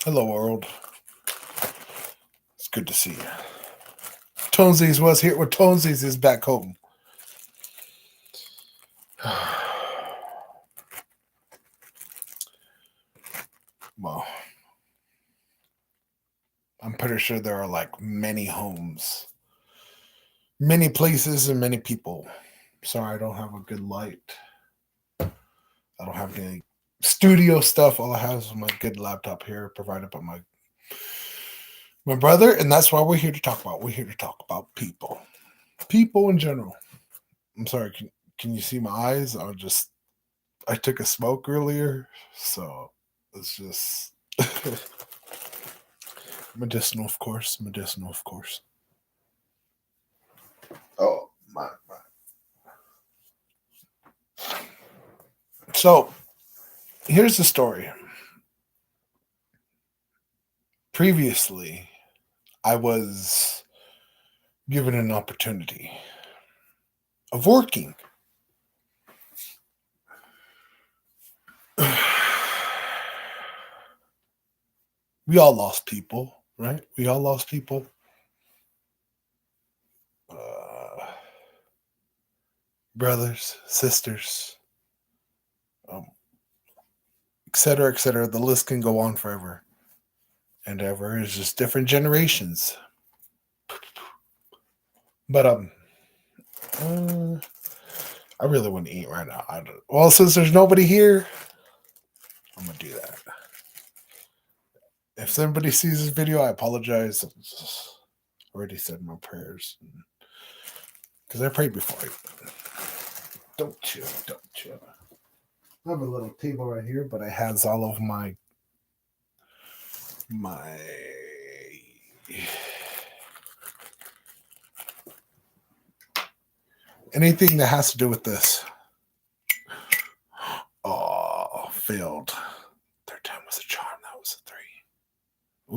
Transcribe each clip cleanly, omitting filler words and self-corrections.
Hello, world. It's good to see you. ToneZies was here. Well, ToneZies is back home. Well, I'm pretty sure there are like many homes, many places, and many people. Sorry, I don't have a good light. I don't have any studio stuff. All I have is my good laptop here, provided by my brother, and that's why we're here to talk about. We're here to talk about people in general. I'm sorry. Can you see my eyes? I took a smoke earlier, so it's just medicinal, of course. Medicinal, of course. Oh my. So here's the story. Previously, I was given an opportunity of working. We all lost people, right? We all lost people. Brothers, sisters, um, etc., etc. The list can go on forever and ever. It's just different generations. But uh, I really want to eat right now. Well, since there's nobody here, I'm gonna do that. If somebody sees this video, I apologize. I already said my prayers because I prayed before. Don't chill. I have a little table right here, but it has all of my anything that has to do with this. Oh, failed. Third time was a charm. That was a 3.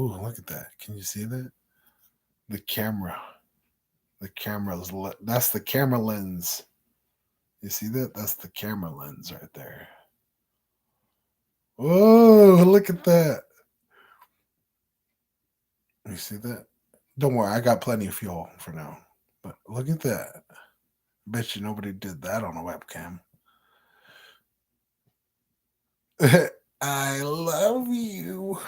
Ooh, look at that. Can you see that? The camera. That's the camera lens. You see that? That's the camera lens right there. Whoa, look at that. You see that? Don't worry, I got plenty of fuel for now. But look at that. Bet you nobody did that on a webcam. I love you.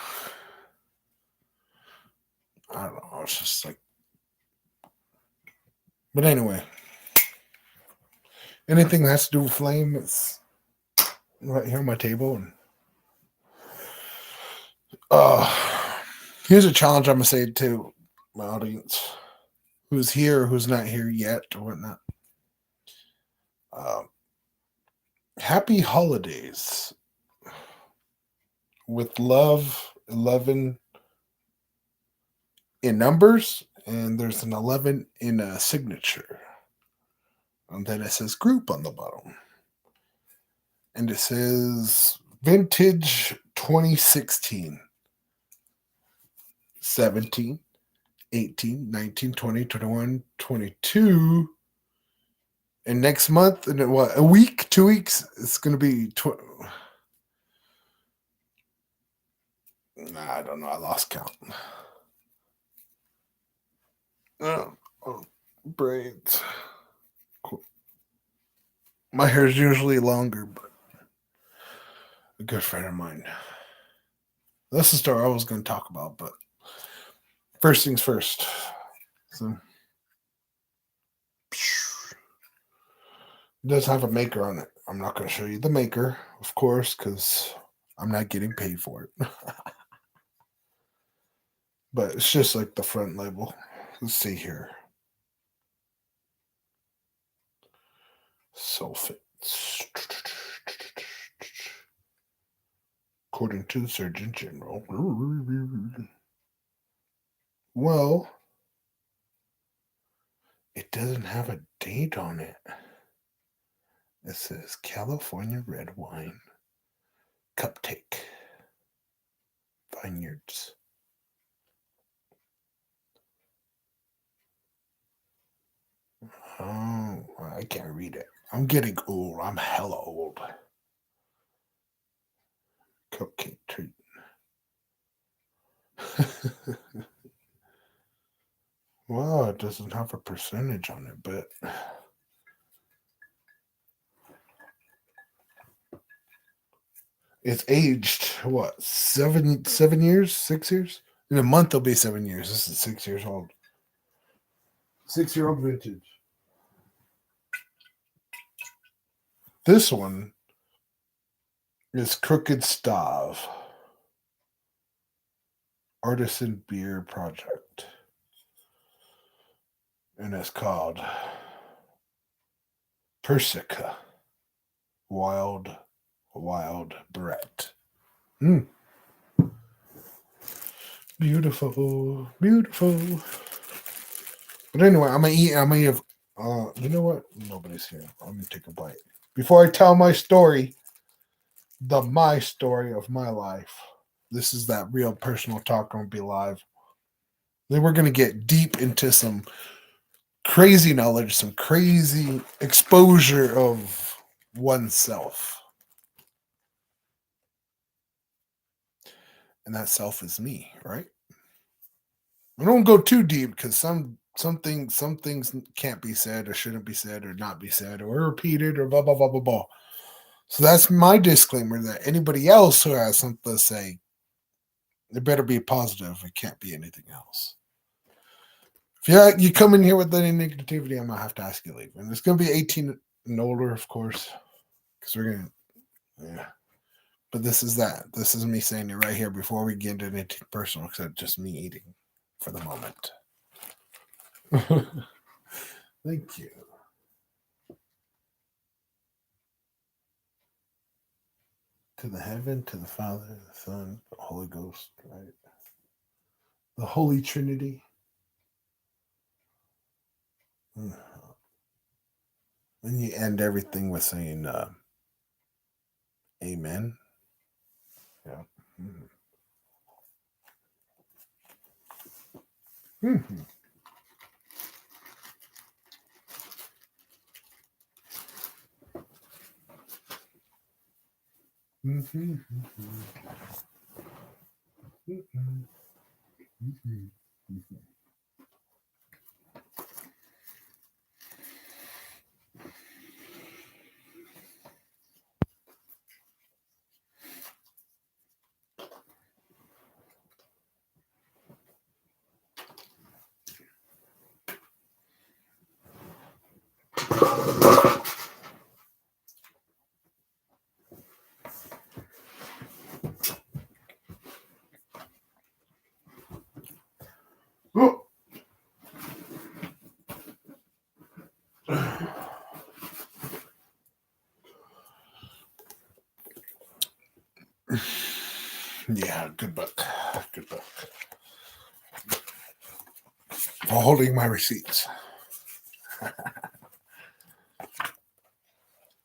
I don't know. It's just like. But anyway, anything that has to do with flame, it's right here on my table. And here's a challenge I'm gonna say to my audience, who's here, who's not here yet, or whatnot. Happy holidays with love. 11 in numbers, and there's an 11 in a signature. And then it says group on the bottom. And it says vintage 2016, 17, 18, 19, 20, 21, 22. And next month, and what, a week, 2 weeks, it's going to be. I don't know. I lost count. Oh, braids. Cool. My hair is usually longer, but a good friend of mine. That's the story I was going to talk about, but first things first. So, it does have a maker on it. I'm not going to show you the maker, of course, because I'm not getting paid for it. But it's just like the front label. Let's see here. Sulfates. According to the Surgeon General. Well, it doesn't have a date on it. It says California red wine cupcake vineyards. Oh, I can't read it. I'm getting old. I'm hella old. Cupcake treat. Well, it doesn't have a percentage on it, but it's aged what 7 years, 6 years. In a month, it'll be 7 years. This is 6 years old. 6-year-old vintage. This one is Crooked Stave Artisan Beer Project, and it's called Persica Wild Brett. Mm. Beautiful, beautiful. But anyway, I'm gonna eat. I'm gonna have. You know what? Nobody's here. I'm gonna take a bite before I tell my story. My story of my life. This is that real personal talk. I'm gonna be live. Then we're gonna get deep into some crazy knowledge, some crazy exposure of oneself, and that self is me, right? I don't go too deep because some things can't be said or shouldn't be said or not be said or repeated or blah blah blah blah blah. So that's my disclaimer that anybody else who has something to say, it better be positive. It can't be anything else. If you come in here with any negativity, I'm gonna have to ask you to leave. And it's gonna be 18 and older, of course, because we're gonna, yeah. But this is that. This is me saying it right here before we get into anything personal, except just me eating for the moment. Thank you. To the heaven, to the Father, the Son, the Holy Ghost, right? The Holy Trinity. And you end everything with saying, Amen. Yeah. Mm-hmm. Mm-hmm. Mm-hmm. Mm-hmm. Mm-hmm. Oh. Yeah, good book. Good book. For holding my receipts.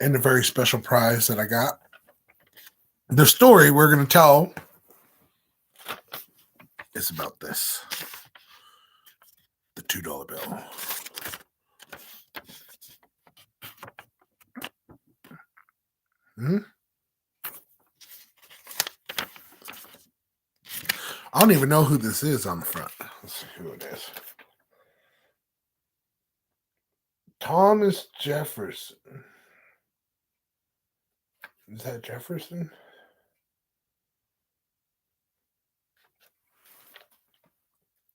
And a very special prize that I got. The story we're going to tell is about this. The $2 bill. Hmm? I don't even know who this is on the front. Let's see who it is. Thomas Jefferson. Is that Jefferson?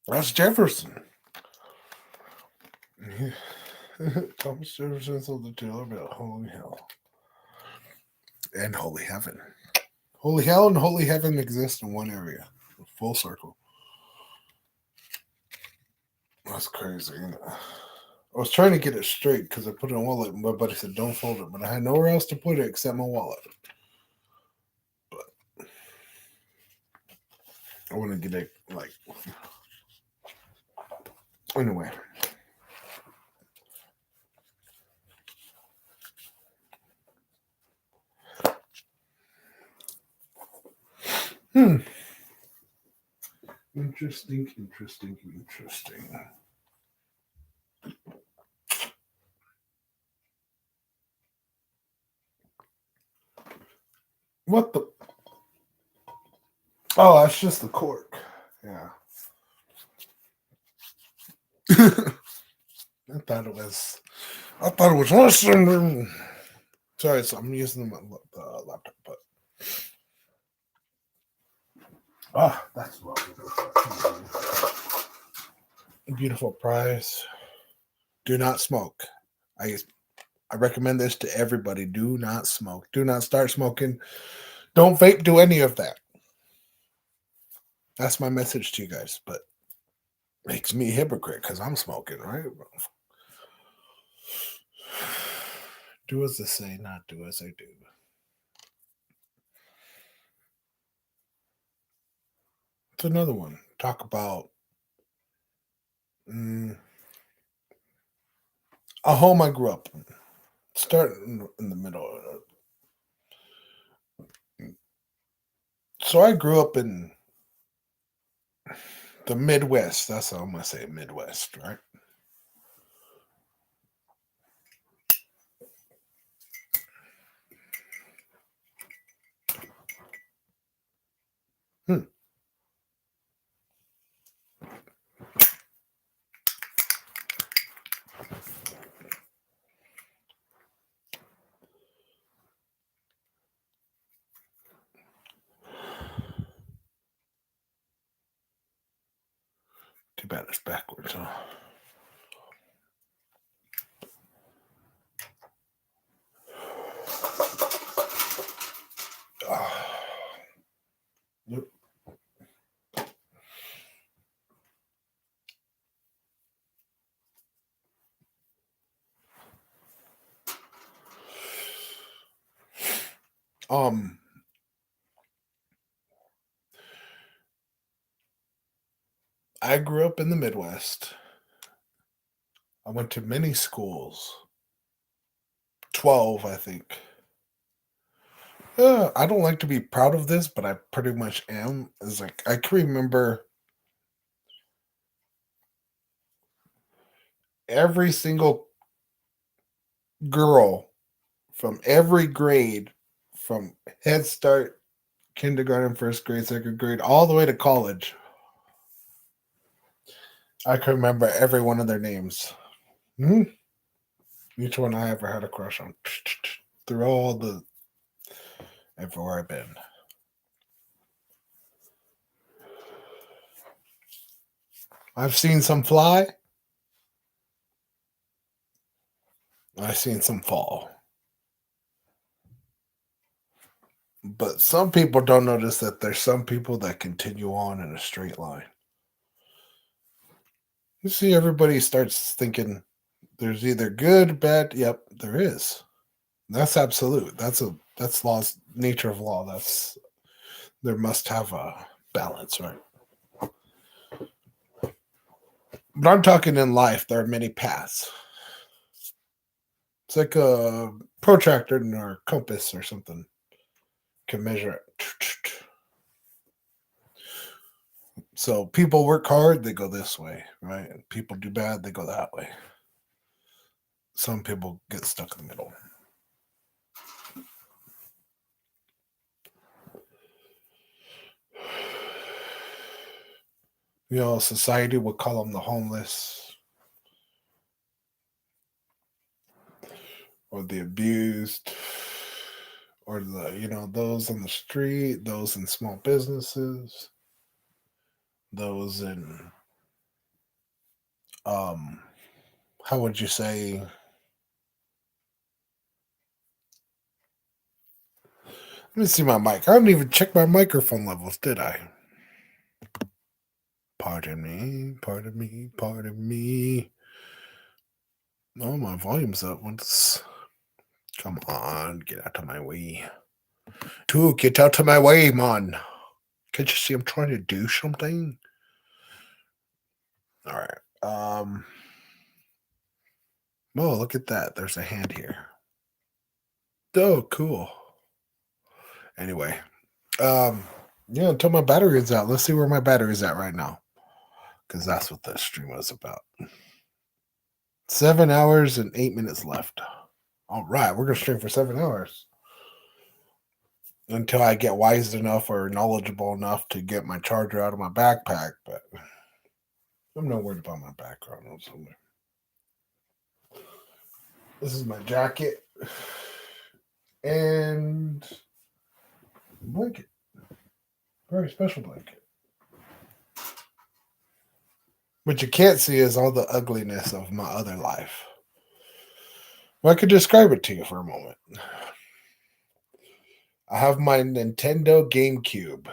That's Jefferson. Thomas Jefferson sold the $2 bill. Holy hell. And holy heaven. Holy hell and holy heaven exist in one area. Full circle. That's crazy. I was trying to get it straight because I put it in a wallet. My buddy said, don't fold it. But I had nowhere else to put it except my wallet. But I want to get it, like... Anyway. Interesting. What the? Oh, that's just the cork. Yeah. I thought it was. I thought it was awesome. Sorry, so I'm using my laptop, but that's lovely. Beautiful prize. Do not smoke. I I recommend this to everybody. Do not smoke. Do not start smoking. Don't vape. Do any of that. That's my message to you guys. But makes me a hypocrite because I'm smoking, right? Do as they say, not do as I do. It's another one. Talk about a home I grew up in. Start in the middle. So I grew up in the Midwest. That's how I'm gonna say Midwest, right? Hmm. Too bad it's backwards, huh? Yep. Um, I grew up in the Midwest. I went to many schools. 12, I think. I don't like to be proud of this, but I pretty much am. It's like I can remember every single girl from every grade, from Head Start, kindergarten, first grade, second grade, all the way to college. I can remember every one of their names. Hmm. Each one I ever had a crush on. Through all the everywhere I've been. I've seen some fly. I've seen some fall. But some people don't notice that there's some people that continue on in a straight line. You see, everybody starts thinking there's either good, bad. Yep, there is. That's absolute. That's law's nature of law. That's there must have a balance, right? But I'm talking in life. There are many paths. It's like a protractor or a compass or something can measure it. So people work hard, they go this way, right? And people do bad, they go that way. Some people get stuck in the middle. You know, society would call them the homeless or the abused or those on the street, those in small businesses, those in um how would you say, let me see my mic. I didn't even check my microphone levels, did I? Pardon me, pardon me, pardon me. Oh, my volume's up. What's come on, get out of my way. Dude, get out of my way, man. Can't you see I'm trying to do something? All right. Oh, look at that. There's a hand here. Oh, cool. Anyway, yeah, until my battery is out. Let's see where my battery is at right now. Because that's what the stream was about. 7 hours and 8 minutes left. All right, we're gonna stream for 7 hours. until I get wise enough or knowledgeable enough to get my charger out of my backpack. But I'm not worried about my background. This is my jacket and blanket. Very special blanket. What you can't see is all the ugliness of my other life. Well, I could describe it to you for a moment. I have my Nintendo GameCube.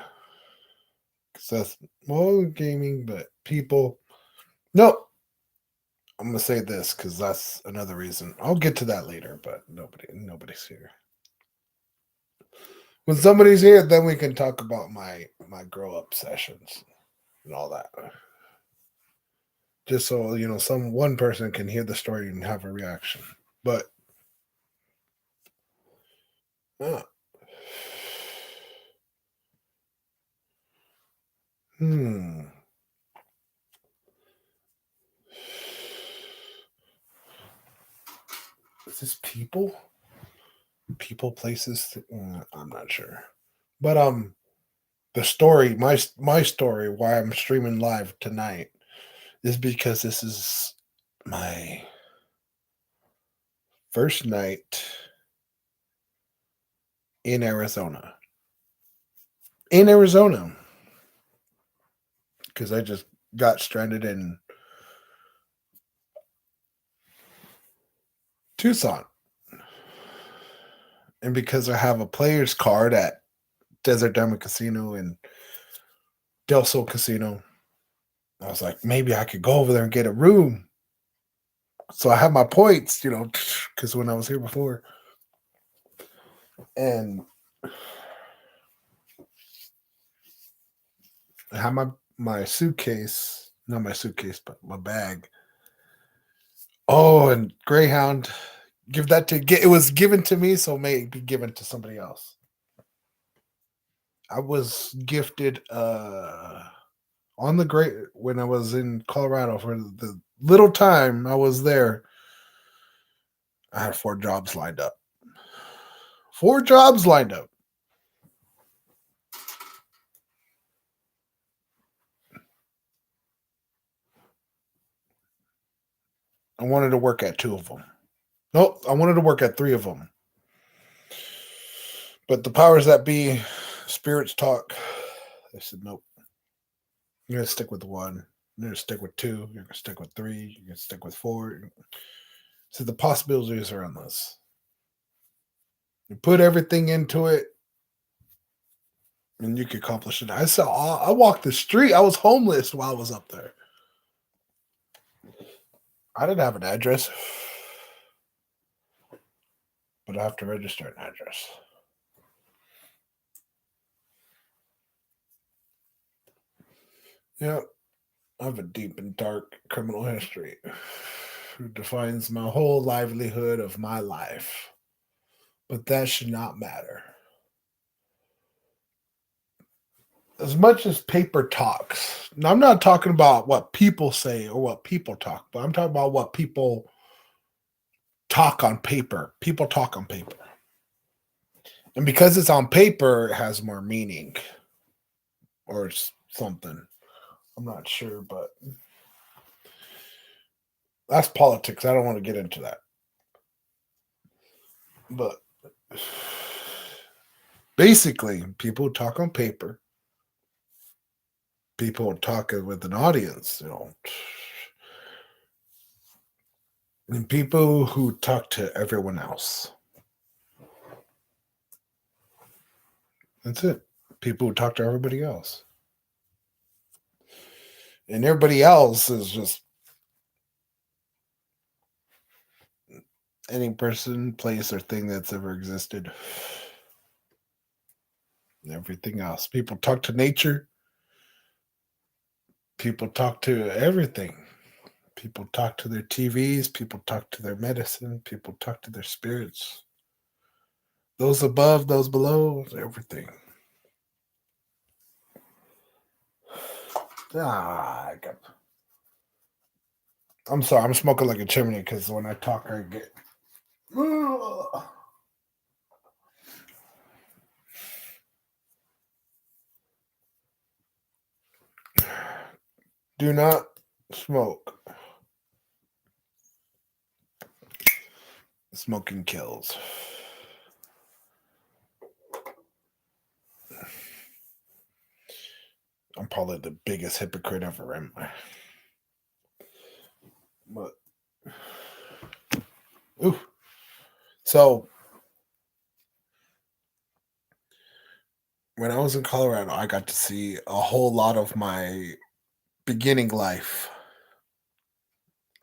So that's well gaming, but people. No, I'm gonna say this because that's another reason. I'll get to that later, but nobody's here. When somebody's here, then we can talk about my grow up sessions and all that. Just so some one person can hear the story and have a reaction. But uh, hmm, is this people, places? I'm not sure. But the story, my story, why I'm streaming live tonight is because this is my first night in Arizona. In Arizona, because I just got stranded in Tucson. And because I have a player's card at Desert Diamond Casino and Del Sol Casino, I was like, maybe I could go over there and get a room. So I have my points, because when I was here before. And I have my suitcase, not my suitcase, but my bag. Oh, and Greyhound, give that to get. It was given to me, so may it be given to somebody else. I was gifted on the great when I was in Colorado for the little time I was there. I had 4 jobs lined up. 4 jobs lined up. I wanted to work at 2 of them. Nope, I wanted to work at 3 of them. But the powers that be, spirits talk. They said, nope. You're going to stick with 1. You're going to stick with 2. You're going to stick with 3. You're going to stick with 4. So the possibilities are endless. You put everything into it, and you can accomplish it. I walked the street. I was homeless while I was up there. I didn't have an address, but I have to register an address. Yeah, I have a deep and dark criminal history who defines my whole livelihood of my life. But that should not matter. As much as paper talks, now I'm not talking about what people say or what people talk, but I'm talking about what people talk on paper. People talk on paper. And because it's on paper, it has more meaning or something. I'm not sure, but that's politics. I don't want to get into that. But basically, people talk on paper. People talk with an audience, and people who talk to everyone else. That's it. People who talk to everybody else. And everybody else is just any person, place, or thing that's ever existed. Everything else. People talk to nature. People talk to everything. People talk to their TVs. People talk to their medicine. People talk to their spirits. Those above, those below, everything. I'm sorry. I'm smoking like a chimney because when I talk, I get. Do not smoke. Smoking kills. I'm probably the biggest hypocrite ever, am I? But ooh. So when I was in Colorado, I got to see a whole lot of my beginning life.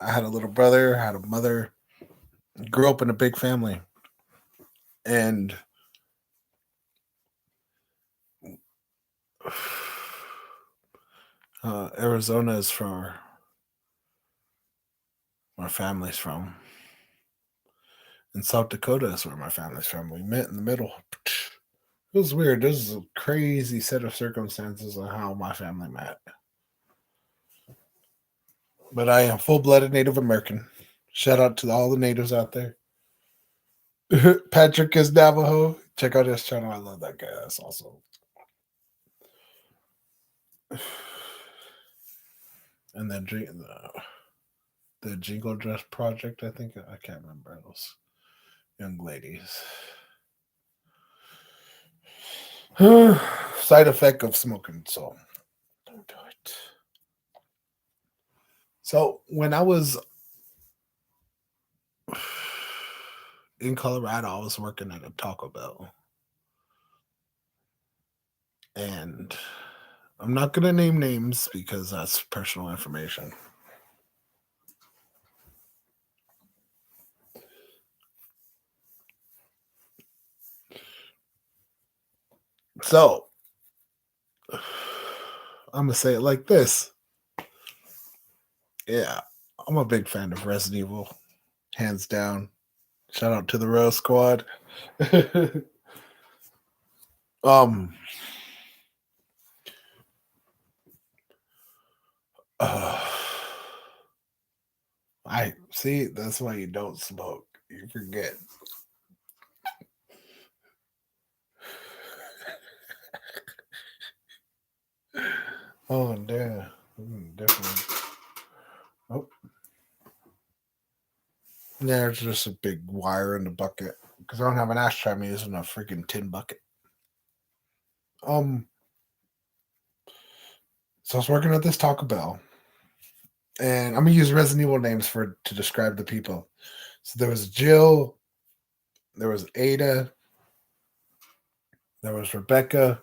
I had a little brother, had a mother, grew up in a big family. And Arizona is for where my family's from. And South Dakota is where my family's from. We met in the middle. It was weird. This is a crazy set of circumstances on how my family met. But I am full-blooded Native American. Shout out to all the natives out there. Patrick is Navajo. Check out his channel. I love that guy. That's awesome. And then the Jingle Dress Project, I think. I can't remember those young ladies. Side effect of smoking, so don't do it. So when I was in Colorado, I was working at a Taco Bell. And I'm not going to name names because that's personal information. So I'm going to say it like this. Yeah, I'm a big fan of Resident Evil. Hands down. Shout out to the Rail Squad. um I see that's why you don't smoke. You forget. Oh damn. Definitely. Oh. Yeah, it's just a big wire in the bucket. Because I don't have an ashtray, I'm using a freaking tin bucket. So I was working at this Taco Bell. And I'm gonna use Resident Evil names to describe the people. So there was Jill, there was Ada, there was Rebecca,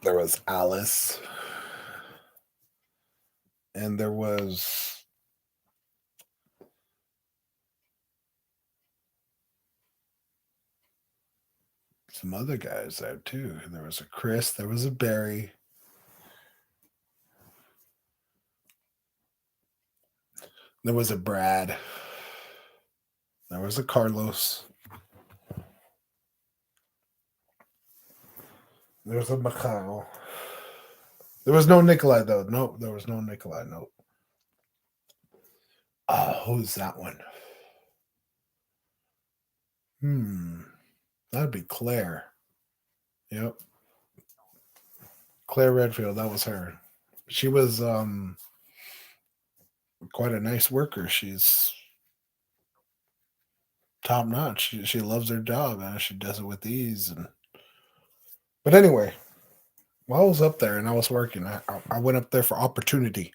there was Alice, and there was some other guys there too. There was a Chris, there was a Barry. There was a Brad. There was a Carlos. There was a Mikhail. There was no Nikolai though. Nope, there was no Nikolai. Nope. Who's that one? That'd be Claire. Yep. Claire Redfield, that was her. She was quite a nice worker. She's top notch. She loves her job and she does it with ease. But anyway, while I was up there and I was working, I went up there for opportunity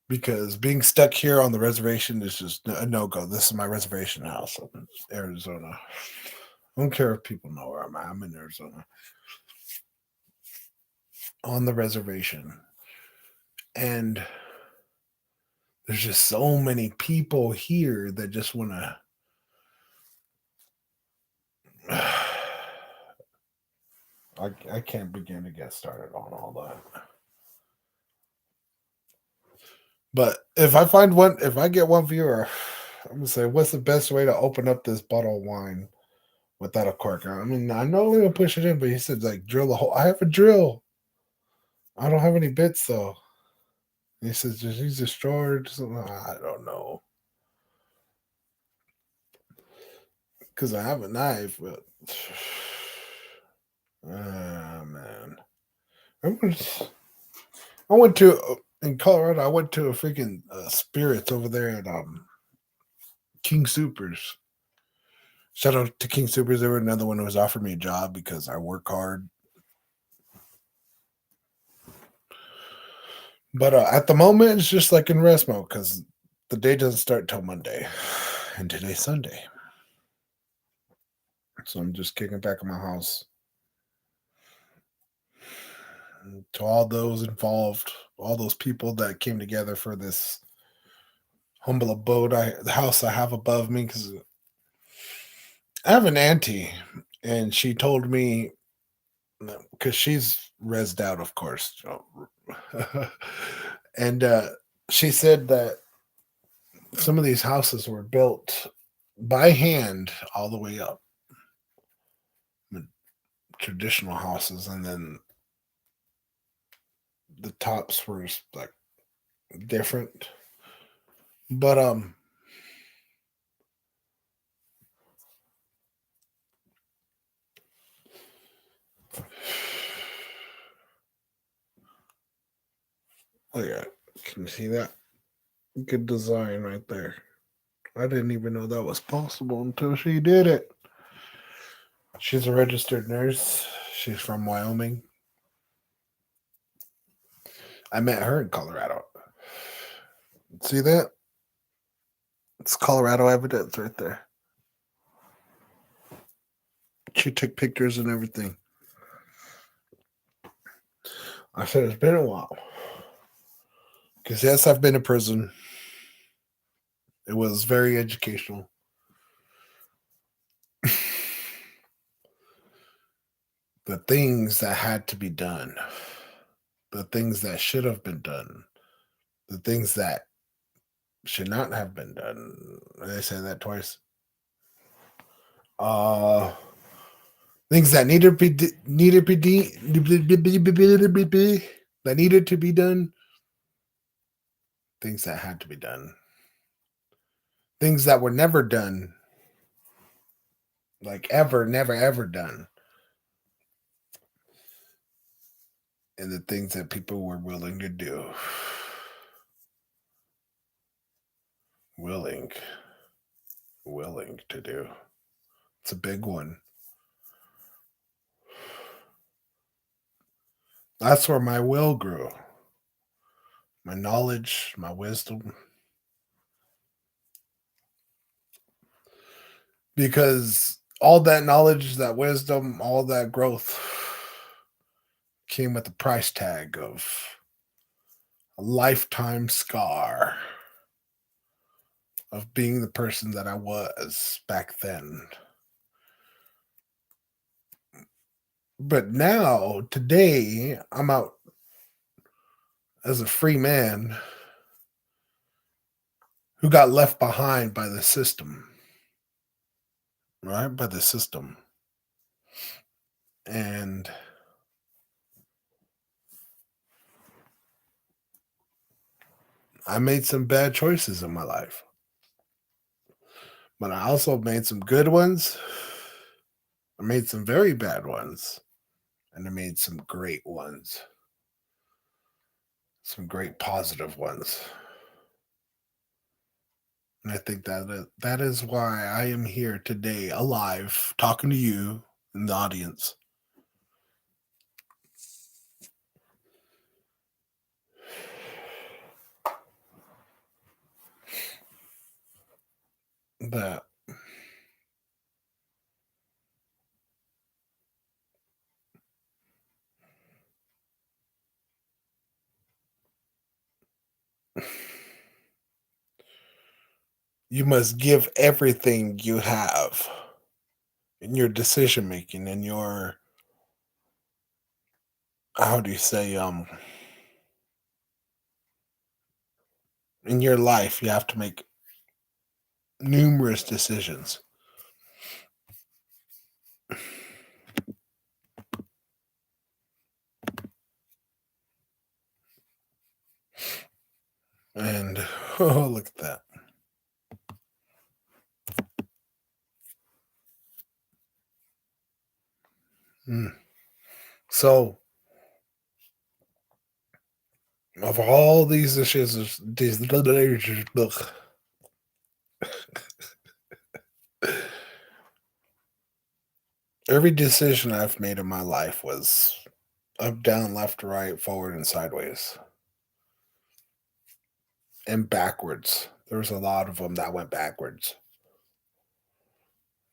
because being stuck here on the reservation is just a no go. This is my reservation house in Arizona. I don't care if people know where I'm at. I'm in Arizona on the reservation, and there's just so many people here that just want to. I can't begin to get started on all that. But if I get one viewer, I'm gonna say, what's the best way to open up this bottle of wine without a cork? I mean, I know we're gonna push it in, but he said like drill the hole. I have a drill. I don't have any bits though. He says just use a straw. I don't know because I have a knife, but Man. I was I went to in Colorado. I went to a freaking Spirits over there at King Supers. Shout out to King Supers. They were another one who was offering me a job because I work hard. But at the moment, it's just like in rest mode because the day doesn't start till Monday, and today's Sunday. So I'm just kicking back in my house. To all those involved, all those people that came together for this humble abode, the house I have above me, because I have an auntie, and she told me because she's rezzed out, of course, and she said that some of these houses were built by hand all the way up, traditional houses, and then the tops were like different. But oh yeah, can you see that? Good design right there. I didn't even know that was possible until she did it. She's a registered nurse. She's from Wyoming. I met her in Colorado. See that? It's Colorado evidence right there. She took pictures and everything. I said it's been a while. Because yes, I've been to prison. It was very educational. The things that had to be done, the things that should have been done, the things that should not have been done. They say that twice. Uh Things that that needed to be done, things that had to be done, things that were never done, like ever, never, ever done, and the things that people were willing to do. Willing, willing to do. It's a big one. That's where my will grew. My knowledge, my wisdom. Because all that knowledge, that wisdom, all that growth came with the price tag of a lifetime scar of being the person that I was back then. But now, today, I'm out as a free man who got left behind by the system, right? By the system. And I made some bad choices in my life, but I also made some good ones. I made some very bad ones, and I made some great ones, some great positive ones. And I think that is why I am here today, alive, talking to you in the audience. That you must give everything you have in your decision making, in your, how do you say, in your life. You have to make numerous decisions. And oh, look at that. Mm. So, of all these dishes, ugh, every decision I've made in my life was up, down, left, right, forward, and sideways, and backwards. There was a lot of them that went backwards.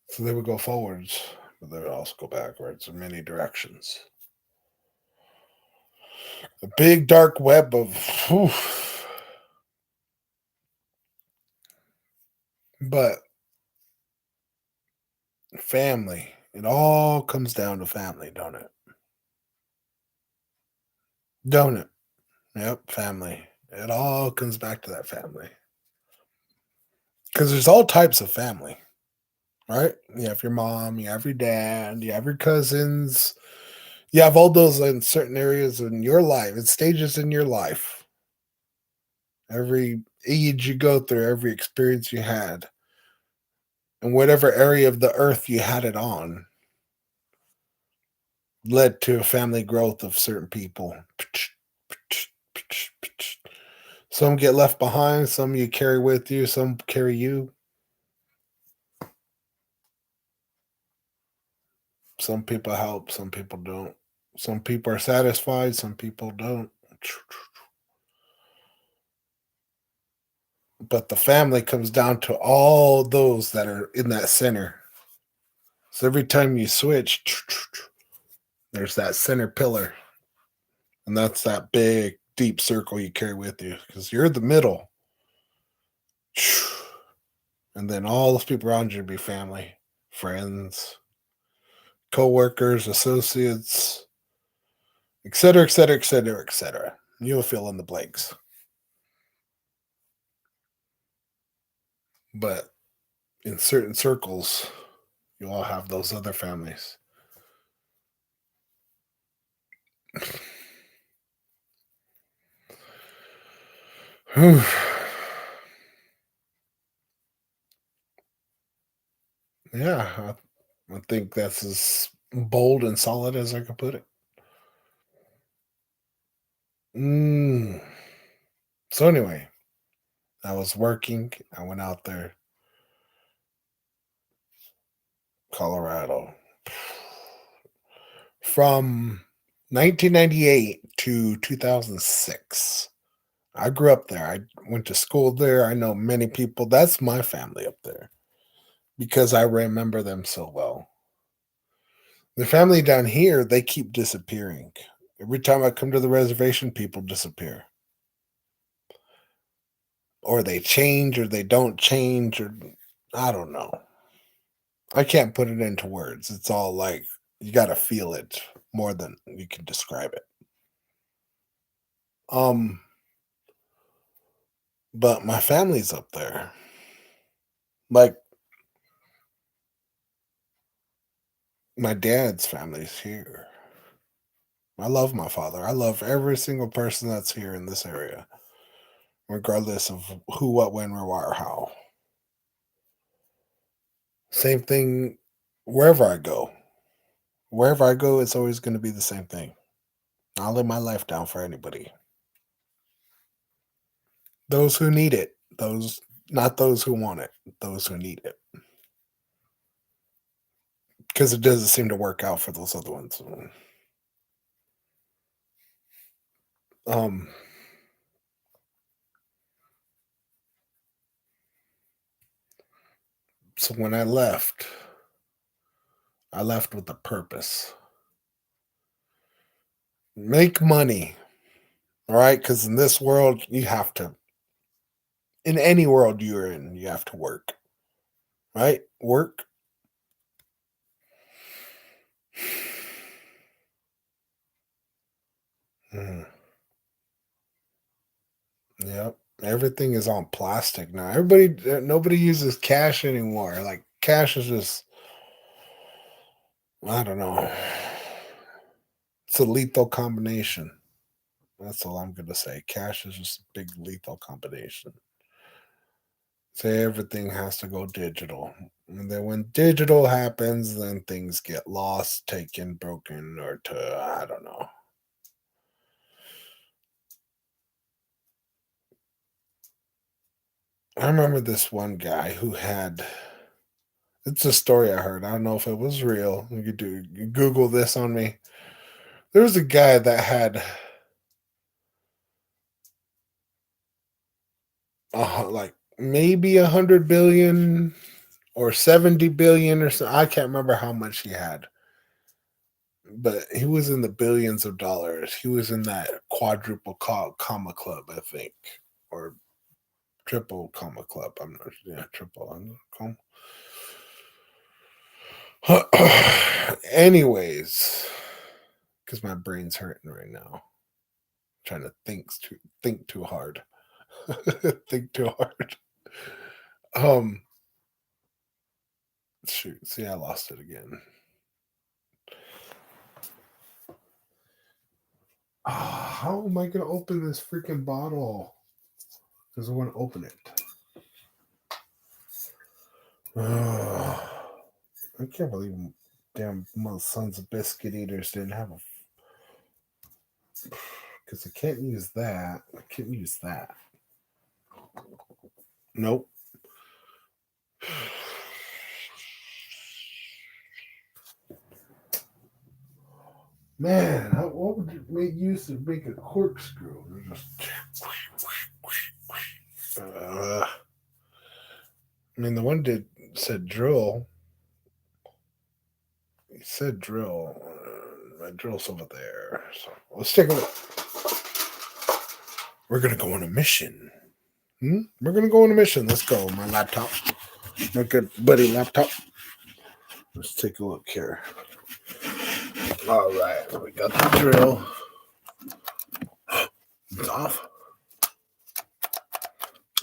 So they would go forwards, but they would also go backwards in many directions. A big dark web of, whew, but family. It all comes down to family, don't it? Don't it? Yep, family. It all comes back to that family. Because there's all types of family, right? You have your mom, you have your dad, you have your cousins, you have all those in certain areas in your life, and stages in your life. Every age you go through, every experience you had, and whatever area of the earth you had it on, led to a family growth of certain people. Some get left behind, some you carry with you, some carry you. Some people help, some people don't. Some people are satisfied, some people don't. But the family comes down to all those that are in that center. So every time you switch, there's that center pillar. And that's that big, deep circle you carry with you because you're the middle. And then all those people around you be family, friends, co-workers, associates, et cetera, et cetera, et cetera, et cetera. You'll fill in the blanks. But in certain circles, you all have those other families. Whew. Yeah, I think that's as bold and solid as I could put it. Mm. So anyway, I was working. I went out there, Colorado, from 1998 to 2006. I grew up there. I went to school there. I know many people. That's my family up there because I remember them so well. The family down here, they keep disappearing. Every time I come to the reservation, people disappear. Or they change or they don't change or I don't know. I can't put it into words. It's all like you got to feel it more than you can describe it. Um but my family's up there. Like my dad's family's here. I love my father. I love every single person that's here in this area, regardless of who, what, when, where, why, or how. Same thing wherever I go. Wherever I go, it's always going to be the same thing. I'll lay my life down for anybody. Those who need it. Those not those who want it. Those who need it. Because it doesn't seem to work out for those other ones. Um so when I left with a purpose. Make money. All right. Because in this world, you have to, in any world you're in, you have to work. Right? Work. Mm, yep. Everything is on plastic now. Nobody uses cash anymore. Like cash is just, I don't know. It's a lethal combination. That's all I'm gonna say. Cash is just a big lethal combination. Say everything has to go digital. And then when digital happens, then things get lost, taken, broken, or I don't know. I remember this one guy who had. It's a story I heard. I don't know if it was real. You Google this on me. There was a guy that had like maybe 100 billion or 70 billion or so. I can't remember how much he had, but he was in the billions of dollars. He was in that quadruple comma club, I think, or triple comma club. I'm not. Yeah, triple comma. Anyways, because my brain's hurting right now, trying to think too hard. Think too hard. Um, Shoot. See, I lost it again. How am I gonna open this freaking bottle? Because I want to open it. I can't believe damn sons of biscuit eaters didn't have a. Because I can't use that. I can't use that. Nope. Man, what would you use to make a corkscrew? I mean, the one said drill. He said drill. My drill's over there. So let's take a look. We're gonna go on a mission. We're gonna go on a mission. Let's go. My laptop. My good buddy laptop. Let's take a look here. All right, we got the drill. It's off.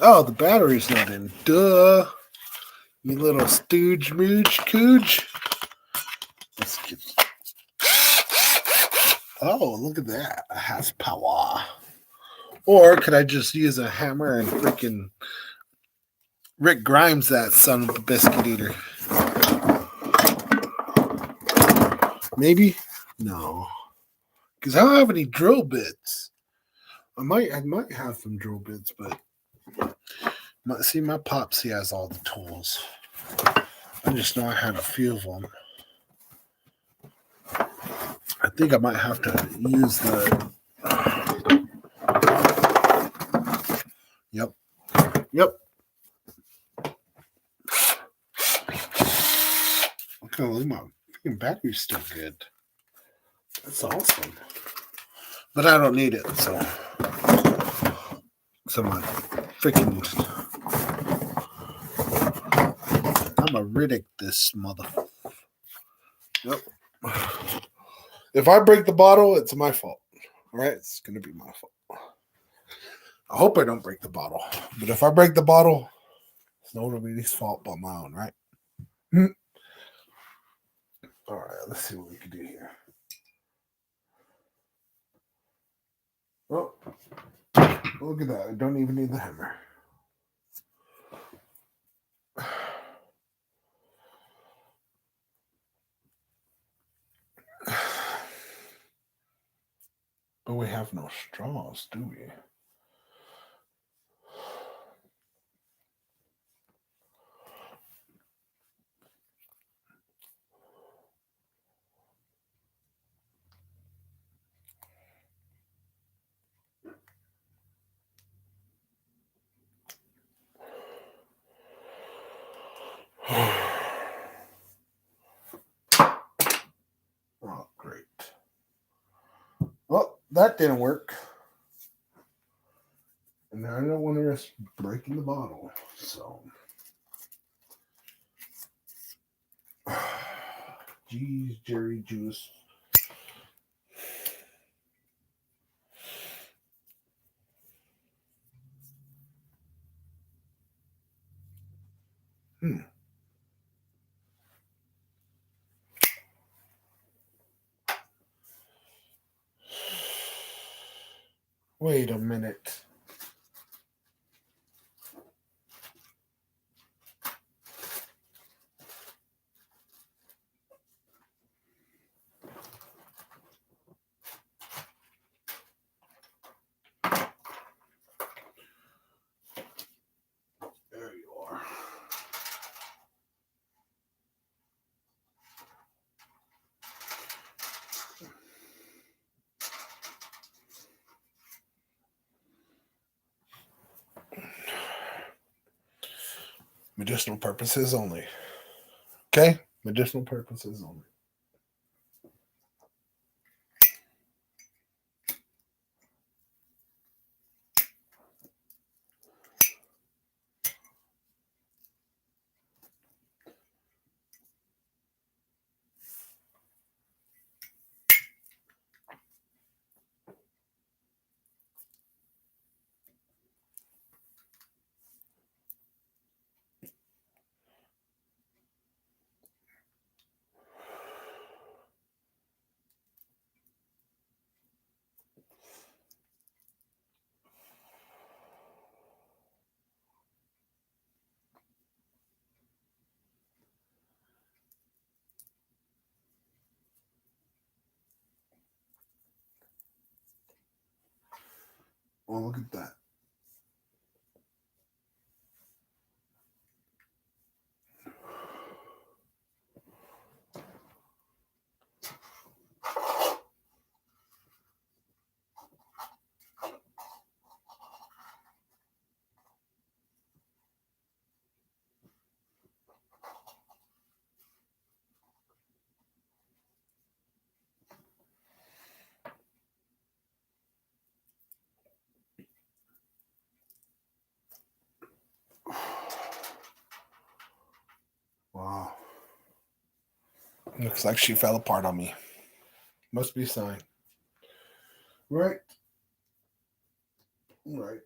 Oh, the battery's not in. Duh. You little stooge mooch cooge. Let's get. Oh, look at that. It has power. Or could I just use a hammer and freaking Rick Grimes that son of a biscuit eater? Maybe? No. Because I don't have any drill bits. I might have some drill bits, but see, my pops, he has all the tools. I just know I had a few of them. I think I might have to use the. Yep. Okay, look, my freaking battery's still good. That's awesome. But I don't need it, so I'm freaking. I'm a Riddick this mother. Yep. If I break the bottle, it's my fault. All right, it's gonna be my fault. I hope I don't break the bottle, but if I break the bottle, it's nobody's fault but my own, right? All right, let's see what we can do here. Oh, look at that! I don't even need the hammer. But we have no straws, do we? Oh, great. Well, that didn't work. And I don't want to risk breaking the bottle, so. Jeez, Jerry Juice. Wait a minute. Medicinal purposes only. Okay? Medicinal purposes only. Well, look at that. Wow. Looks like she fell apart on me. Must be a sign. Right. Right.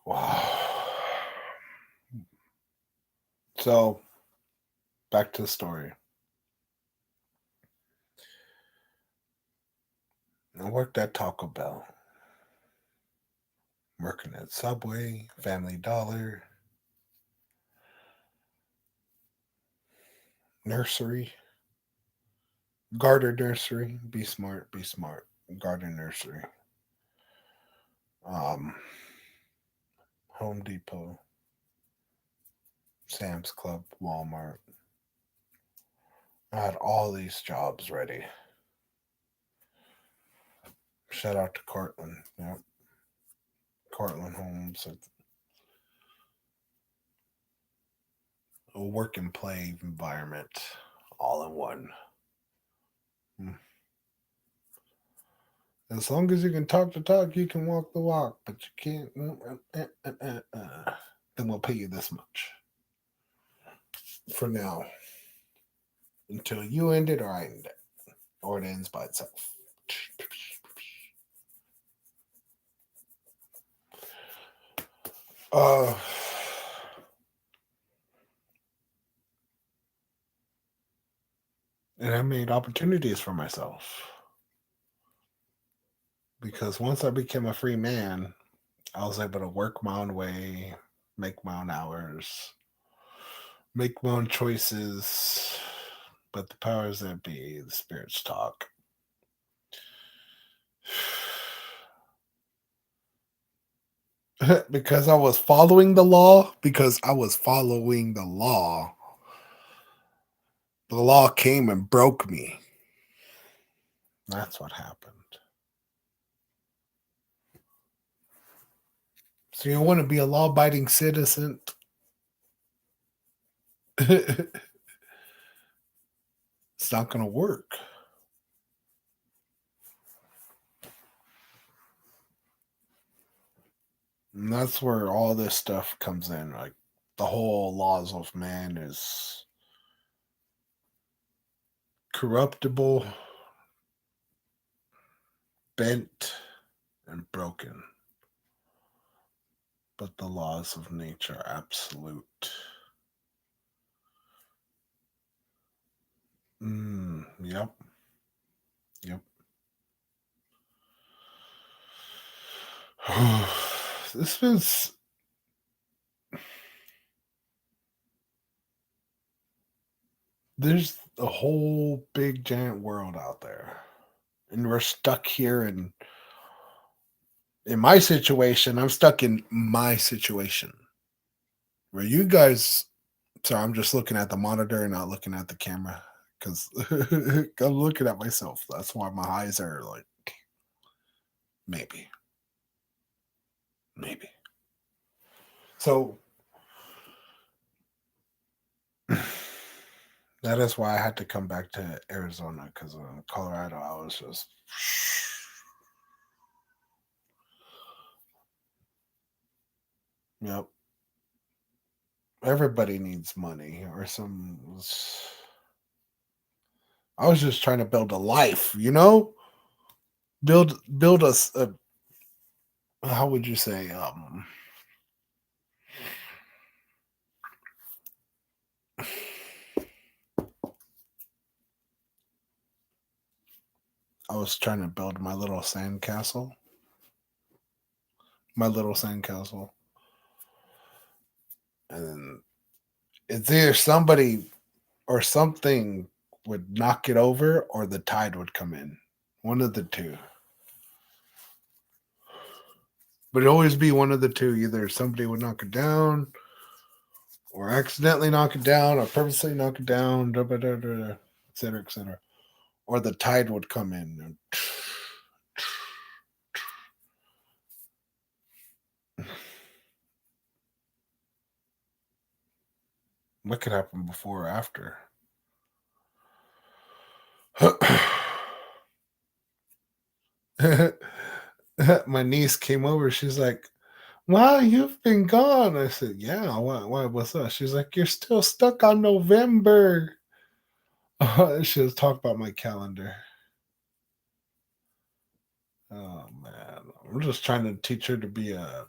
Wow. So, back to the story. I worked at Taco Bell, working at Subway, Family Dollar, nursery, Garter Nursery. Be smart, be smart. Garter Nursery. Um, Home Depot, Sam's Club, Walmart. I had all these jobs ready. Shout out to Cortland. Yep. Cortland Homes. A work and play environment all in one. As long as you can talk the talk, you can walk the walk, but you can't. Then we'll pay you this much for now until you end it or I end it, or it ends by itself. Uh, and I made opportunities for myself because once I became a free man, I was able to work my own way, make my own hours, make my own choices. But the powers that be, the spirits talk. Because I was following the law, the law came and broke me. That's what happened. So you want to be a law-abiding citizen? It's not going to work. And that's where all this stuff comes in. Like the whole laws of man is corruptible, bent, and broken. But the laws of nature are absolute. Yep. Yep. This was. There's a whole big giant world out there. And we're stuck here in my situation. I'm stuck in my situation. Where you guys So I'm just looking at the monitor and not looking at the camera because I'm looking at myself. That's why my eyes are like maybe, maybe. So that is why I had to come back to Arizona because in Colorado I was just yep. Everybody needs money or some. I was just trying to build a life, build us a. How would you say? I was trying to build my little sandcastle, and it's either somebody or something would knock it over, or the tide would come in. One of the two. But it always be one of the two. Either somebody would knock it down, or accidentally knock it down, or purposely knock it down, da, da, da, da, et cetera, et cetera. Or the tide would come in. And what could happen before or after? My niece came over. She's like, "Wow, you've been gone." I said, "Yeah. Why? What's up?" She's like, "You're still stuck on November." She was talking about my calendar. Oh man, I'm just trying to teach her to be an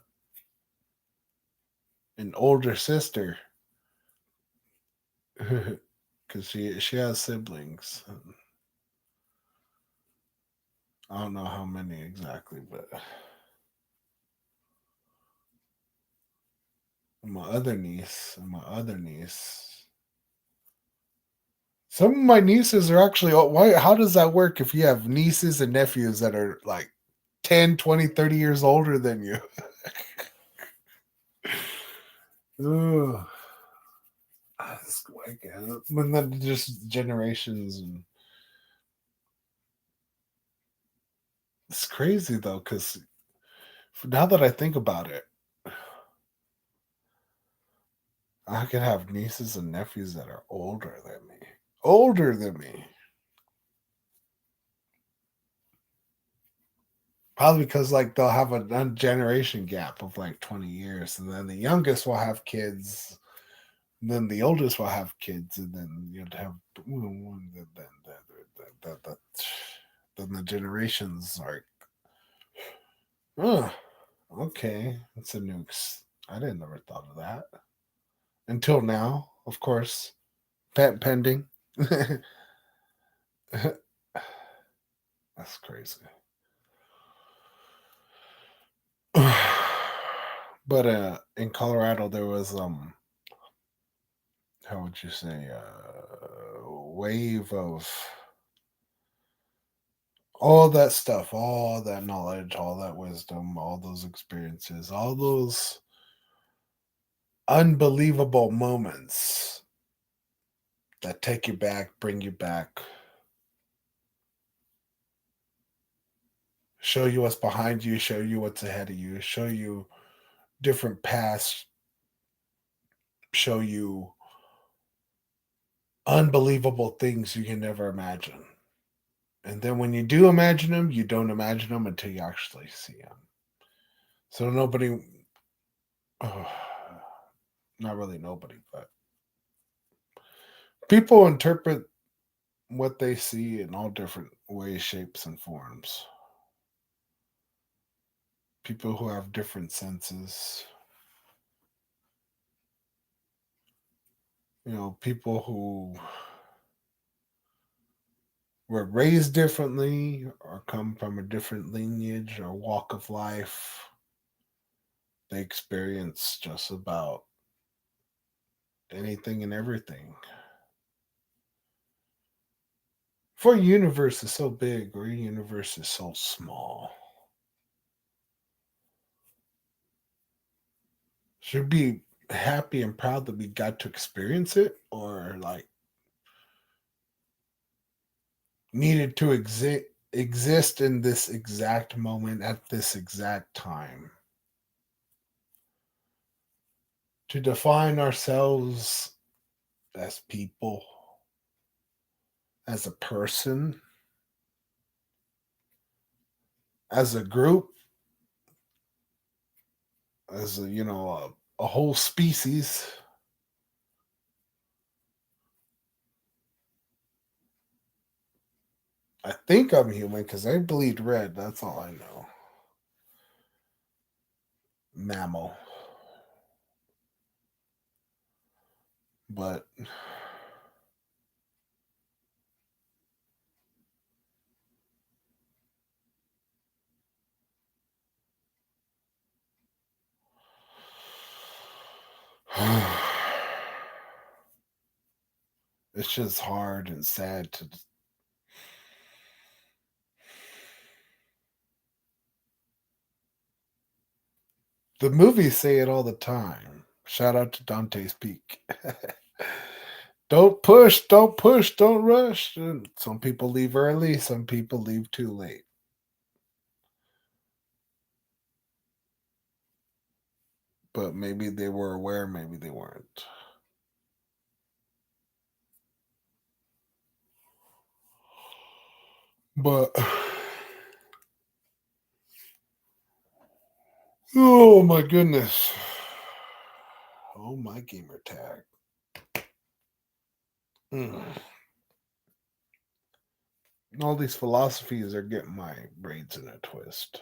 older sister because she has siblings. I don't know how many exactly, but my other niece. Some of my nieces are actually. Why? How does that work if you have nieces and nephews that are like 10, 20, 30 years older than you? Ugh. I guess. When then just generations and it's crazy though, because now that I think about it, I could have nieces and nephews that are older than me. Older than me. Probably because like they'll have a generation gap of like 20 years, and then the youngest will have kids, and then the oldest will have kids, and then you'd have then the generations are oh, okay. That's a nukes. I didn't never thought of that. Until now, of course. Pending. That's crazy. But in Colorado there was how would you say wave of all that stuff, all that knowledge, all that wisdom, all those experiences, all those unbelievable moments that take you back, bring you back, show you what's behind you, show you what's ahead of you, show you different paths, show you unbelievable things you can never imagine. And then when you do imagine them, you don't imagine them until you actually see them. So nobody, oh, not really nobody, but people interpret what they see in all different ways, shapes, and forms. People who have different senses, people who were raised differently or come from a different lineage or walk of life, they experience just about anything and everything. For a universe is so big or a universe is so small. Should be happy and proud that we got to experience it, or like needed to exist in this exact moment at this exact time to define ourselves as people, as a person, as a group, as a, a whole species. I think I'm human because I bleed red. That's all I know. Mammal. But it's just hard and sad to. The movies say it all the time. Shout out to Dante's Peak. Don't push, don't rush. And some people leave early, some people leave too late. But maybe they were aware, maybe they weren't. But oh my goodness. Oh my gamer tag. Mm. All these philosophies are getting my brains in a twist.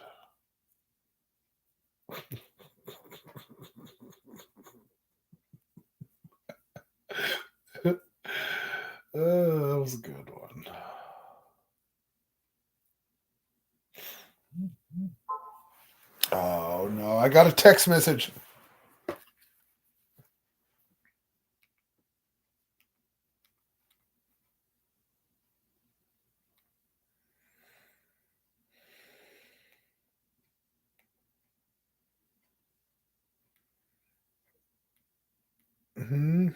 That was a good one. Oh no, I got a text message. Hmm.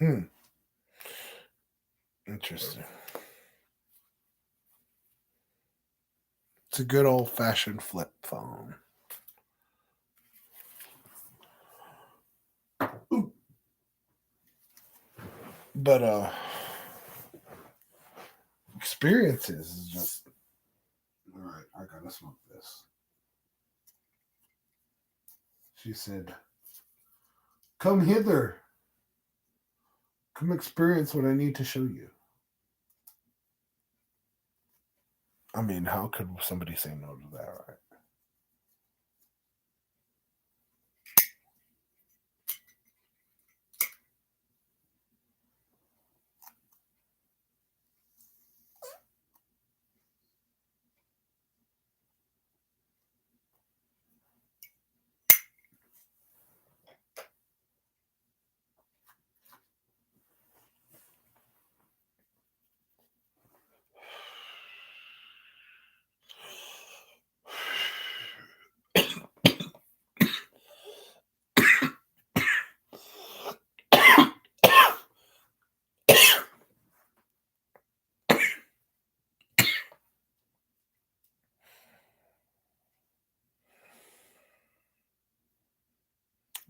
Hmm. Interesting. It's a good old fashioned flip phone. Ooh. But experiences is just all right. I gotta smoke this. She said, "Come hither. Come experience what I need to show you." I mean, how could somebody say no to that, right?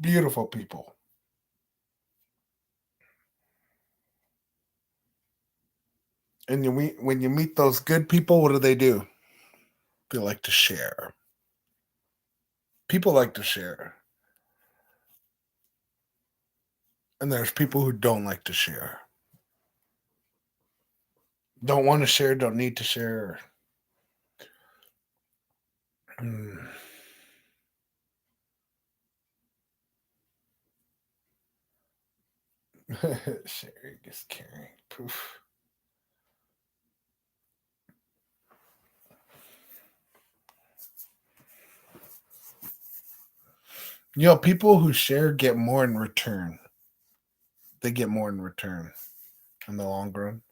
Beautiful people. And when you meet those good people, what do? They like to share. People like to share. And there's people who don't like to share. Don't want to share, don't need to share. Mm. Sharing is caring. Poof. People who share get more in return. They get more in return in the long run.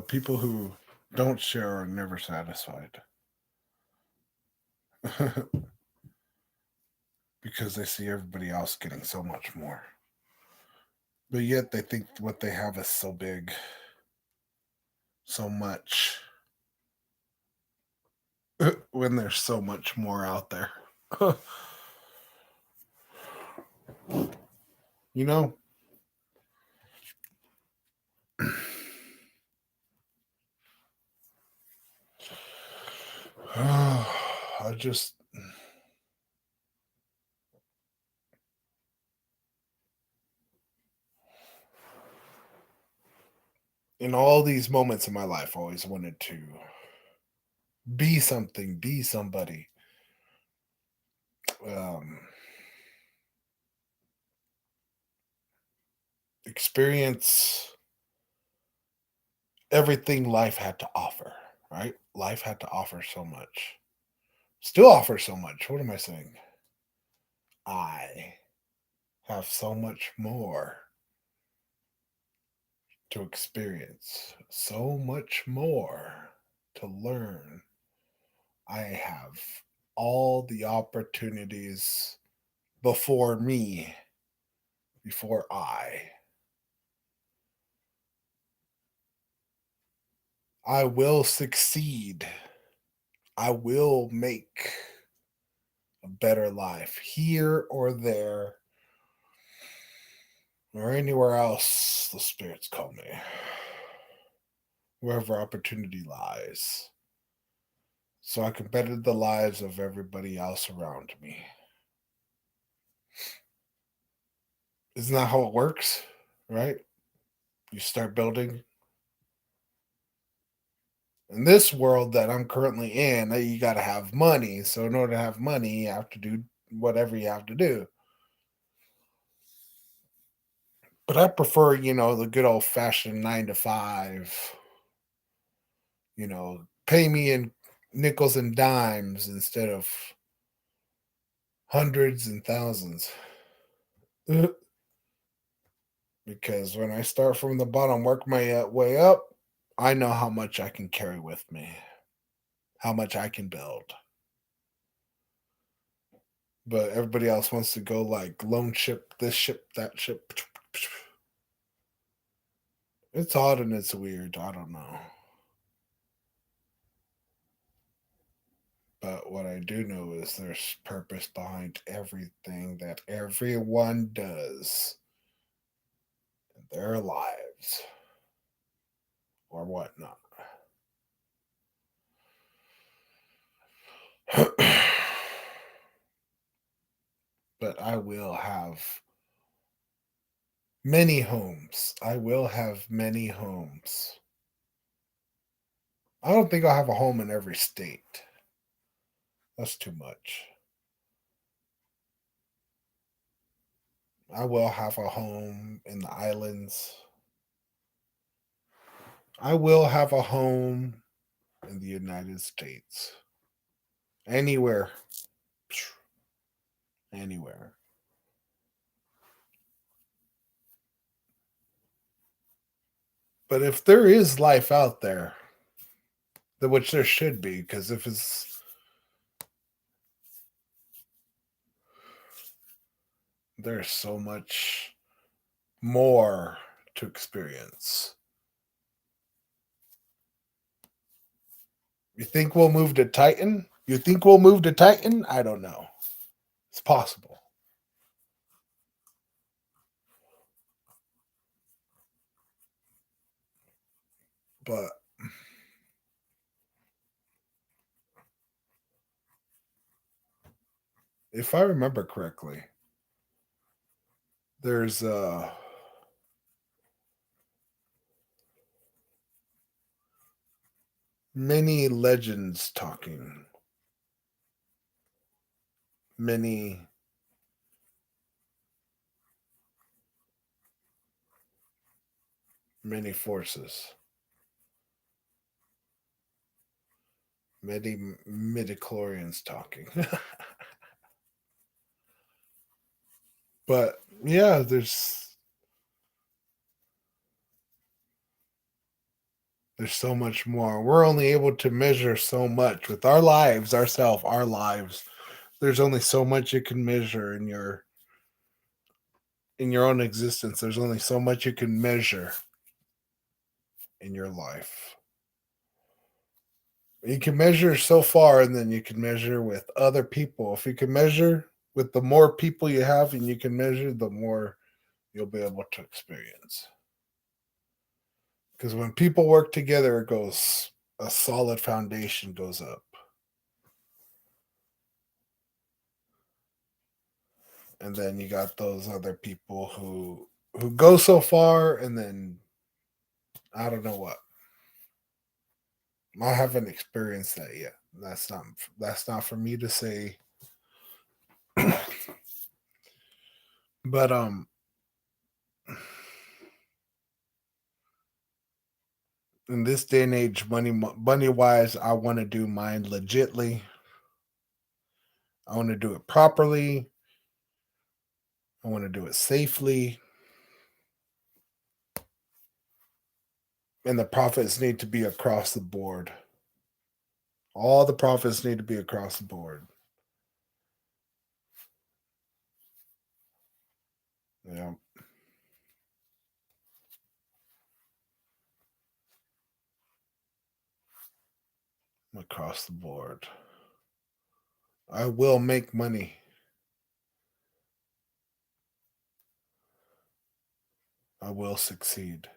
People who don't share are never satisfied because they see everybody else getting so much more. But yet they think what they have is so big, so much, when there's so much more out there. you know, I just, in all these moments in my life, I always wanted to be something, be somebody. Um, Experience everything life had to offer, right? Life had to offer so much. Still offers so much. What am I saying? I have so much more to experience, so much more to learn. I have all the opportunities before me, before I. I will succeed. I will make a better life here or there or anywhere else the spirits call me, wherever opportunity lies, so I can better the lives of everybody else around me. Isn't that how it works? Right? You start building. In this world that I'm currently in, you got to have money. So, in order to have money, you have to do whatever you have to do. But I prefer, the good old fashioned 9 to 5, pay me in nickels and dimes instead of hundreds and thousands. Because when I start from the bottom, work my way up, I know how much I can carry with me, how much I can build. But everybody else wants to go like loan ship, this ship, that ship. It's odd and it's weird. I don't know. But what I do know is there's purpose behind everything that everyone does in their lives or whatnot. But I will have many homes. I will have many homes. I don't think I'll have a home in every state. That's too much. I will have a home in the islands. I will have a home in the United States. Anywhere. Anywhere. But if there is life out there, which there should be, because if there's so much more to experience. You think we'll move to Titan? You think we'll move to Titan? I don't know. It's possible. But if I remember correctly, there's many legends talking, many many forces. midichlorians talking. But yeah, there's so much more. We're only able to measure so much with our lives, our lives. There's only so much you can measure in your own existence. There's only so much you can measure in your life. You can measure so far, and then you can measure with other people. If you can measure with the more people you have and you can measure, the more you'll be able to experience. Because when people work together, it goes a solid foundation goes up. And then you got those other people who go so far and then I don't know what. I haven't experienced that yet. That's not for me to say. But in this day and age, money wise, I want to do mine legitly. I want to do it properly. I want to do it safely. And the profits need to be across the board. All the profits need to be across the board. Yeah, across the board. I will make money. I will succeed.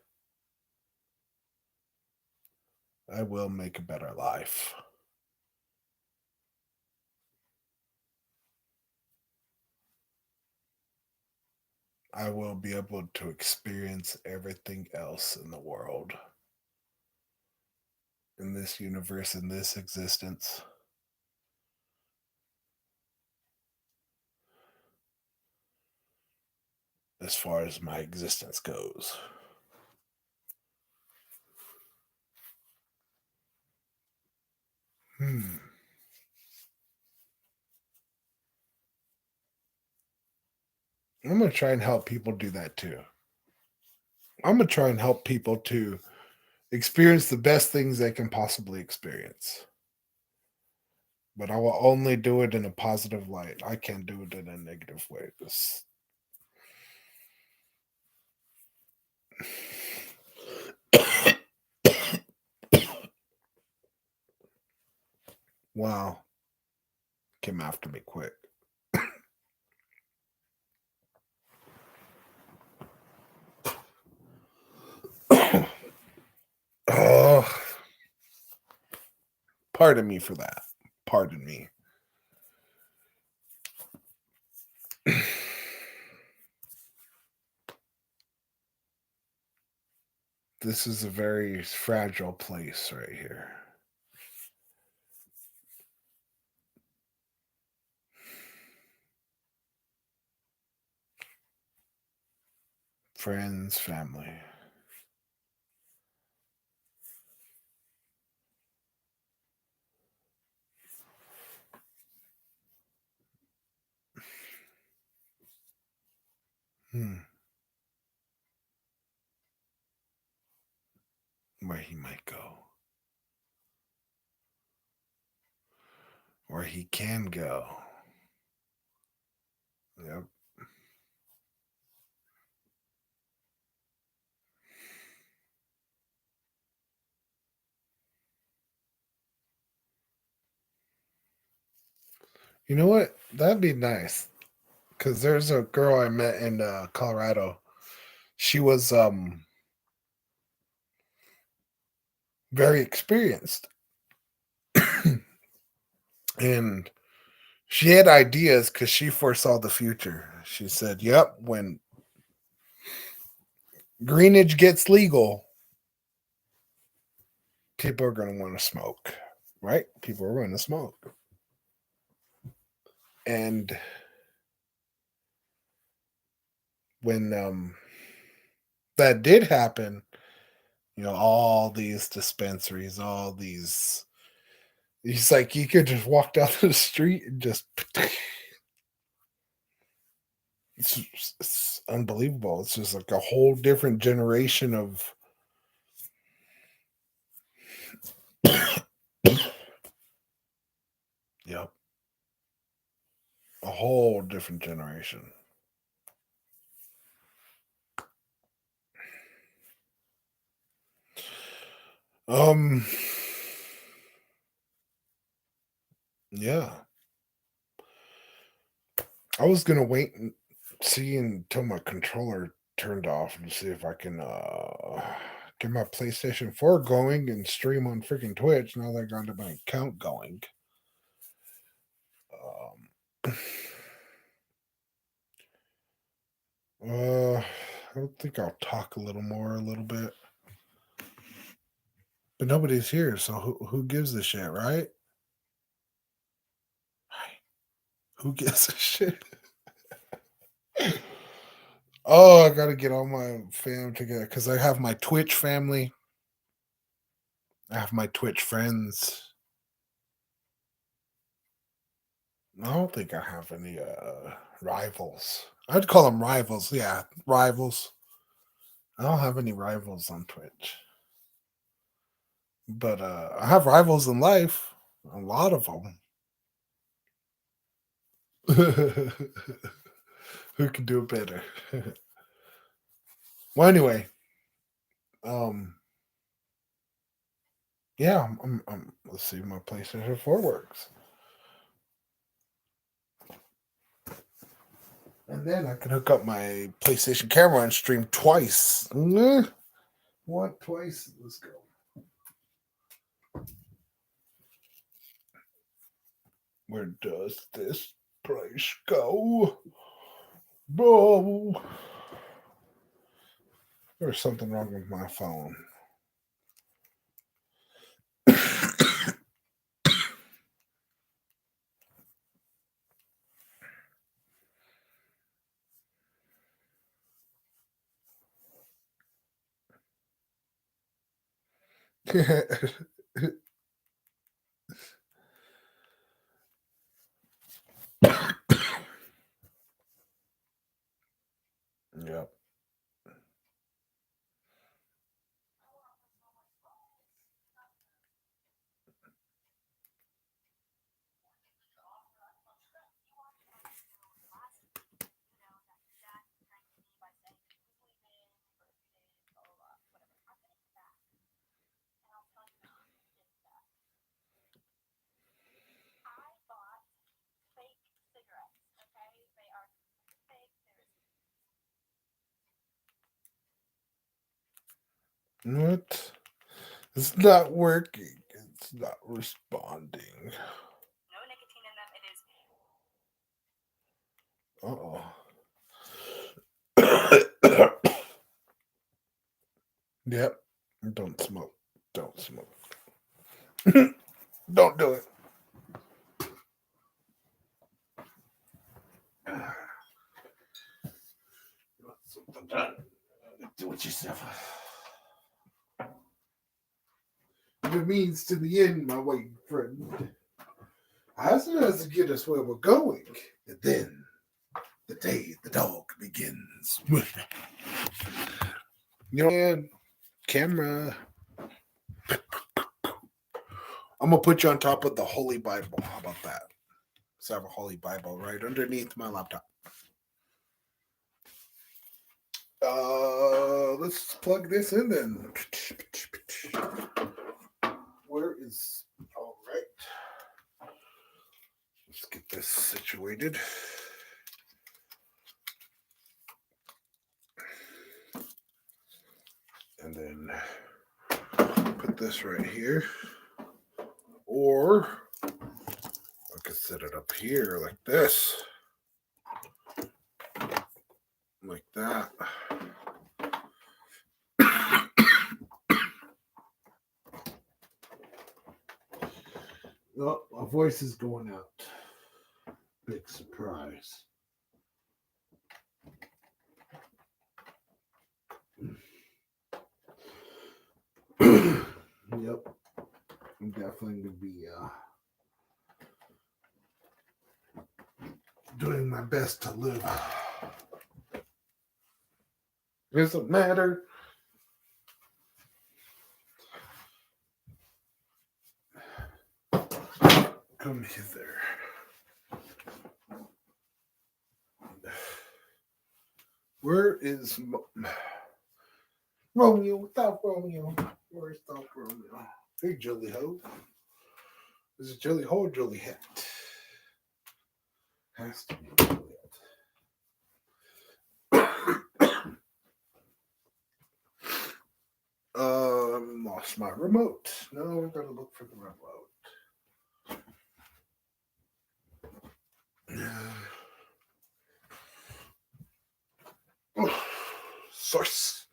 I will make a better life. I will be able to experience everything else in the world, in this universe, in this existence, as far as my existence goes. Hmm. I'm going to try and help people do that too. I'm going to try and help people to experience the best things they can possibly experience. But I will only do it in a positive light. I can't do it in a negative way. This wow, came after me quick. Oh, pardon me for that. Pardon me. This is a very fragile place right here. Friends, family. Hmm. Where he might go. Where he can go. Yep. You know what? That'd be nice. Because there's a girl I met in Colorado. She was very experienced. And she had ideas because she foresaw the future. She said, yep, when greenage gets legal, people are going to want to smoke, right? People are going to smoke. And when that did happen, all these dispensaries, all these He's like, you could just walk down the street and just. It's unbelievable. It's just like a whole different generation of. Yep. A whole different generation. Um. Yeah. I was gonna wait and see until my controller turned off and see if I can get my PlayStation 4 going and stream on freaking Twitch. Now that I got my account going. Um, I don't think I'll talk a little bit. But nobody's here, so who gives a shit, right? Who gives a shit? Oh, I gotta get all my fam together because I have my Twitch family. I have my Twitch friends. I don't think I have any rivals. I'd call them rivals. Yeah, rivals. I don't have any rivals on Twitch. But I have rivals in life. A lot of them. Who can do it better? Well, anyway, um, yeah, let's see, my PlayStation 4 works, and then I can hook up my PlayStation camera and stream twice. What twice? Let's go. Where does this place go? Bro, there's something wrong with my phone. Yep. What? It's not working. It's not responding. Uh oh. Yep. Don't smoke. Don't smoke. Don't do it. Something done. Do it yourself. If it means to the end, my white friend. As soon as to get us where we're going, and then the day the dog begins. You know, man, camera. I'm gonna put you on top of the Holy Bible. How about that? So I have a Holy Bible right underneath my laptop. Let's plug this in then. Where is all right? Let's get this situated. And then put this right here. Or I could set it up here like this. Like that. Oh, my voice is going out. Big surprise. Yep. I'm definitely going to be doing my best to live. Doesn't matter. Come hither. Where is Romeo without Romeo? Where's the Romeo? Hey, Julie Ho. Is it Julie Ho or Juliet? Has to be Juliet. Lost my remote. No, we're gonna look for the remote. Source.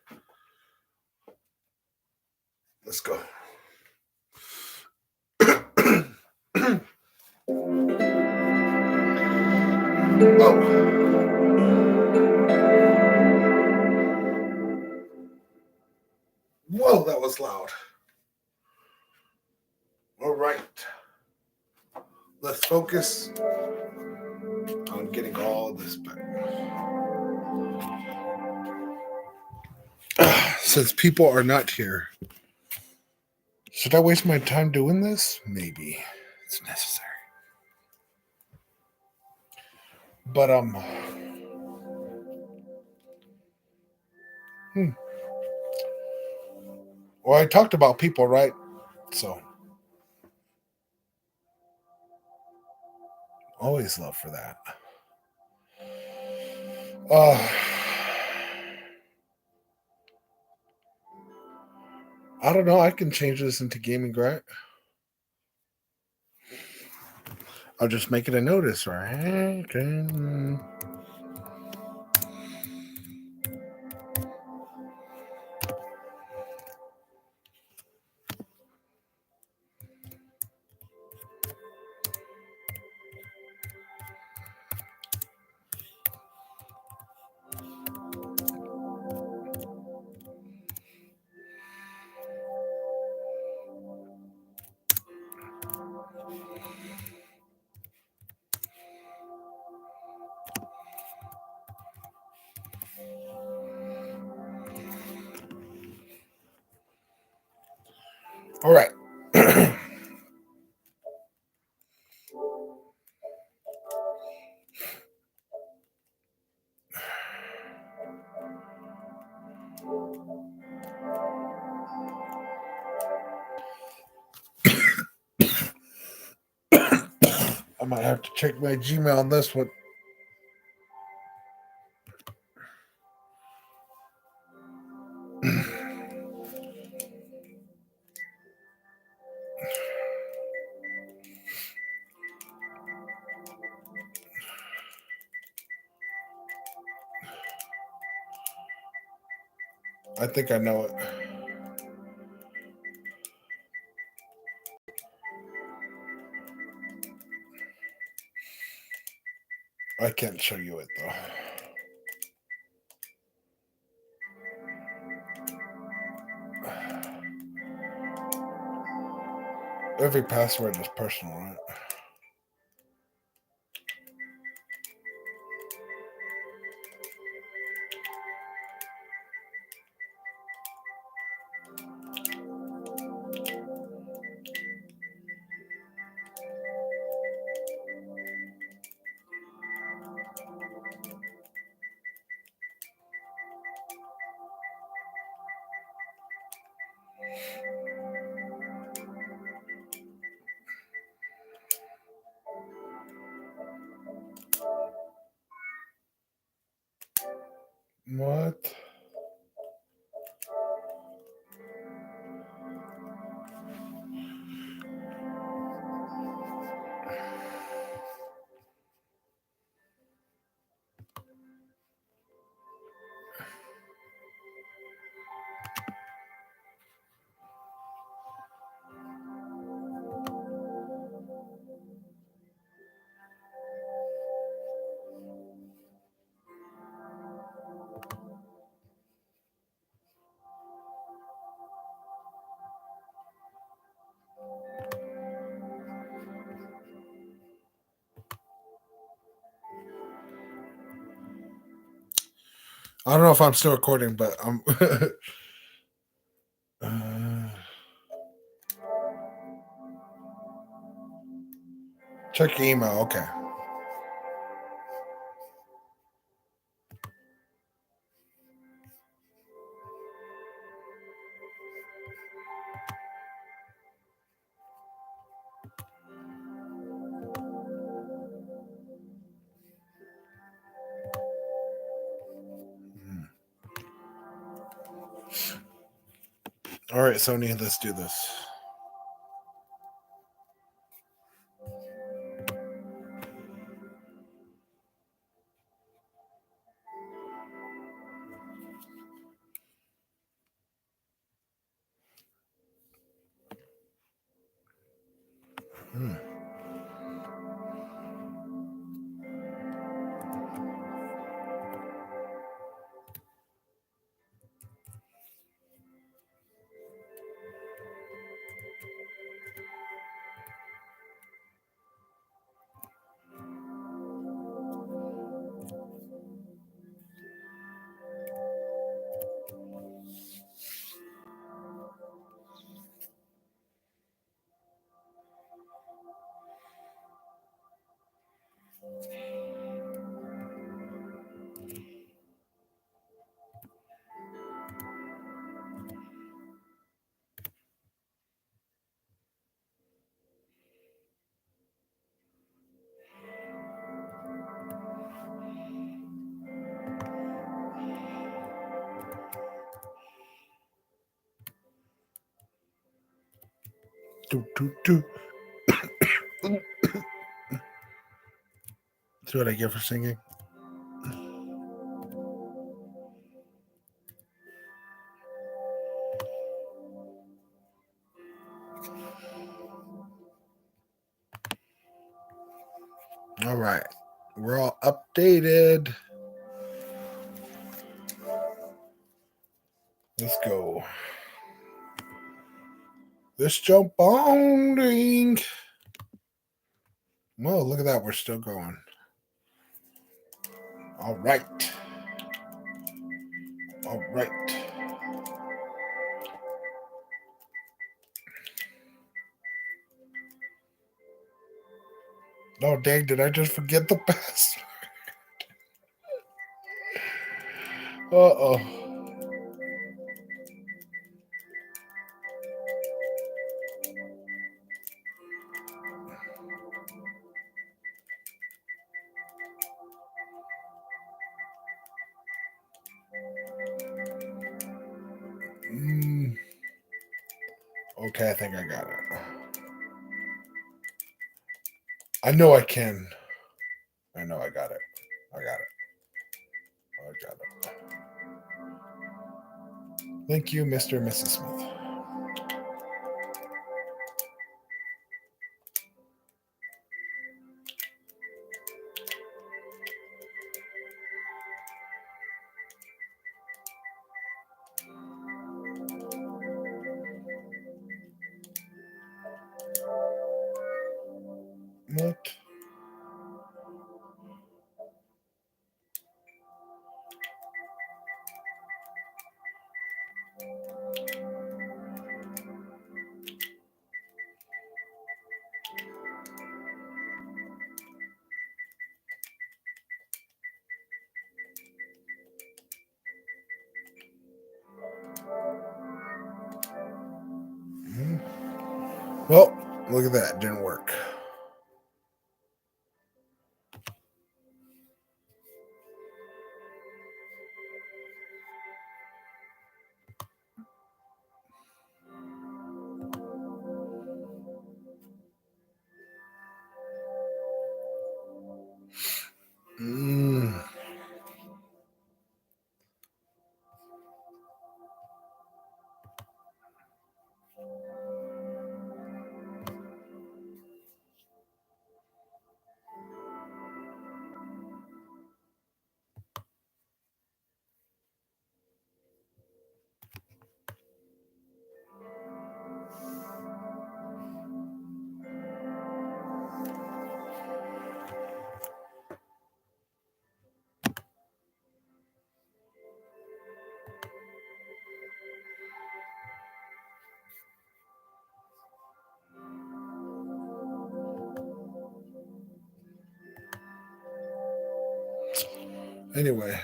Let's go. Oh. Whoa, that was loud. All right. Let's focus on getting all this back. Since people are not here, should I waste my time doing this? Maybe. It's necessary. But well, I talked about people, right? So always love for that. I don't know. I can change this into gaming, right? I'll just make it a notice, right? Okay. All right. I might have to check my Gmail on this one. I think I know it. I can't show you it though. Every password is personal, right? What? I don't know if I'm still recording, but I'm. uh, check your email. Okay. All right, Sony, let's do this. Hmm. Do. That's what I get for singing. All right. We're all updated. Let's go. Let's jump bonding. Whoa, look at that. We're still going. All right. All right. Oh, dang. Did I just forget the password? Uh-oh. Okay, I think I got it. I know I can. I know I got it. I got it. I got it. Thank you, Mr. and Mrs. Smith. What? Well, look at that. It didn't work. Anyway.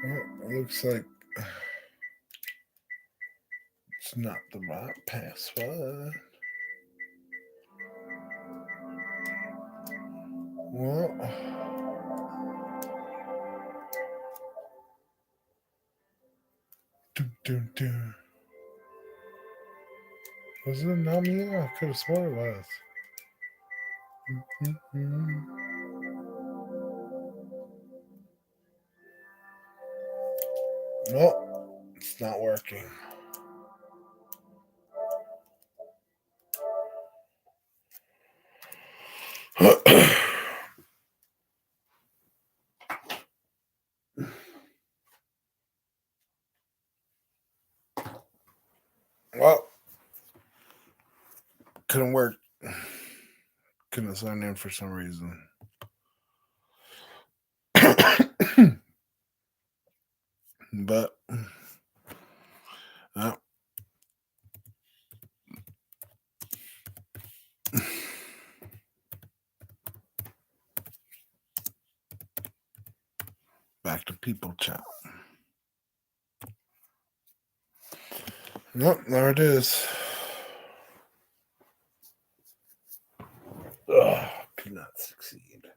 Well, it looks like it's not the right password. Well, was it not me? I could have sworn it was. Well, it's not working. Well, couldn't work. Couldn't sign in for some reason. But back to people chat. Nope, there it is. Ugh, could not succeed.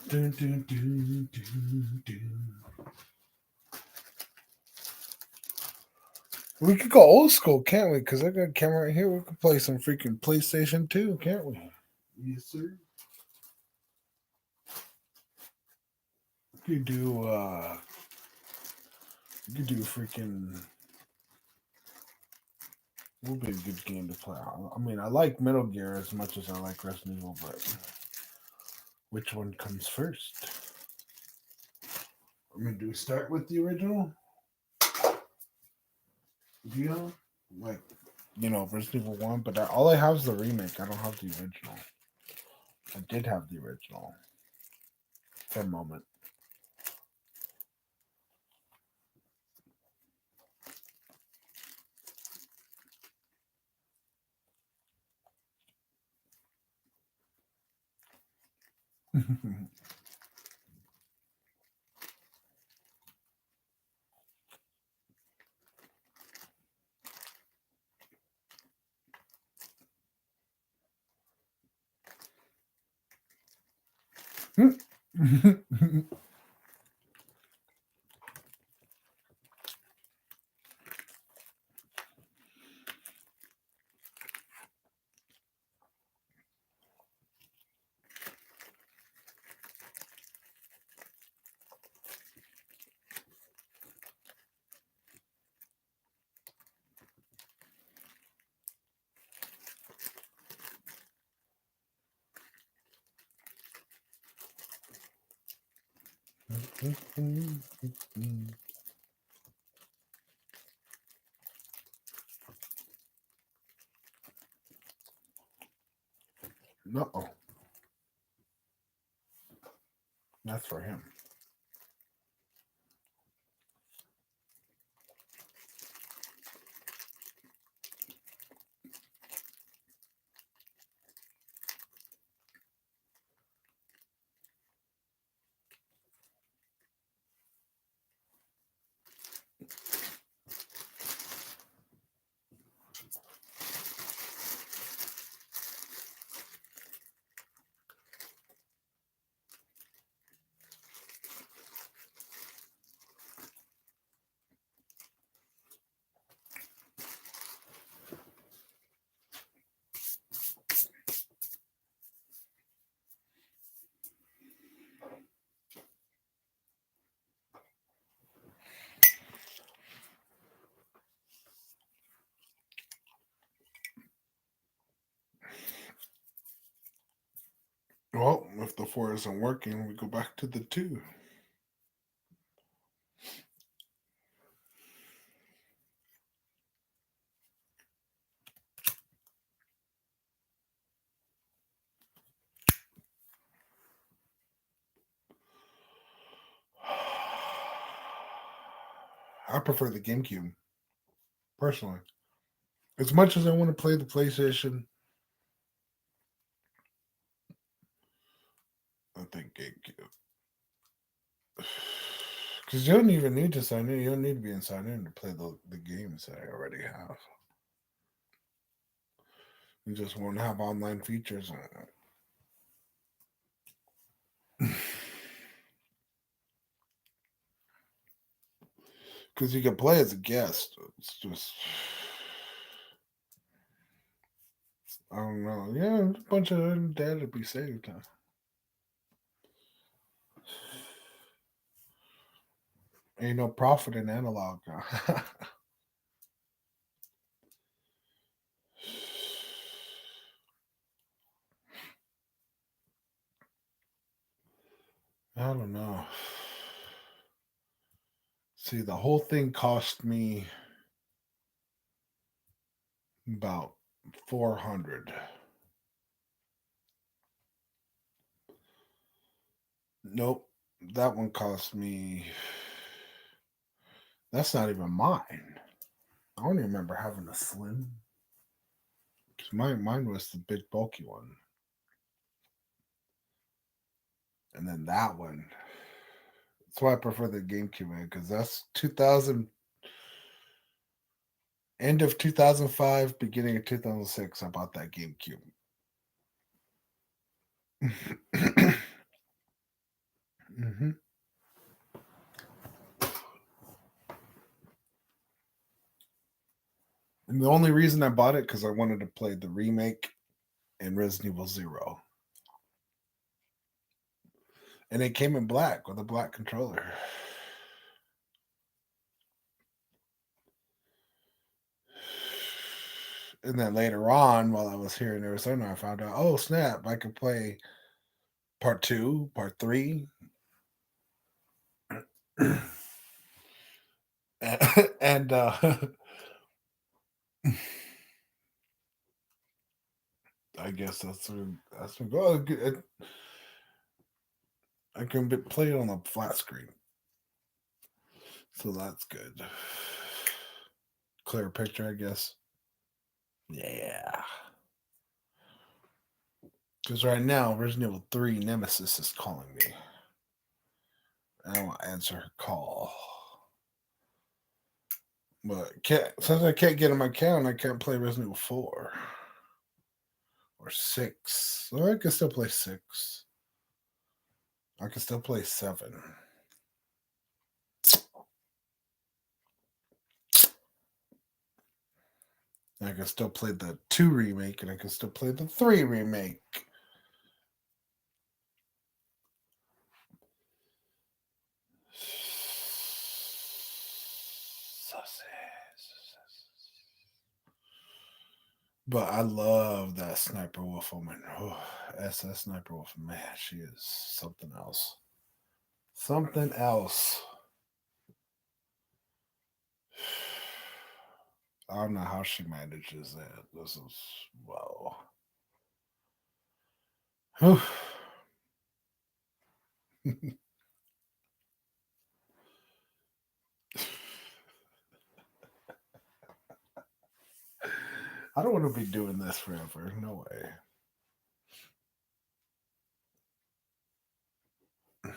Dun, dun, dun, dun, dun. We could go old school, can't we? Because I got a camera right here. We could play some freaking PlayStation 2, can't we? Yes, sir. You could do freaking, what would be a good game to play? I mean, I like Metal Gear as much as I like Resident Evil, but which one comes first? I mean, do we start with the original? Do you know? Like, Resident Evil 1, but all I have is the remake. I don't have the original. I did have the original for a moment. No, that's for him. Well, if the 4 isn't working, we go back to the 2. I prefer the GameCube, personally. As much as I want to play the PlayStation, I think GameCube. Because you don't even need to sign in. You don't need to be inside in to play the games that I already have. You just won't have online features on it. Because you can play as a guest. It's just, I don't know. Yeah, a bunch of data to be saved. Huh? Ain't no profit in analog. Huh? I don't know. See, the whole thing cost me about 400. Nope, that one cost me. That's not even mine. I don't even remember having a slim. Mine was the big bulky one, and then that one. That's why I prefer the GameCube, man, because that's 2000, end of 2005, beginning of 2006. I bought that GameCube. hmm And the only reason I bought it because I wanted to play the remake and Resident Evil Zero, and it came in black with a black controller. And then later on, while I was here in Arizona, I found out, oh snap, I could play part two, part three, and I guess that's what go. I can play it on a flat screen, so that's good. Clear picture, I guess. Yeah. Because right now, Resident Evil 3 Nemesis is calling me. I don't want to answer her call. But since I can't get in my account, I can't play Resident Evil 4 or 6. So I can still play 6. I can still play 7. I can still play the 2 remake, and I can still play the 3 remake. But I love that Sniper Wolf woman. Oh, SS Sniper Wolf, man, she is something else. Something else. I don't know how she manages that. This is wow. I don't want to be doing this forever. No way.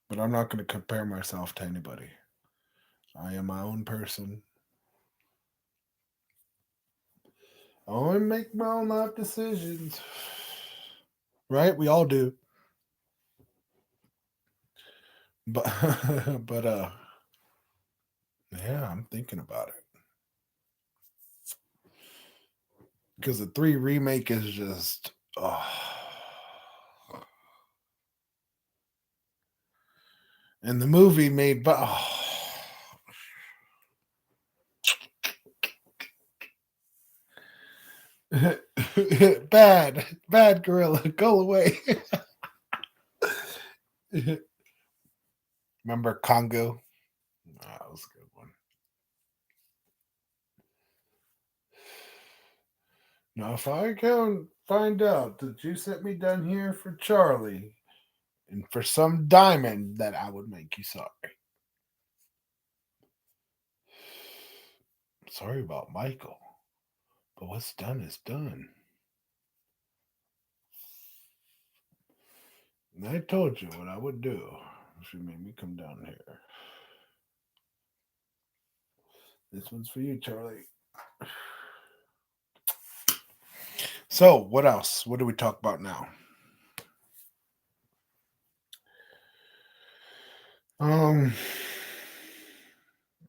But I'm not going to compare myself to anybody. I am my own person. I only make my own life decisions. Right? We all do. But but yeah, I'm thinking about it. Because the 3 remake is just and the movie made bad gorilla, go away. Remember Congo? That was a good one. Now, if I can find out that you sent me down here for Charlie and for some diamond, that I would make you sorry. Sorry about Michael, but what's done is done. And I told you what I would do if you made me come down here. This one's for you, Charlie. So, what else? What do we talk about now? Um,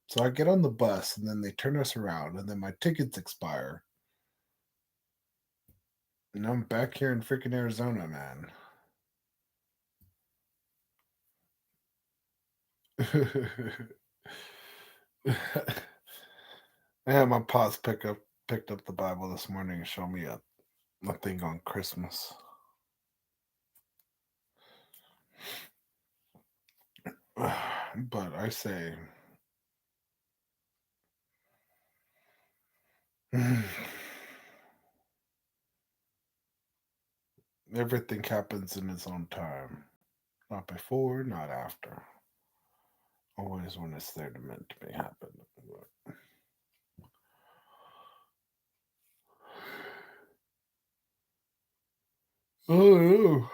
so I get on the bus and then they turn us around and then my tickets expire. And I'm back here in freaking Arizona, man. Yeah, my pops picked up the Bible this morning and showed me a thing on Christmas. But I say everything happens in its own time. Not before, not after. Always when it's there to meant to be happen. Oh no.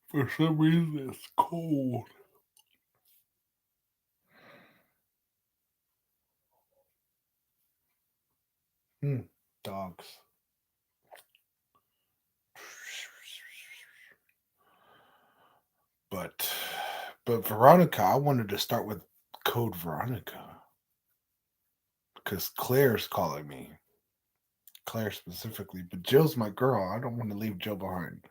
For some reason it's cold. Dogs. But Veronica, I wanted to start with Code Veronica. Because Claire's calling me. Claire specifically. But Jill's my girl. I don't want to leave Jill behind.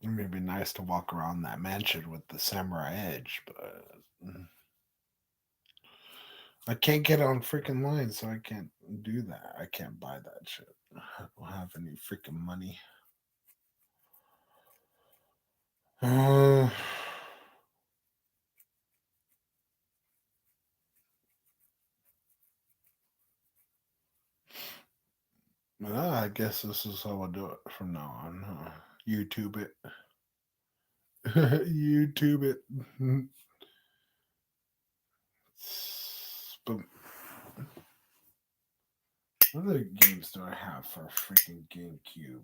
It may be nice to walk around that mansion with the samurai edge, but I can't get on freaking line, so I can't do that. I can't buy that shit. I don't have any freaking money. Uh, I guess this is how I do it from now on. YouTube it. YouTube it. But what other games do I have for freaking GameCube?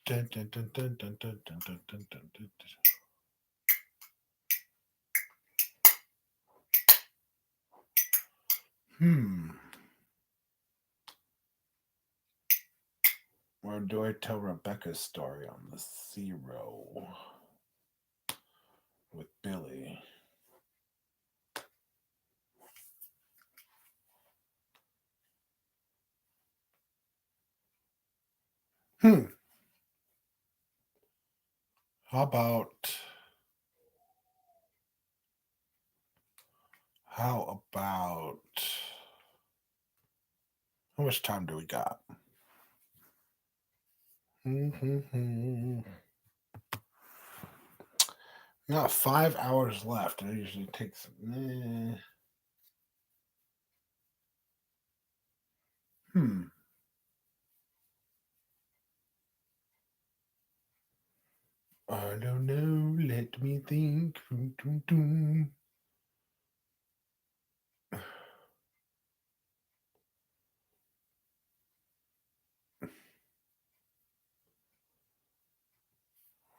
Dun, dun, dun, dun, dun, dun, dun, dun, dun, dun, dun. Or do I tell Rebecca's story on the Zero with Billy? How about how much time do we got? Got 5 hours left. It usually takes. I don't know. Let me think.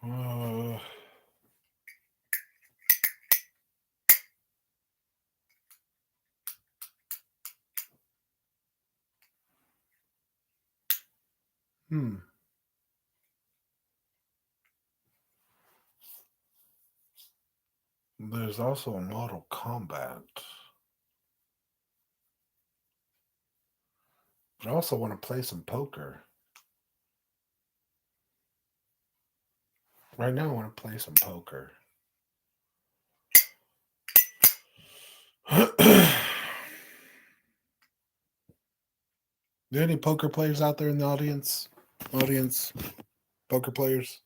Uh, There's also a Mortal Kombat. But I also want to play some poker. Right now, I want to play some poker. There any poker players out there in the audience? Audience, poker players?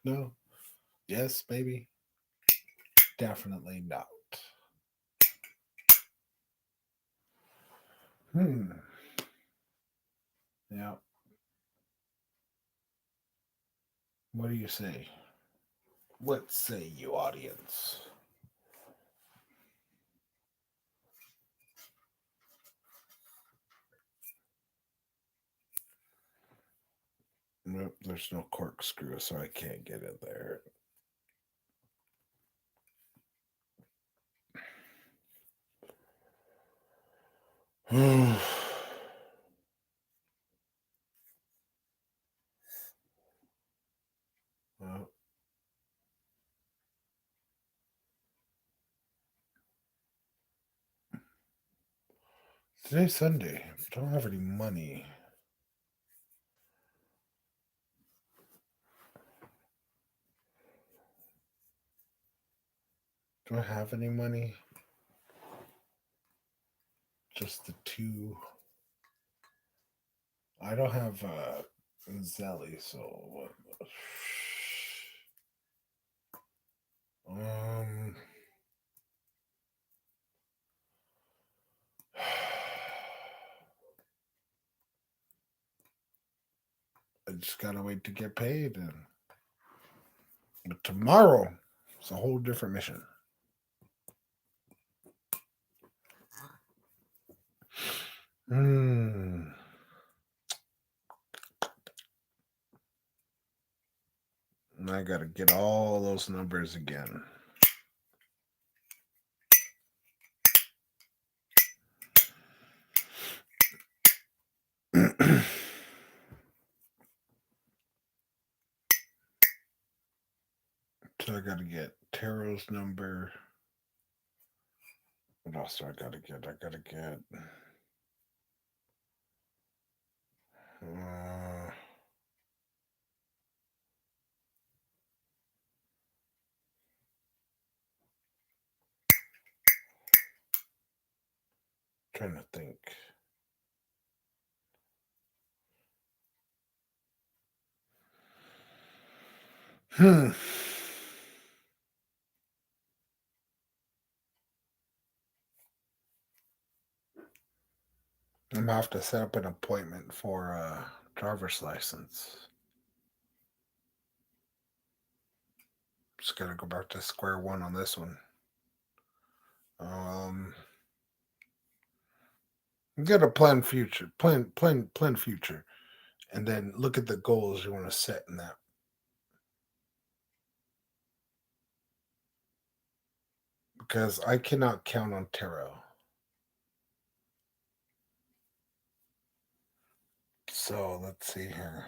No? Yes, maybe? Definitely not. Yeah. What do you say? What say you, audience? Nope, there's no corkscrew, so I can't get it there. Well, today's Sunday. I don't have any money. Do I have any money? Just the two. I don't have Zelly, so what? Um, I just gotta wait to get paid, and but tomorrow it's a whole different mission. And I gotta get all those numbers again. So I gotta get Taro's number. What else do I gotta get? I gotta get. Uh, Trying to think. Hmm. I'm gonna have to set up an appointment for a driver's license. Just gotta go back to square one on this one. You gotta plan future, plan future, and then look at the goals you want to set in that. Because I cannot count on tarot. So let's see here.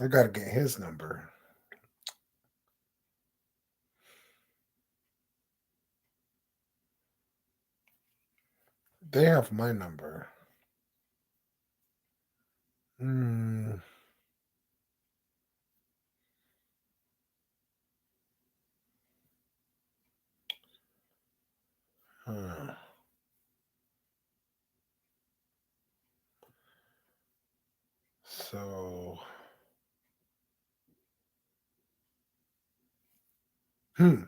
I gotta get his number. They have my number. Hmm. Huh. So. Hmm.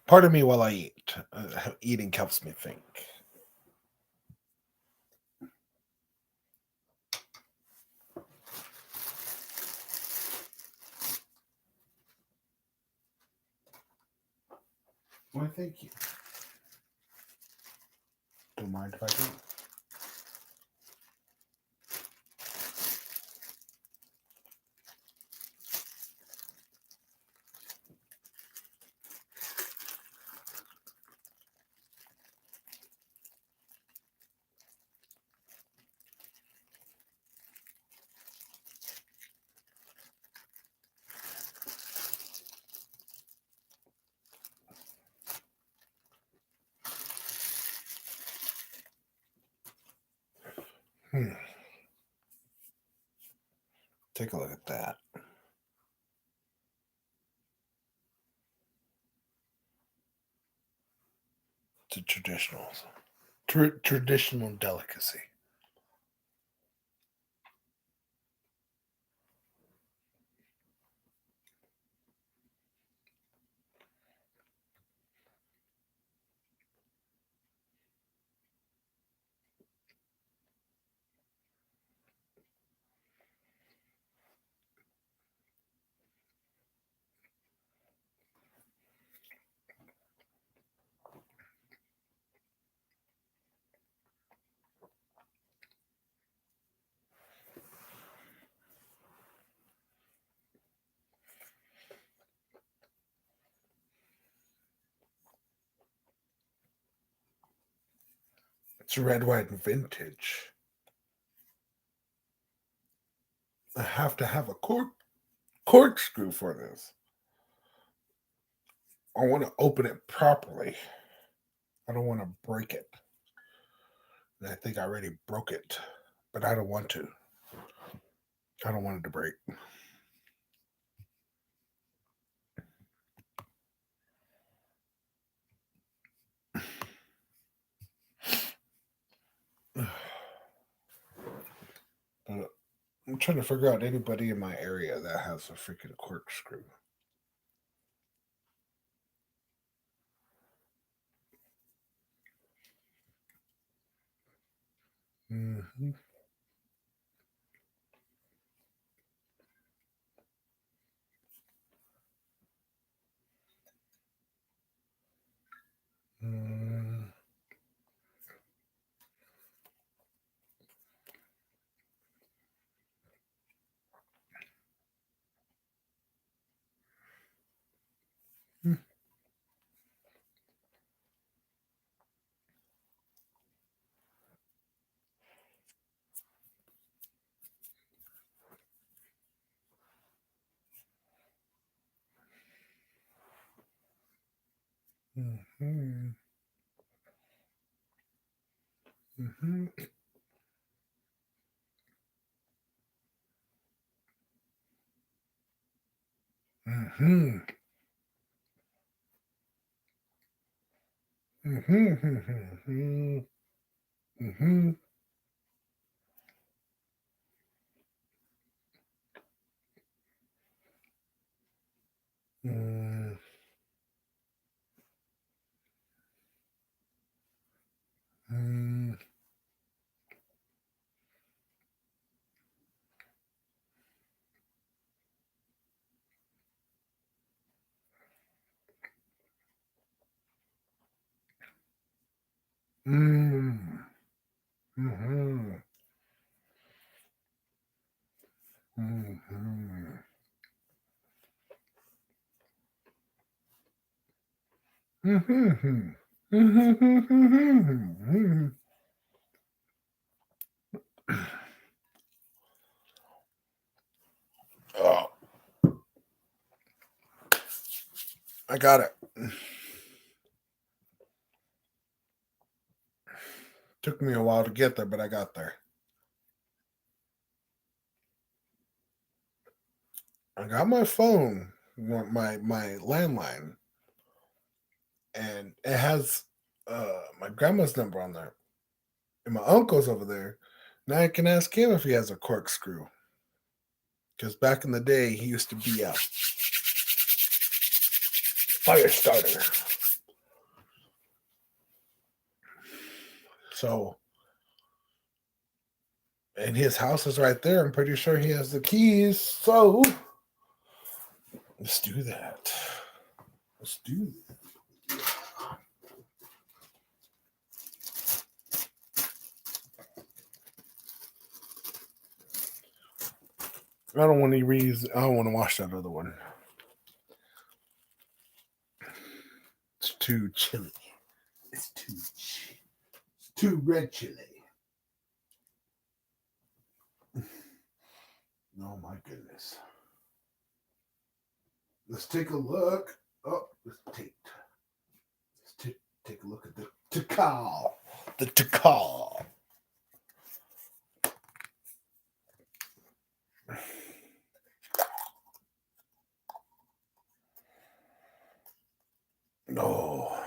Pardon me while I eat. Eating helps me think. Why, thank you. Don't mind if I do. Take a look at that. It's a traditional delicacy. It's red, white, and vintage. I have to have a corkscrew for this. I want to open it properly. I don't want to break it. And I think I already broke it, but I don't want to. I don't want it to break. But I'm trying to figure out anybody in my area that has a freaking corkscrew. Mm-hmm. Mm-hmm. Mm-hmm. Mm-hmm. Mm-hmm. Mm-hmm. Mm-hmm. Mm-hmm. Mm-hmm. Mm-hmm. Mm-hmm. Mm-hmm. Mm-hmm. Mm-hmm. Oh, I got it. Took me a while to get there, but I got there. I got my phone, my landline, and it has my grandma's number on there, and my uncle's over there. Now I can ask him if he has a corkscrew, because back in the day he used to be a fire starter. So, and his house is right there. I'm pretty sure he has the keys. So let's do that. Let's do that. I don't want to I don't want to wash that other one. It's too chilly. It's too red chili. Oh my goodness. Let's take a look. Oh, let's take a look at the Tikal. The Tikal. Oh,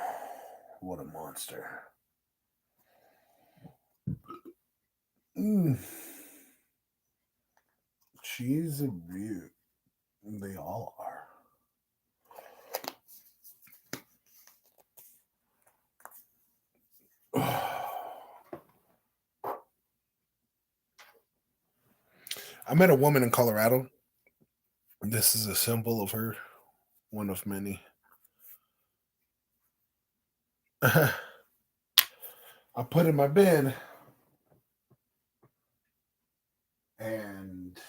what a moment. monster. Mm. She's a beaut. They all are. I met a woman in Colorado. This is a symbol of her, one of many. I put in my bin and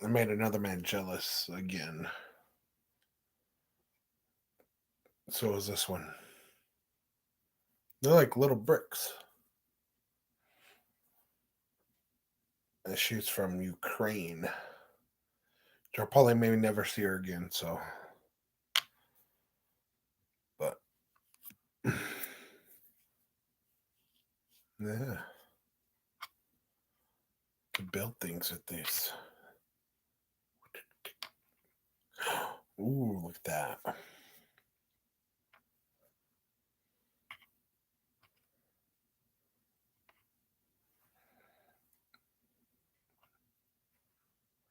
I made another man jealous again. So is this one. They're like little bricks. And she's from Ukraine. I'll probably maybe never see her again, so. But. Yeah. Can build things with these. Ooh, look at that.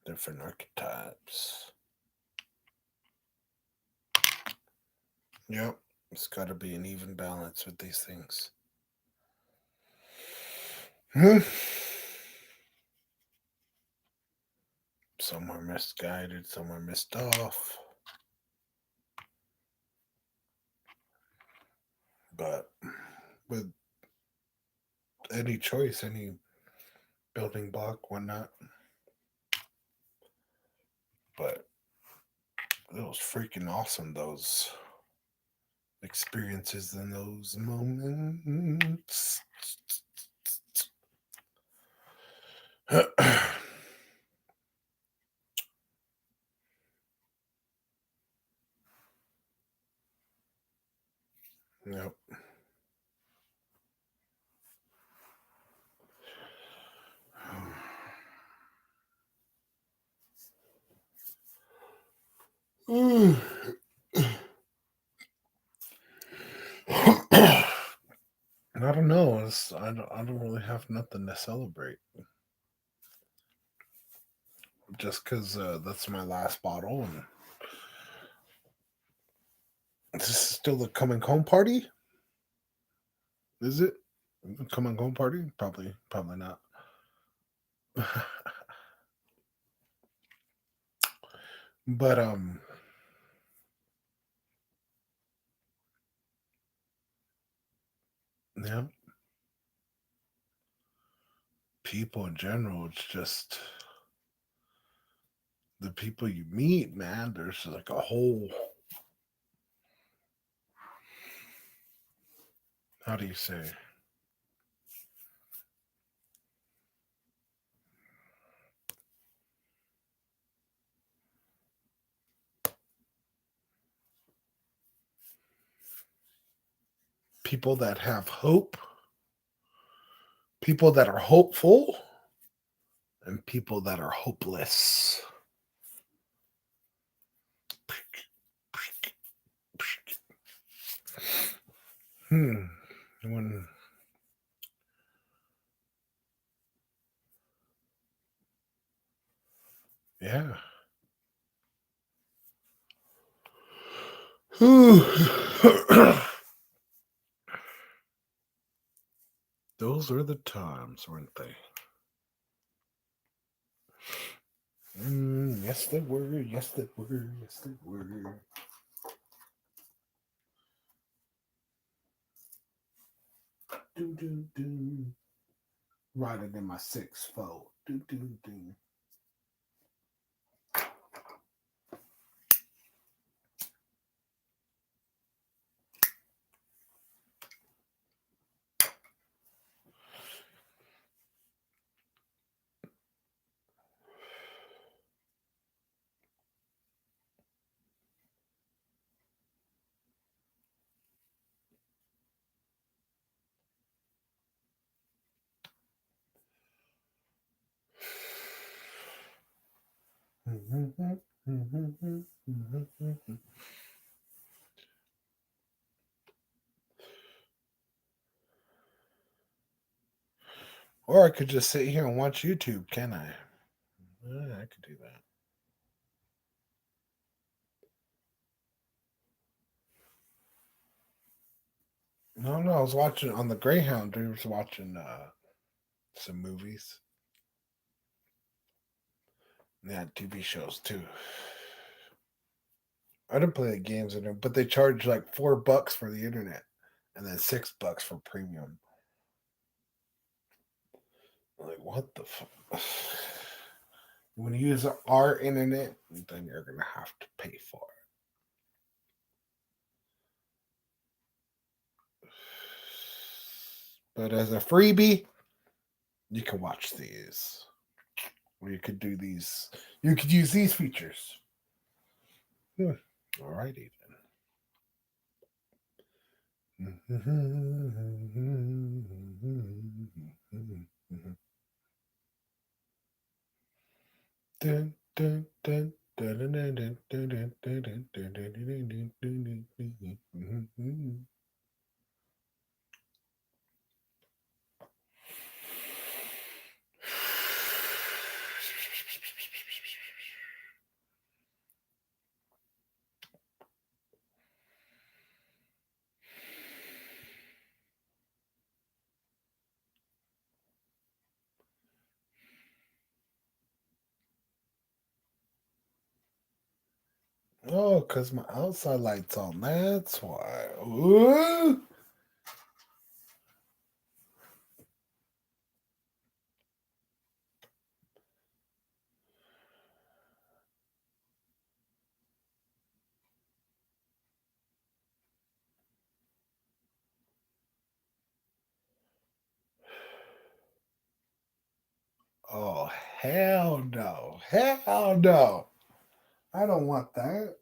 Different archetypes. Yep. It's got to be an even balance with these things. Some are misguided, some are missed off. But with any choice, any building block, whatnot. But it was freaking awesome, those experiences and those moments. Yep. I don't know. I don't really have nothing to celebrate. Just because that's my last bottle, and this is still the coming home party. Is it coming home party? Probably not. But yeah, people in general. It's just the people you meet, man. There's like a whole. How do you say? People that have hope, people that are hopeful, and people that are hopeless. When yeah. Those were the times, weren't they? Yes, they were. Yes, they were. Yes, they were. Do do do. Riding in my 6'4". Do do do. Or I could just sit here and watch YouTube, can I? I could do that. No, no, I was watching on the Greyhound. I was watching some movies. Yeah, TV shows too. I didn't play the games in it, but they charge like $4 for the internet, and then $6 for premium. Like what the? When you use our internet, then you're gonna have to pay for it. But as a freebie, you can watch these. Or you could do these. You could use these features. Alrighty then. Dun, dun, dun, dun, dun, dun, dun, dun, dun, dun, dun, dun, dun, dun, dun, dun, dun, dun. Oh, because my outside light's on. That's why. Ooh. Oh, hell no. Hell no. I don't want that.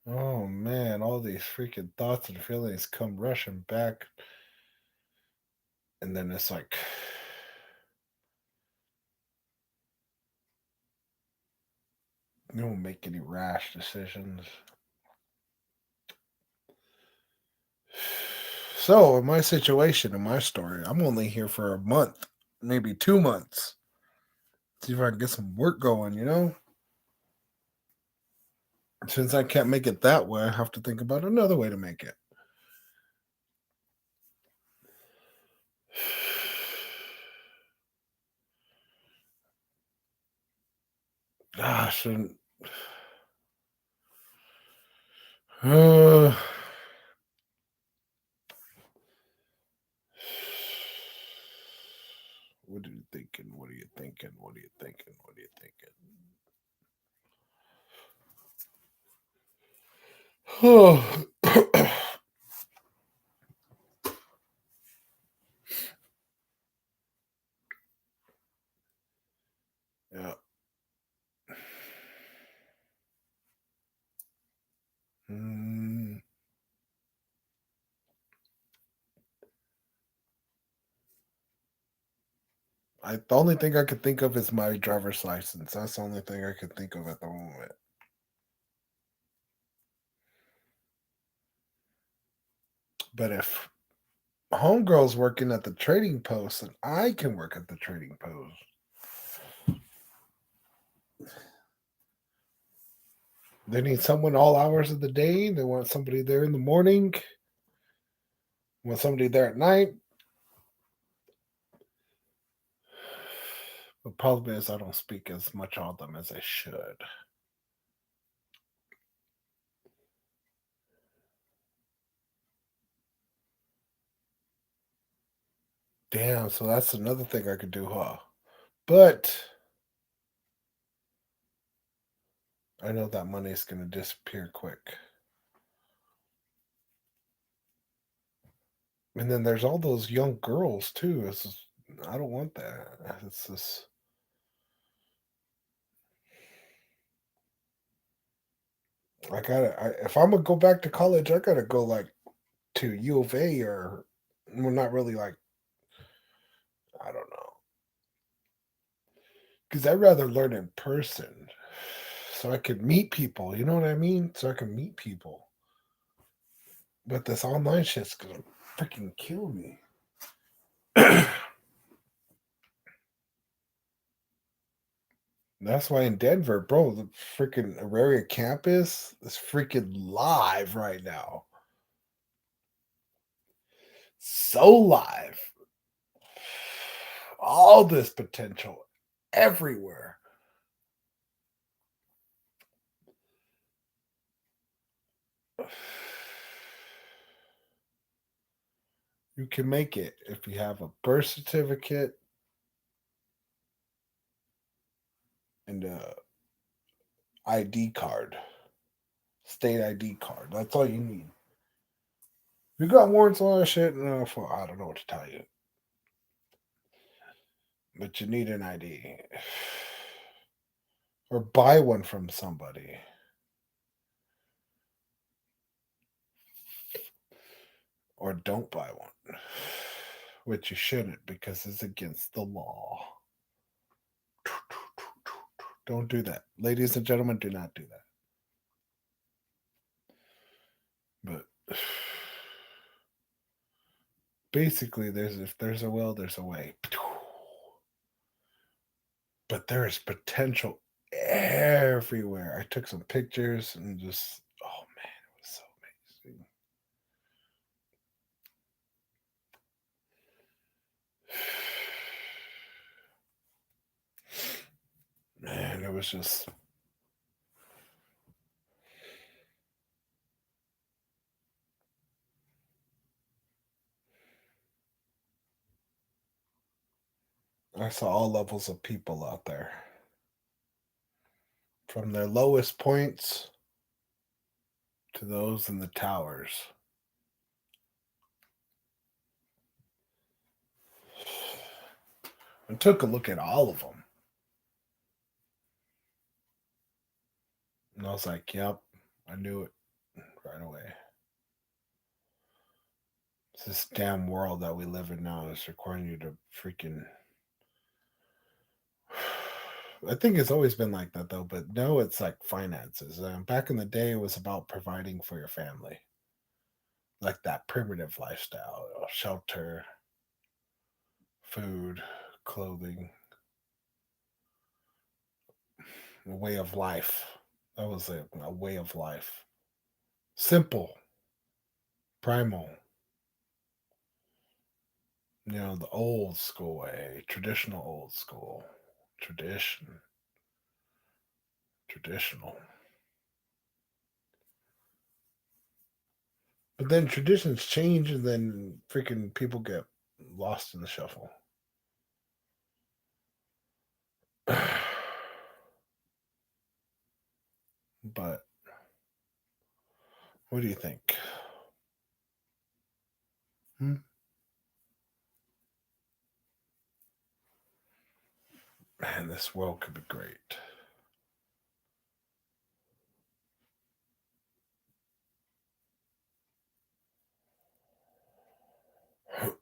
Oh, man. All these freaking thoughts and feelings come rushing back. And then it's like, you don't make any rash decisions. So, in my situation, in my story, I'm only here for a month, maybe 2 months. See if I can get some work going, you know? Since I can't make it that way, I have to think about another way to make it. Gosh, and uh, what are you thinking? What are you thinking? What are you thinking? What are you thinking? Yeah. Mm, the only thing I could think of is my driver's license. That's the only thing I could think of at the moment. But if homegirl's working at the trading post, then I can work at the trading post. They need someone all hours of the day. They want somebody there in the morning. Want somebody there at night. The problem is I don't speak as much on them as I should. Damn, so that's another thing I could do, huh? But I know that money is going to disappear quick. And then there's all those young girls too. I don't want that. It's just if I'm gonna go back to college, I gotta go like to U of A or well, not really like I don't know because I'd rather learn in person so I could meet people. You know what I mean? So I can meet people. But this online shit's gonna freaking kill me. That's why in Denver, bro, the freaking Auraria campus is freaking live right now. So live. All this potential everywhere. You can make it if you have a birth certificate and a ID card, state ID card. That's all you need. You got warrants on that shit? No, I don't know what to tell you. But you need an ID. Or buy one from somebody. Or don't buy one. Which you shouldn't because it's against the law. Don't do that. Ladies and gentlemen, do not do that. But basically, if there's a will, there's a way. But there is potential everywhere. I took some pictures and just, oh man, it was so amazing. Man, it was just. I saw all levels of people out there. From their lowest points to those in the towers. I took a look at all of them. And I was like, yep, I knew it right away. It's this damn world that we live in now is requiring you to freaking. I think it's always been like that though, but now it's like finances. Back in the day, it was about providing for your family, like that primitive lifestyle, shelter, food, clothing, a way of life. That was a way of life. Simple, primal, the old school way, traditional old school, traditional. But then traditions change and then freaking people get lost in the shuffle. But what do you think? Hmm? Man, this world could be great. I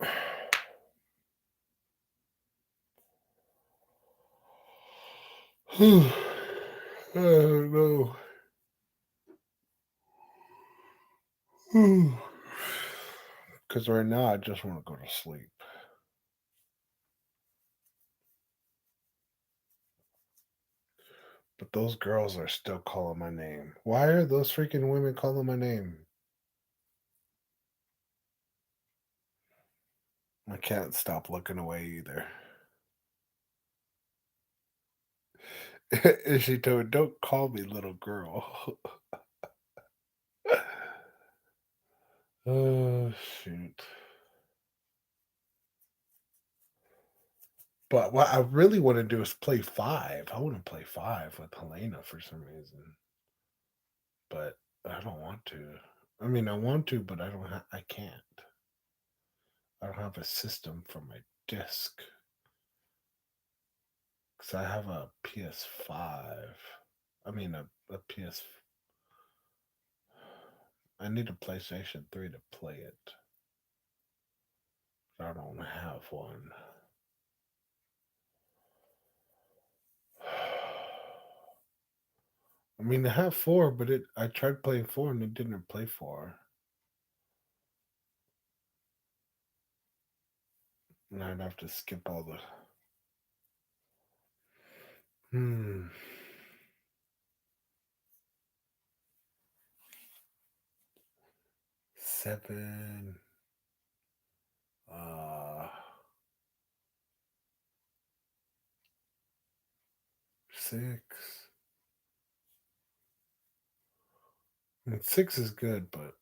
don't know. Because right now I just want to go to sleep. But those girls are still calling my name. Why are those freaking women calling my name? I can't stop looking away either. And she told me, don't call me little girl. Oh, shoot. But what I really want to do is play five. I want to play five with Helena for some reason. But I don't want to. I mean, I want to, but I can't. I don't have a system for my disc. Because I have a PS5. I mean, a PS. I need a PlayStation 3 to play it. I don't have one. I mean, I have four, but I tried playing four and it didn't play four. And I'd have to skip all the. Hmm. 7. Uh. 6. And 6 is good, but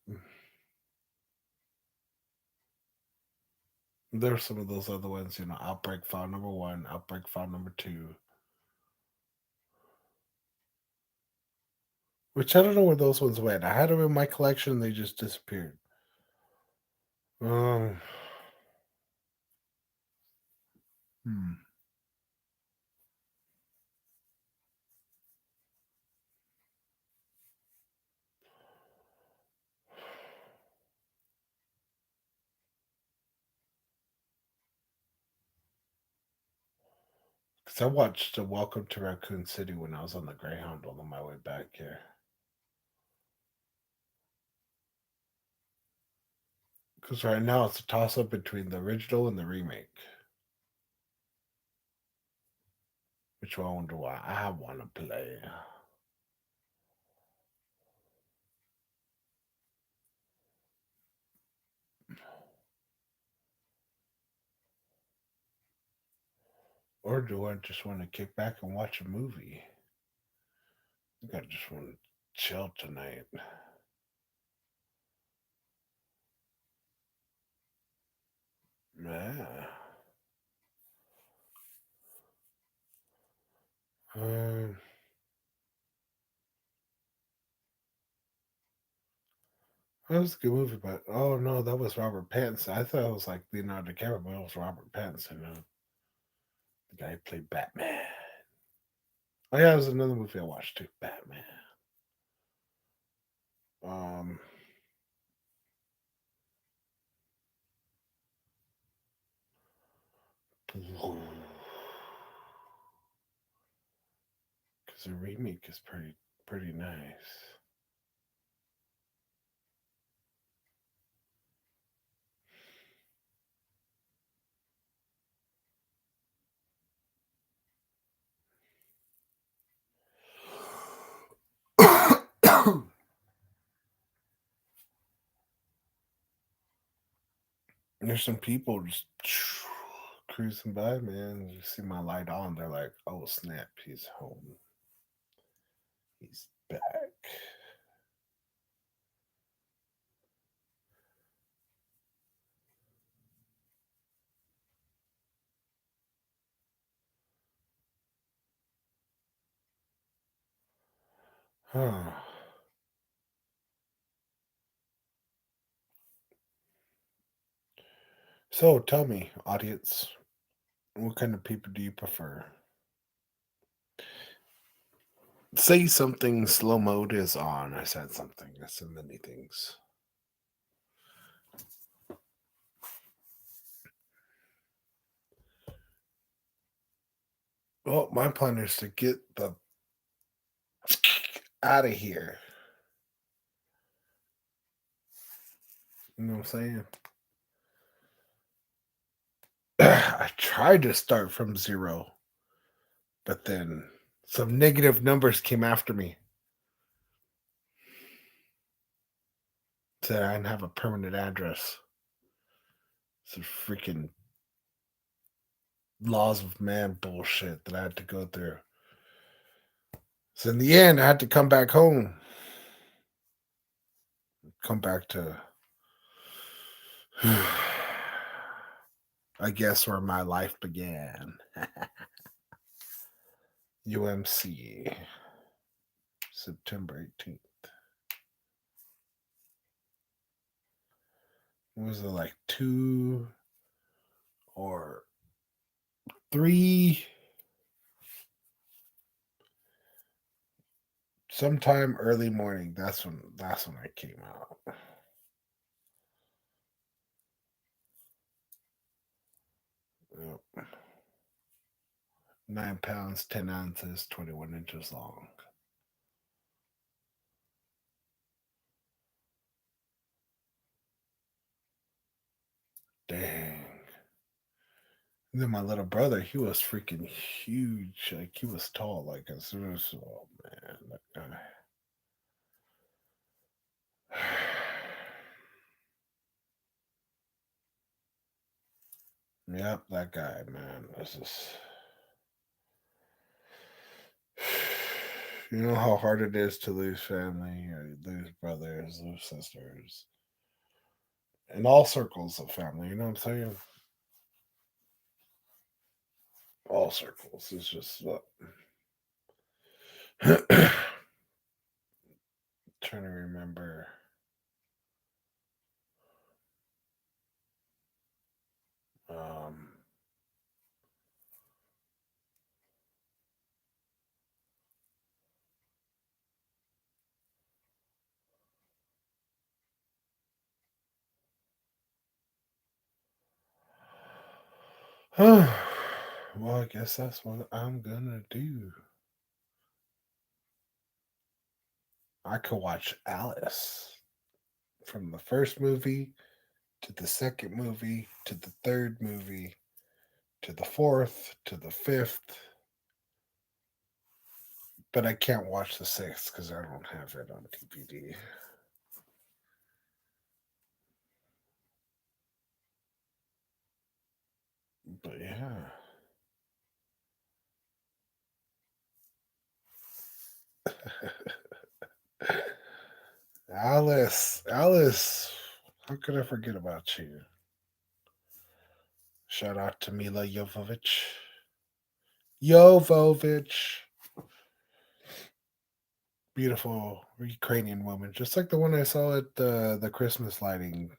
there's some of those other ones, Outbreak File number 1, Outbreak File number 2. Which I don't know where those ones went. I had them in my collection and they just disappeared. Um, hmm. Because I watched Welcome to Raccoon City when I was on the Greyhound on my way back here. Because right now it's a toss up between the original and the remake. Which one do I want to play? Or do I just want to kick back and watch a movie? I think I just want to chill tonight. Yeah. Um, that was a good movie, but oh no, that was Robert Pattinson. I thought it was like Leonardo DiCaprio, but it was Robert Pattinson, the guy who played Batman. Oh yeah, it was another movie I watched too, Batman. Um, because the remake is pretty nice. There's some people just cruising by, man. You see my light on, they're like, "Oh snap, he's home. He's back." Huh. So tell me, audience, what kind of people do you prefer? Say something slow mode is on. I said something. I said many things. Well, my plan is to get the out of here. You know what I'm saying? I tried to start from zero, but then some negative numbers came after me. Said I didn't have a permanent address. Some freaking laws of man bullshit that I had to go through. So in the end, I had to come back home. Come back to, I guess, where my life began. UMC, September 18th. Was it like 2 or 3 Sometime early morning. That's when I came out. Yep. 9 pounds, 10 ounces, 21 inches long. Dang. And then my little brother, he was freaking huge. Like he was tall. Like as soon as oh man, that guy. Yep, that guy, man. This is you know how hard it is to lose family, or lose brothers, lose sisters, in all circles of family. You know what I'm saying? All circles. It's just trying to remember. Um, well, I guess that's what I'm gonna do. I could watch Alice from the first movie to the second movie to the third movie to the fourth to the fifth, but I can't watch the sixth because I don't have it on DVD. But yeah. Alice, how could I forget about you? Shout out to Mila Jovovich. Jovovich. Beautiful Ukrainian woman, just like the one I saw at the Christmas lighting.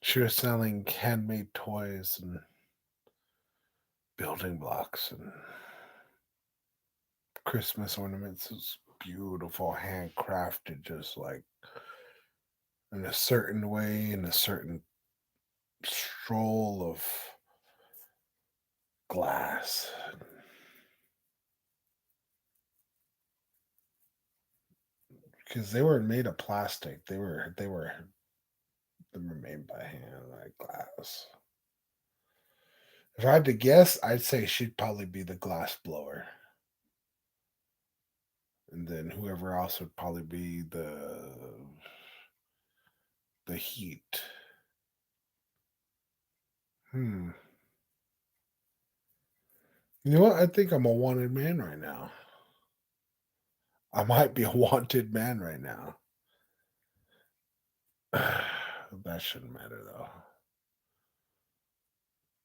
She was selling handmade toys and building blocks and Christmas ornaments. It's beautiful, handcrafted, just like in a certain way, in a certain stroll of glass. Because they weren't made of plastic. They were made by hand, like glass. If I had to guess, I'd say she'd probably be the glass blower. And then whoever else would probably be the heat. Hmm. You know what? I think I'm a wanted man right now. I might be a wanted man right now. That shouldn't matter though.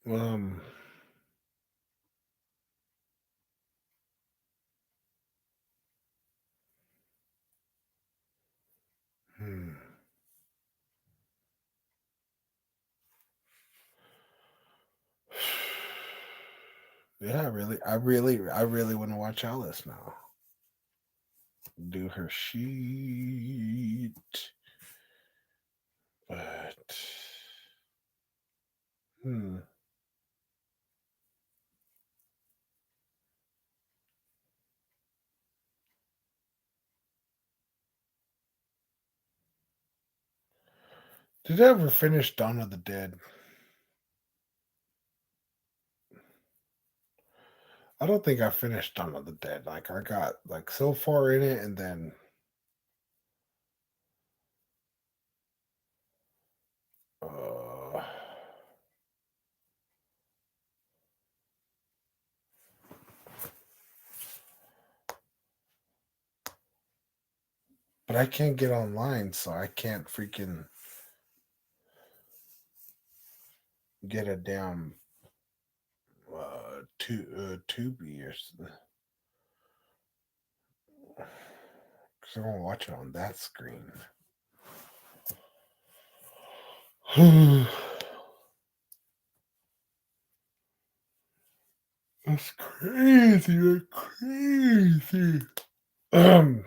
Hmm. Yeah, I really want to watch Alice now. Do her sheet, but hmm. Did I ever finish Dawn of the Dead? I don't think I finished Dawn of the Dead. Like I got like so far in it, and then uh, but I can't get online, so I can't freaking get a damn Tubi or because I won't watch it on that screen. That's crazy. That's crazy. Um,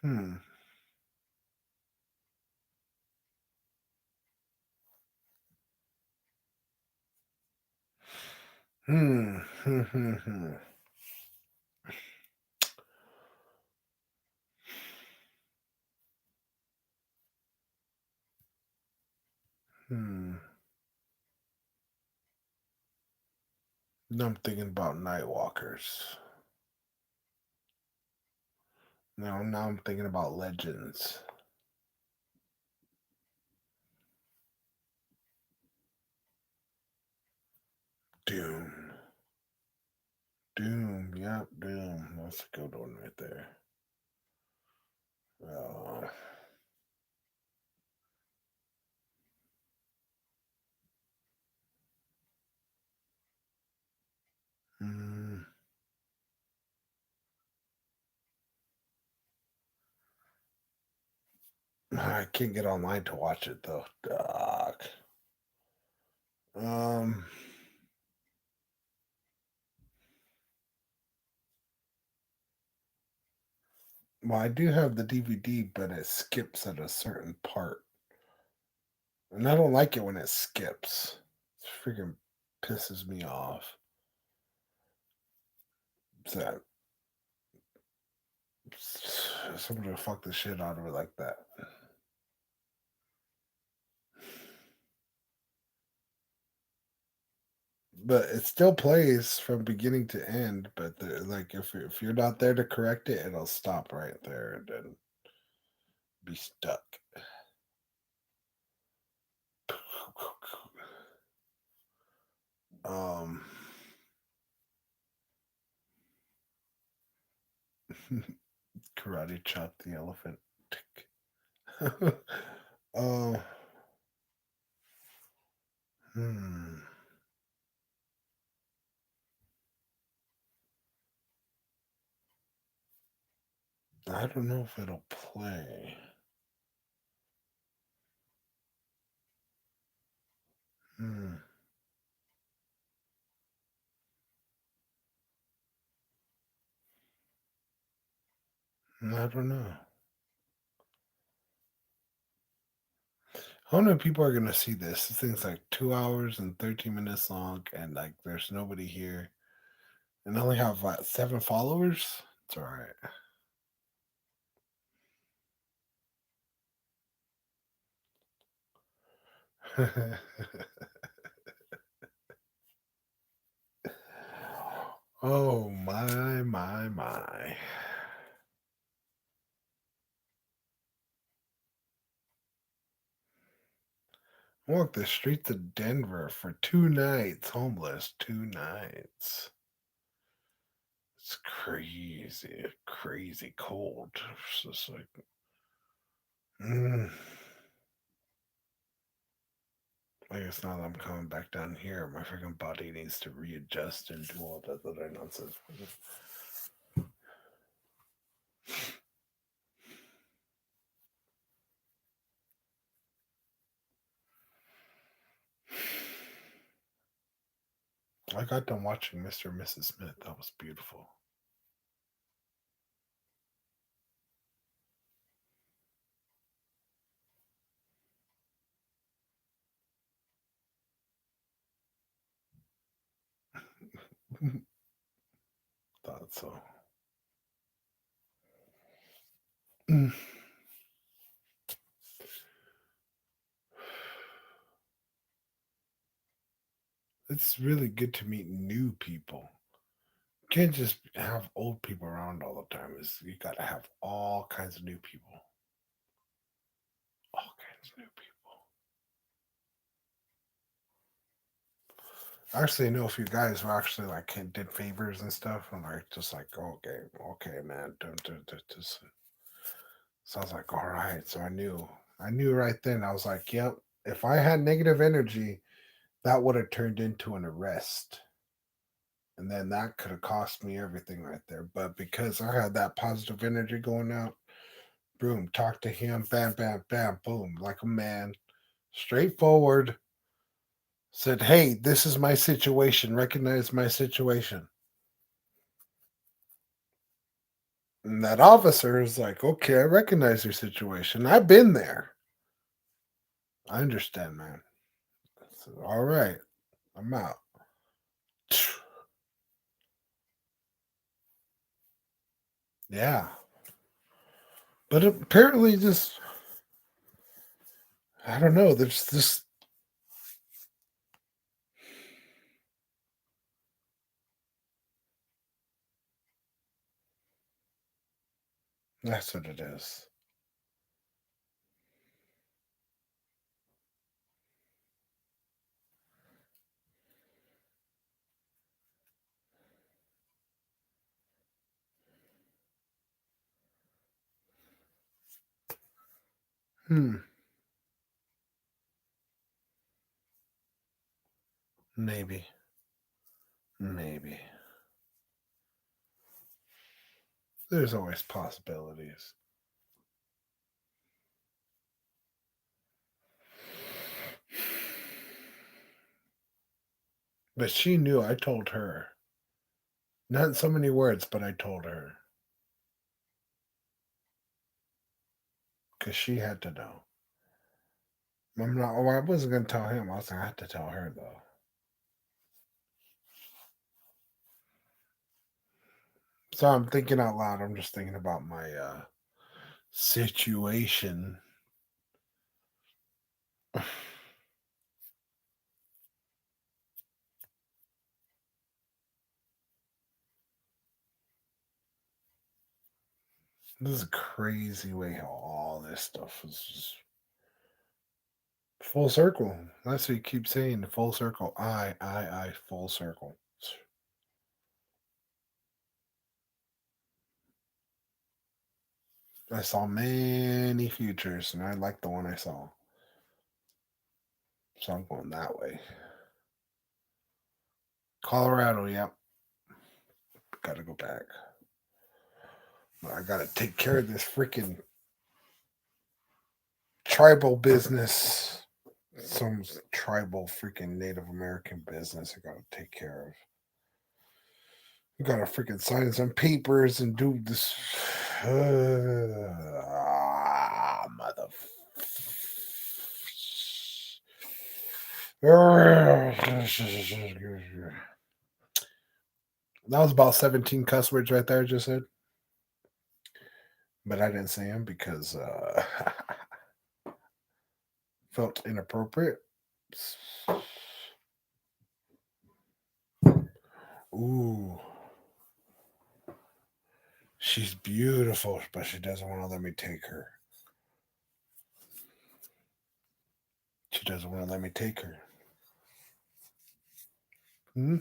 hmm. Hmm. Hmm. Hmm. Hmm. Hmm. Now I'm thinking about night walkers. Now I'm thinking about legends. Doom. Doom. Yep. Doom. That's a good one right there. Uh, hmm. I can't get online to watch it though. Doc. Um. Well, I do have the DVD, but it skips at a certain part, and I don't like it when it skips. It freaking pisses me off. So somebody will fuck the shit out of it like that. But it still plays from beginning to end. But like, if you're not there to correct it, it'll stop right there and then be stuck. Um, karate chop the elephant. Oh, hmm. I don't know if it'll play. Hmm. I don't know. How many people are gonna see this? This thing's like 2 hours and 13 minutes long, and like there's nobody here, and I only have what, 7 followers. It's all right. Oh my my my! Walk the streets of Denver for 2 nights, homeless 2 nights. It's crazy, crazy cold. It's just like, mm. I guess now that I'm coming back down here, my freaking body needs to readjust and do all that other nonsense. I got done watching Mr. and Mrs. Smith. That was beautiful. Thought so. Mm. It's really good to meet new people. You can't just have old people around all the time. You got to have all kinds of new people. All kinds of new people. I actually know a few guys who actually like did favors and stuff. And like, just like, okay, okay, man. Just, so I was like, all right. So I knew right then. I was like, yep. If I had negative energy, that would have turned into an arrest. And then that could have cost me everything right there. But because I had that positive energy going out, boom, talk to him, bam, bam, bam, boom, like a man, straightforward, said, hey, this is my situation, recognize my situation. And that officer is like, okay, I recognize your situation. I've been there. I understand, man. I said, all right, I'm out. Yeah. But apparently, just, I don't know, there's this. That's what it is. Hmm. Maybe. Maybe. There's always possibilities. But she knew I told her. Not in so many words, but I told her. Because she had to know. I'm not, oh, I wasn't going to tell him. I was going to have to tell her, though. So I'm thinking out loud. I'm just thinking about my situation. This is a crazy way how all this stuff is just full circle. That's what you keep saying. The full circle. Full circle. I saw many futures, and I like the one I saw. So I'm going that way. Colorado, yep. Gotta go back. But I gotta take care of this freaking tribal business. Some tribal freaking Native American business I gotta take care of. You gotta freaking sign some papers and do this. Mother. That was about 17 cuss words right there, I just said. But I didn't say them because felt inappropriate. Ooh, she's beautiful, but she doesn't want to let me take her. She doesn't want to let me take her. Hmm?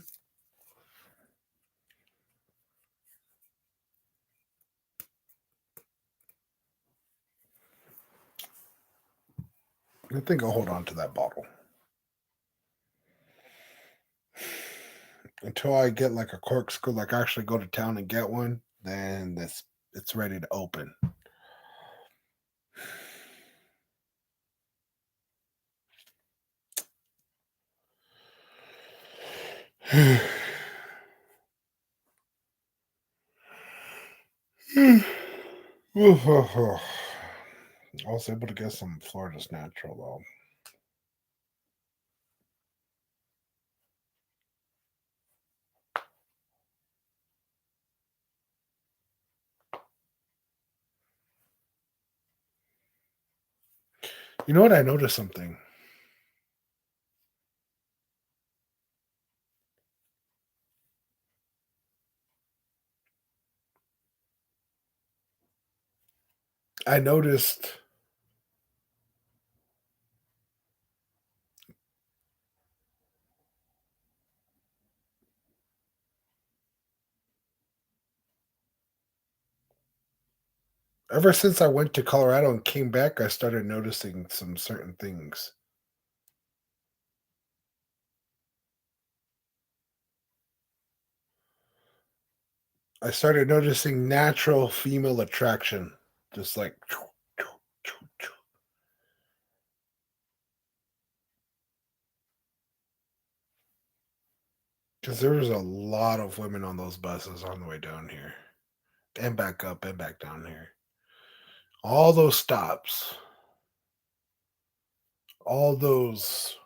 I think I'll hold on to that bottle until I get like a corkscrew, like actually go to town and get one. Then it's ready to open. I was able to get some Florida's natural though. You know what? I noticed something. I noticed ever since I went to Colorado and came back, I started noticing some certain things. I started noticing natural female attraction, just like because there was a lot of women on those buses on the way down here and back up and back down here. All those stops, all those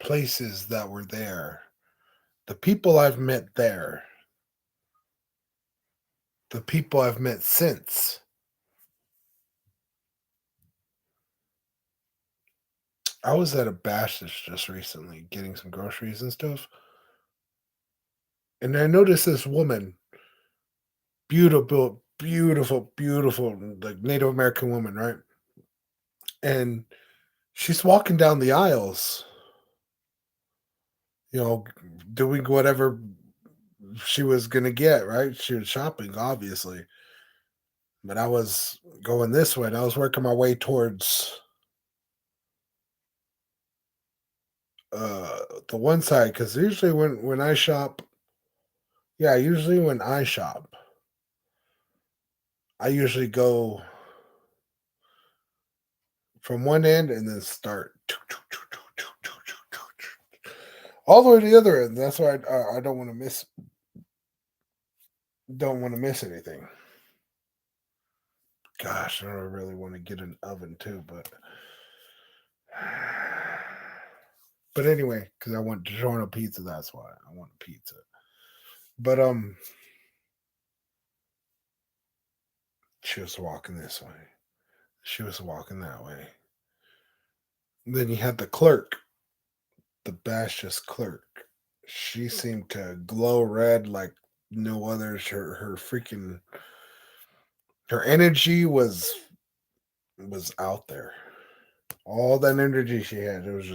places that were there, the people I've met there, the people I've met since. I was at a Bash's just recently getting some groceries and stuff, and I noticed this woman, beautiful, beautiful, beautiful, like Native American woman, right? And she's walking down the aisles, you know, doing whatever she was gonna get, right? She was shopping, obviously. But I was going this way and I was working my way towards the one side because usually when I shop, yeah, usually when I shop, I usually go from one end and then start all the way to the other end. That's why I don't want to miss anything. Gosh, I don't really want to get an oven too, but anyway, because I want DiGiorno pizza. That's why I want pizza. But she was walking this way. She was walking that way. Then you had the clerk, the Bash's clerk. She seemed to glow red like no others. Her freaking her energy was out there. All that energy she had, it was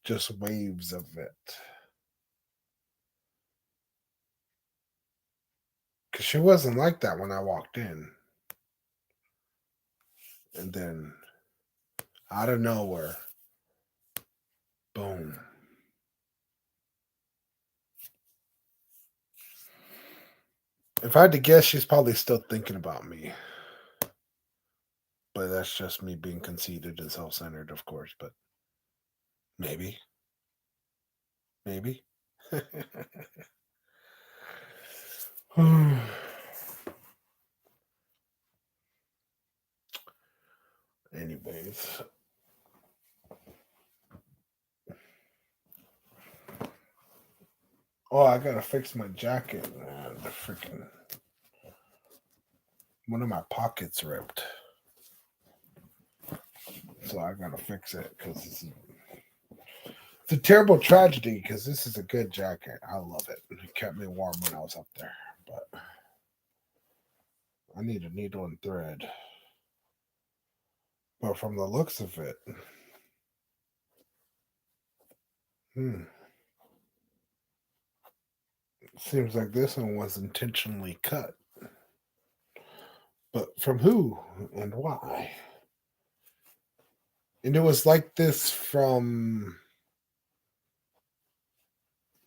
just waves of it. Cause she wasn't like that when I walked in. And then out of nowhere, boom. If I had to guess, she's probably still thinking about me. But that's just me being conceited and self centered, of course. But maybe. Maybe. Anyways. Oh, I gotta fix my jacket, man. The freaking one of my pockets ripped. So I gotta fix it because it's a terrible tragedy because this is a good jacket. I love it. It kept me warm when I was up there. But I need a needle and thread. But from the looks of it, seems like this one was intentionally cut. But from who and why? And it was like this from.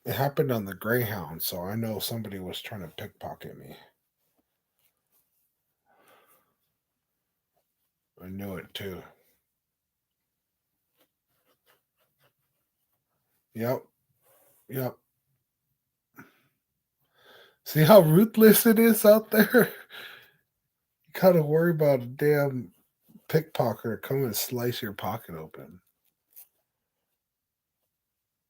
It happened on the Greyhound, so I know somebody was trying to pickpocket me. I knew it too. Yep. Yep. See how ruthless it is out there? You gotta worry about a damn pickpocketer come and slice your pocket open.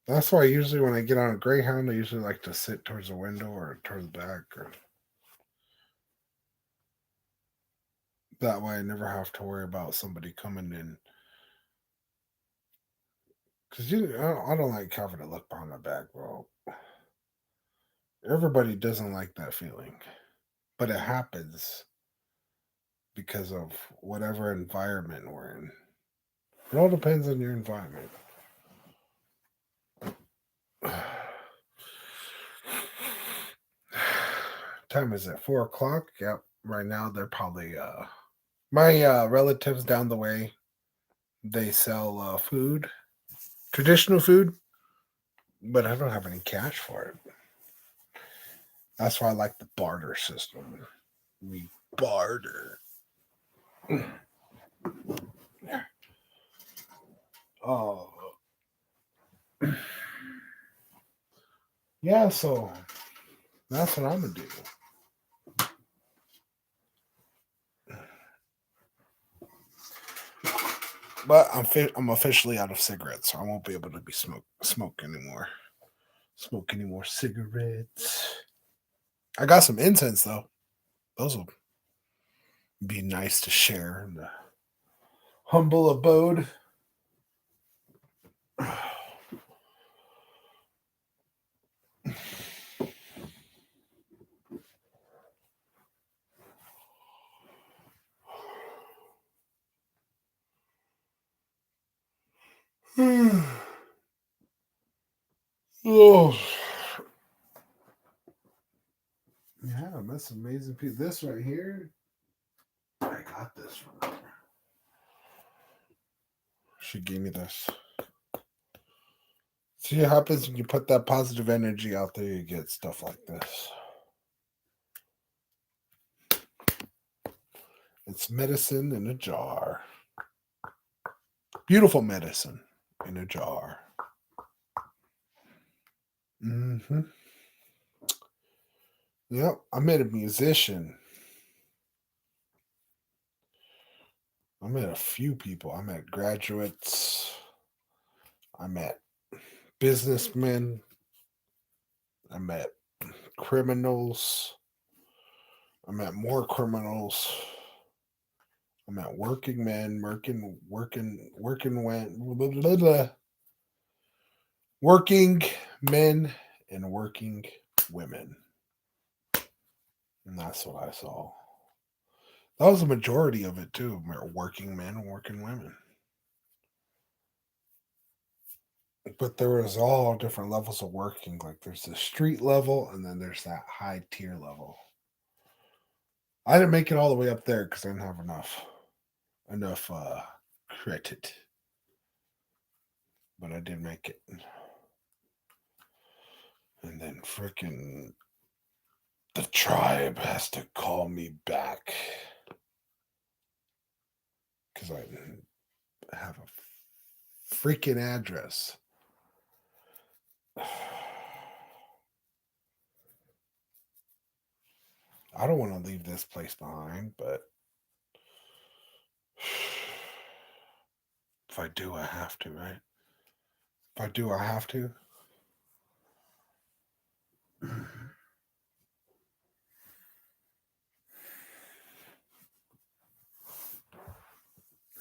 That's why usually when I get on a Greyhound, I usually like to sit towards the window or towards the back. Or that way I never have to worry about somebody coming in. Because I don't like having to look behind my back, bro. Everybody doesn't like that feeling. But it happens because of whatever environment we're in. It all depends on your environment. Time is it? 4 o'clock? Yep. Right now they're probably my relatives down the way. They sell food, traditional food, but I don't have any cash for it. That's why I like the barter system. We barter. Oh, yeah. So that's what I'm gonna do. But I'm officially out of cigarettes, so I won't be able to be smoke anymore. Smoke any more cigarettes? I got some incense though. Those will be nice to share in the humble abode. Oh, yeah, that's amazing piece. This right here, I got this from her. She gave me this. See what happens when you put that positive energy out there, you get stuff like this. It's medicine in a jar. Beautiful medicine in a jar. Mm-hmm. Yep, I met a musician. I met a few people. I met graduates. I met businessmen. I met criminals. I met more criminals. I met working men, working men and working women. And that's what I saw. That was the majority of it too. Working men and working women. But there was all different levels of working. Like there's the street level and then there's that high tier level. I didn't make it all the way up there because I didn't have enough credit. But I did make it. And then freaking the tribe has to call me back because I have a freaking address. I don't want to leave this place behind, but if I do, I have to, right? If I do, I have to.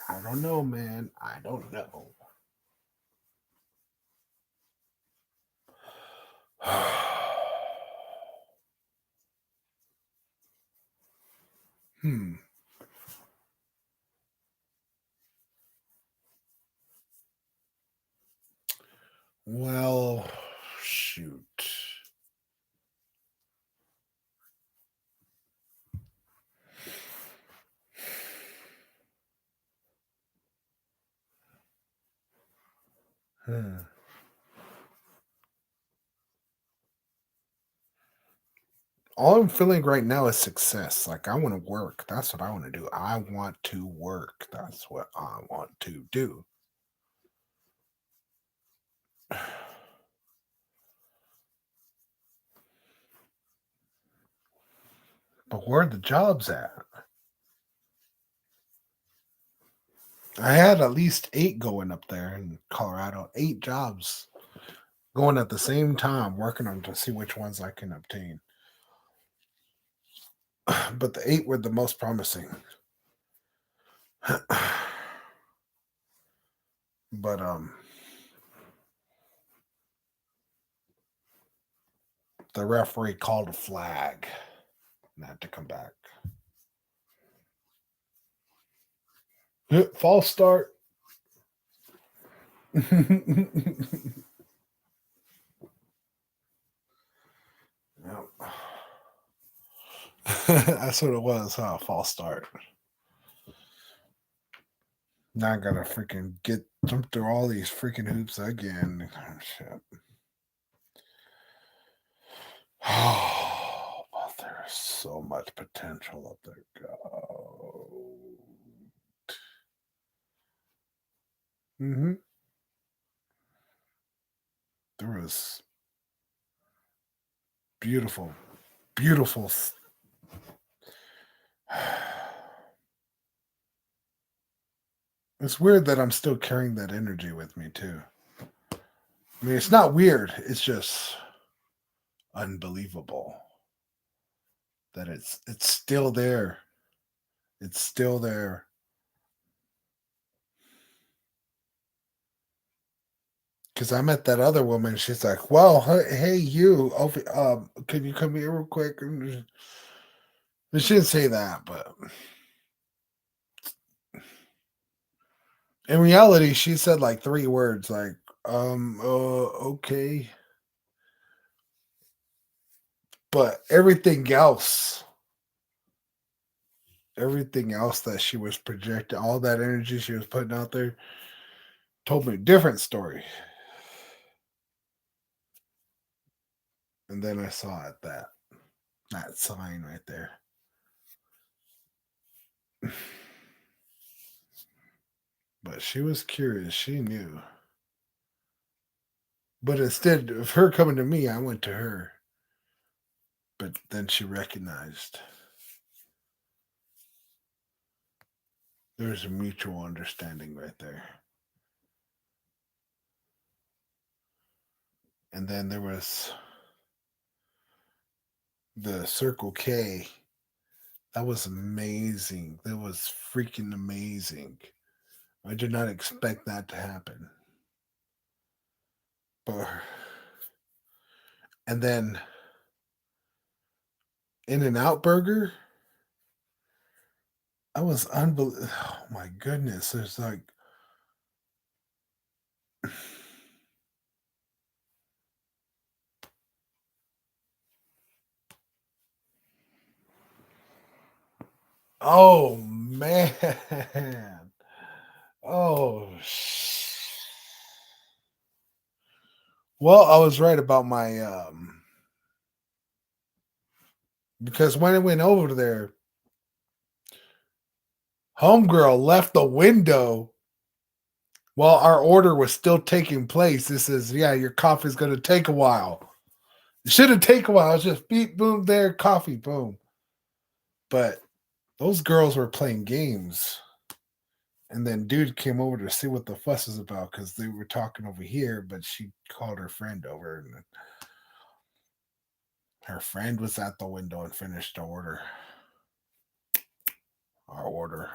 I don't know, man. I don't know. Hmm. Well, shoot. Hmm. All I'm feeling right now is success. Like I want to work. That's what I want to do. I want to work. That's what I want to do. But where are the jobs at? I had at least 8 going up there in Colorado. 8 jobs going at the same time, working on to see which ones I can obtain. But the 8 were the most promising. But the referee called a flag and I had to come back. False start. Yep. That's what it was, huh? False start. Now I gotta freaking jump through all these freaking hoops again. Oh, shit. So much potential up there. Go. Hmm. There was beautiful, beautiful. It's weird that I'm still carrying that energy with me too. I mean, it's not weird. It's just unbelievable that it's still there. It's still there. Because I met that other woman. She's like, "Well, hey, you, can you come here real quick?" And she didn't say that, but in reality, she said like three words, like, okay." But everything else that she was projecting, all that energy she was putting out there, told me a different story. And then I saw it that sign right there. But she was curious. She knew. But instead of her coming to me, I went to her. But then she recognized there's a mutual understanding right there. And then there was the Circle K. That was amazing. That was freaking amazing. I did not expect that to happen. But and then In and Out Burger, I was unbelievable. Oh my goodness. There's like oh man. Oh well, I was right about my because when I went over there, homegirl left the window while our order was still taking place. This says, yeah, your coffee's gonna take a while. It shouldn't take a while. It's just beep boom there, coffee, boom. But those girls were playing games. And then dude came over to see what the fuss is about because they were talking over here, but she called her friend over and her friend was at the window and finished our order.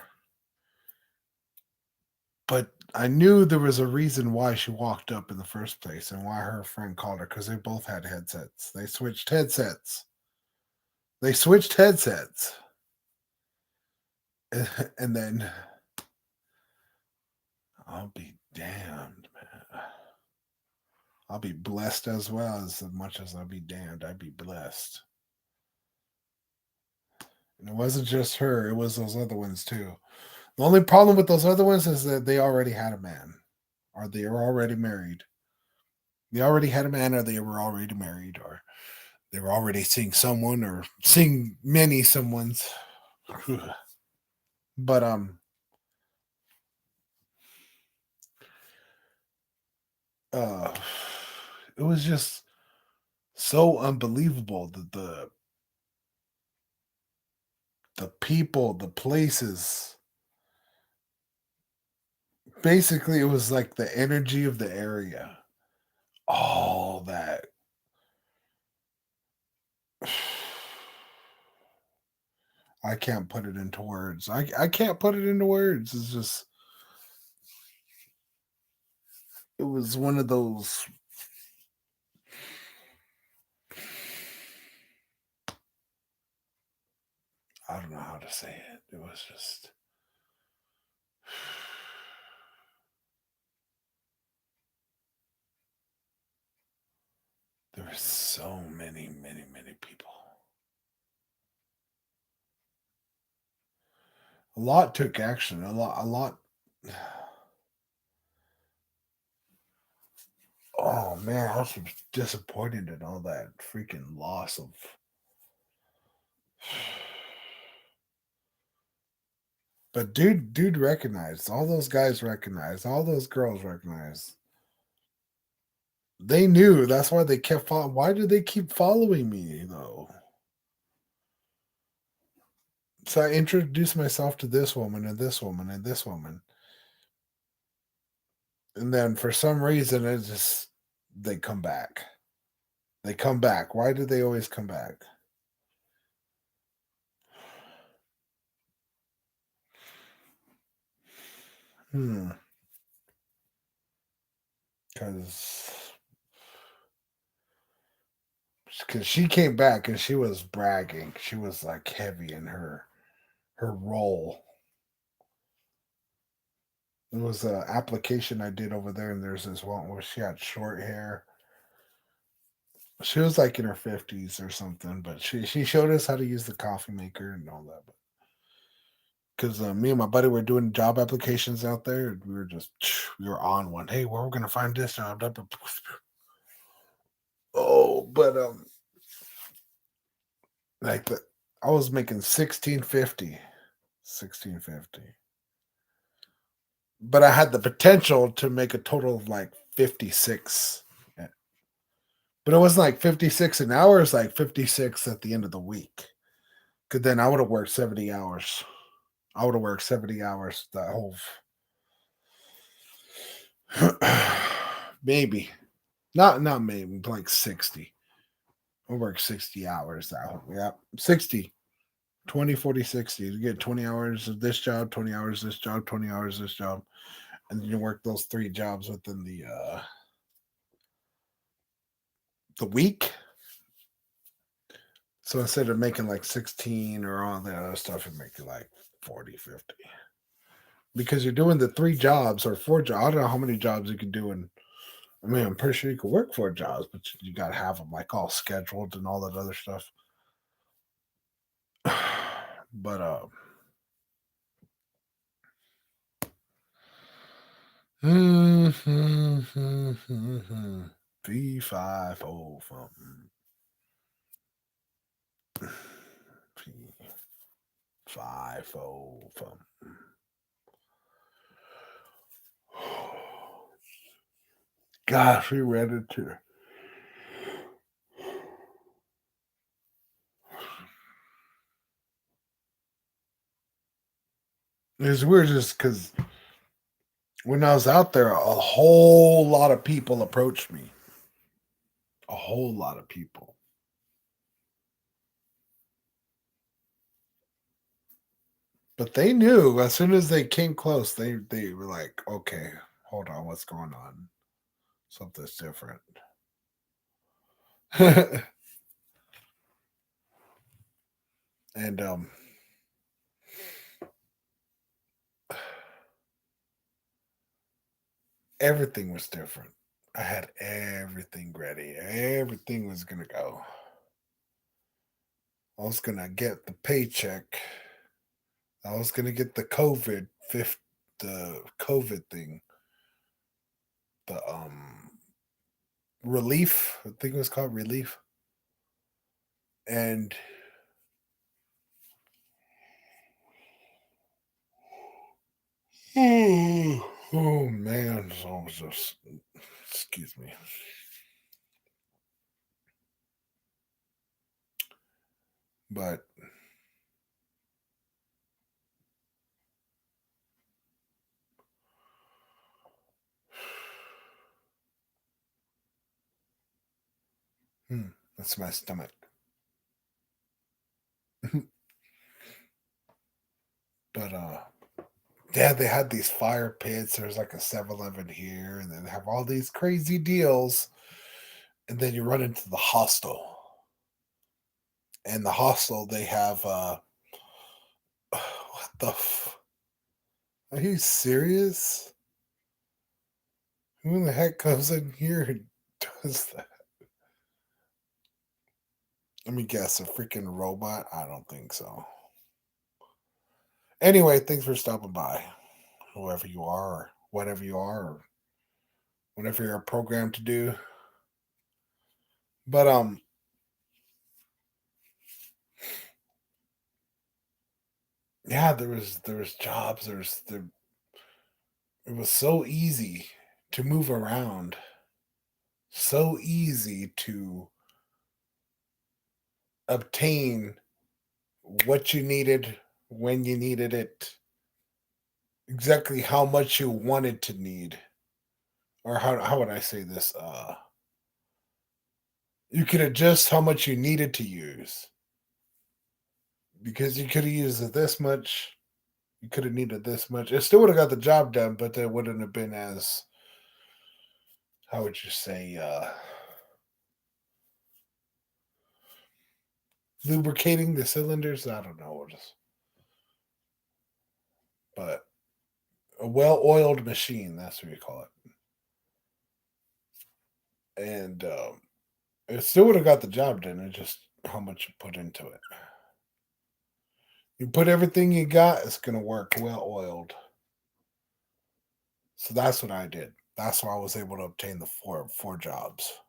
But I knew there was a reason why she walked up in the first place and why her friend called her because they both had headsets. They switched headsets. They switched headsets. And then I'll be damned, man. I'll be blessed as well as much as I'll be damned. I'd be blessed. And it wasn't just her, it was those other ones too. The only problem with those other ones is that they already had a man or they were already married. They already had a man or they were already married or they were already seeing someone or seeing many someone's. But uh it was just so unbelievable that the people, the places, basically it was like the energy of the area. All that. I can't put it into words. I can't put it into words. It's just it was one of those I don't know how to say it. It was just there were so many, many, many people. A lot took action. A lot. Oh man, I was disappointed in all that freaking loss of But dude recognized. All those guys recognized. All those girls recognized. They knew. That's why they kept following. Why did they keep following me though? So I introduced myself to this woman and this woman and this woman, and then for some reason it just they come back. They come back. Why do they always come back? Hmm. Because she came back and she was bragging. She was like heavy in her role. It was an application I did over there, and there's this one where she had short hair. She was like in her 50s or something, but she showed us how to use the coffee maker and all that. Because me and my buddy were doing job applications out there, and we were just we were on one. Hey, where we're gonna find this job? Oh, but like I was making 1650, 1650, but I had the potential to make a total of like 56. But it wasn't like 56 an hour, it's like 56 at the end of the week. Cause then I would have worked 70 hours. I would have worked 70 hours that whole maybe. Not maybe, like 60. I work 60 hours that whole yeah. 60. 20, 40, 60. You get 20 hours of this job, 20 hours this job, 20 hours this job. And then you work those three jobs within the week. So instead of making like 16 or all that other stuff, you make it like 40, 50. Because you're doing the three jobs or four jobs. I don't know how many jobs you can do. And I mean, I'm pretty sure you could work four jobs, but you got to have them like all scheduled and all that other stuff. But V50 something. V50 something. Gosh, we read it too. It's weird just because when I was out there, a whole lot of people approached me. A whole lot of people. But they knew as soon as they came close, they were like, okay, hold on, what's going on? Something's different. And everything was different. I had everything ready. Everything was gonna go. I was gonna get the paycheck. I was gonna get the the COVID thing. The relief. I think it was called relief. And oh man, so I was just excuse me. But that's my stomach. But yeah, they had these fire pits. There's like a 7-Eleven here, and then they have all these crazy deals. And then you run into the hostel. And the hostel, they have what the are you serious? Who the heck goes in here and does that? Let me guess, a freaking robot? I don't think so. Anyway, thanks for stopping by. Whoever you are, or whatever you are, or whatever you're programmed to do. But Yeah, there was jobs. It was so easy to move around, so easy to obtain what you needed when you needed it, exactly how much you wanted to need, or how would I say this? You could adjust how much you needed to use because you could have used it this much. You could have needed this much. It still would have got the job done, but it wouldn't have been as, how would you say, lubricating the cylinders. I don't know, but a well-oiled machine. That's what you call it. And it still would have got the job done. It's just how much you put into it. You put everything you got, it's gonna work well oiled. So that's what I did. That's why I was able to obtain the four jobs.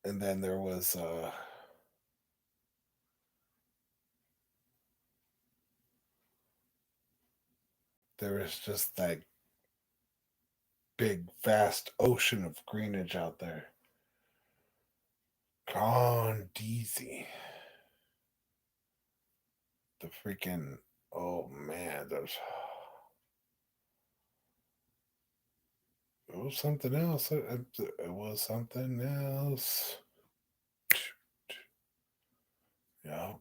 And then there was just that big vast ocean of greenage out there. ToneZies. The freaking, oh man, there's it was something else. It was something else. Yeah.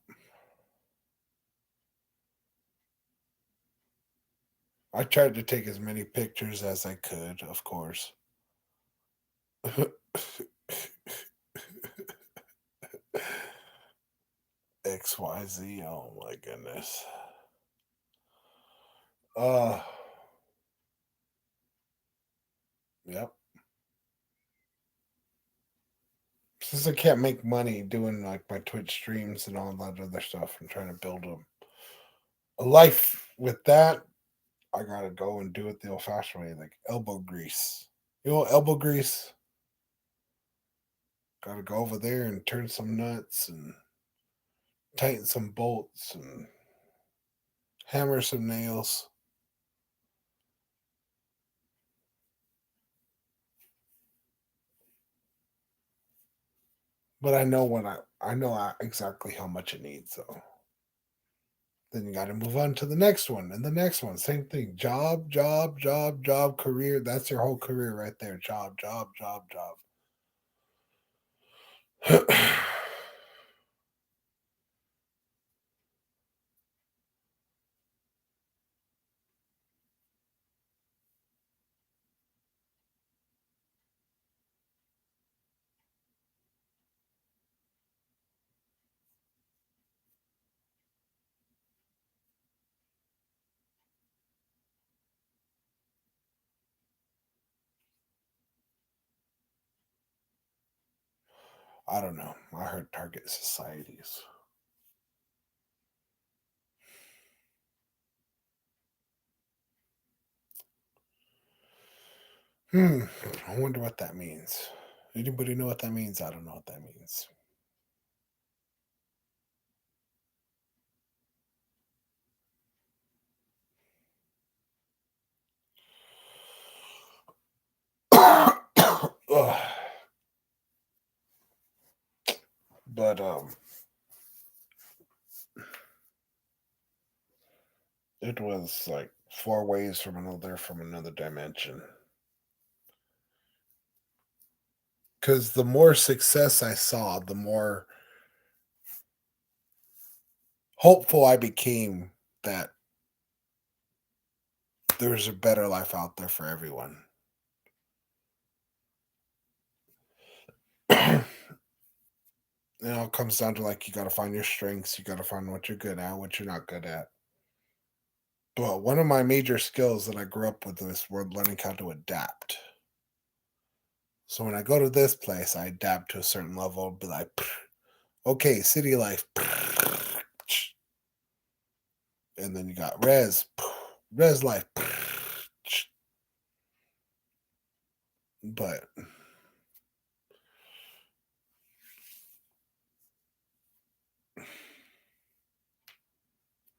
I tried to take as many pictures as I could, of course. XYZ. Oh my goodness. Uh yep. Since I can't make money doing like my Twitch streams and all that other stuff, I'm trying to build a life with that. I gotta go and do it the old fashioned way, like elbow grease. You know, elbow grease. Gotta go over there and turn some nuts and tighten some bolts and hammer some nails. But I know exactly how much it needs. So then you got to move on to the next one and the next one. Same thing. Job, job, job, job, career. That's your whole career right there. Job, job, job, job. I don't know. I heard target societies. I wonder what that means. Anybody know what that means? I don't know what that means. Ugh. But it was like four ways from another dimension. Because the more success I saw, the more hopeful I became that there's a better life out there for everyone. It comes down to like you got to find your strengths, you got to find what you're good at, what you're not good at. But one of my major skills that I grew up with was we're learning how to adapt. So when I go to this place, I adapt to a certain level, be like, okay, city life. And then you got res life. But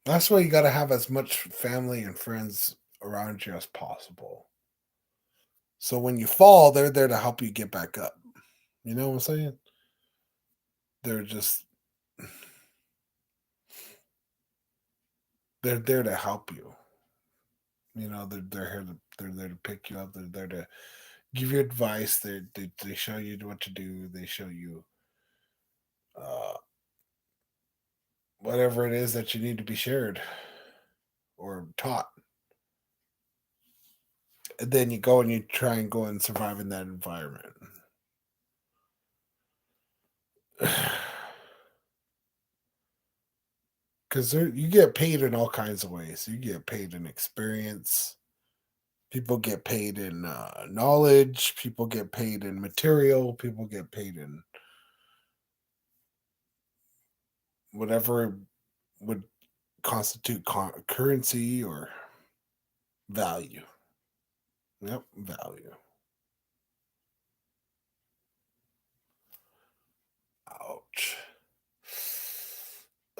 That's why you got to have as much family and friends around you as possible. So when you fall, they're there to help you get back up. You know what I'm saying? They're just they're there to help you. They're there to pick you up. They're there to give you advice. They show you what to do. They show you uh, whatever it is that you need to be shared or taught. And then you go and you try and go and survive in that environment. Because you get paid in all kinds of ways. You get paid in experience. People get paid in knowledge. People get paid in material. People get paid in whatever would constitute currency or value. Yep, value. Ouch.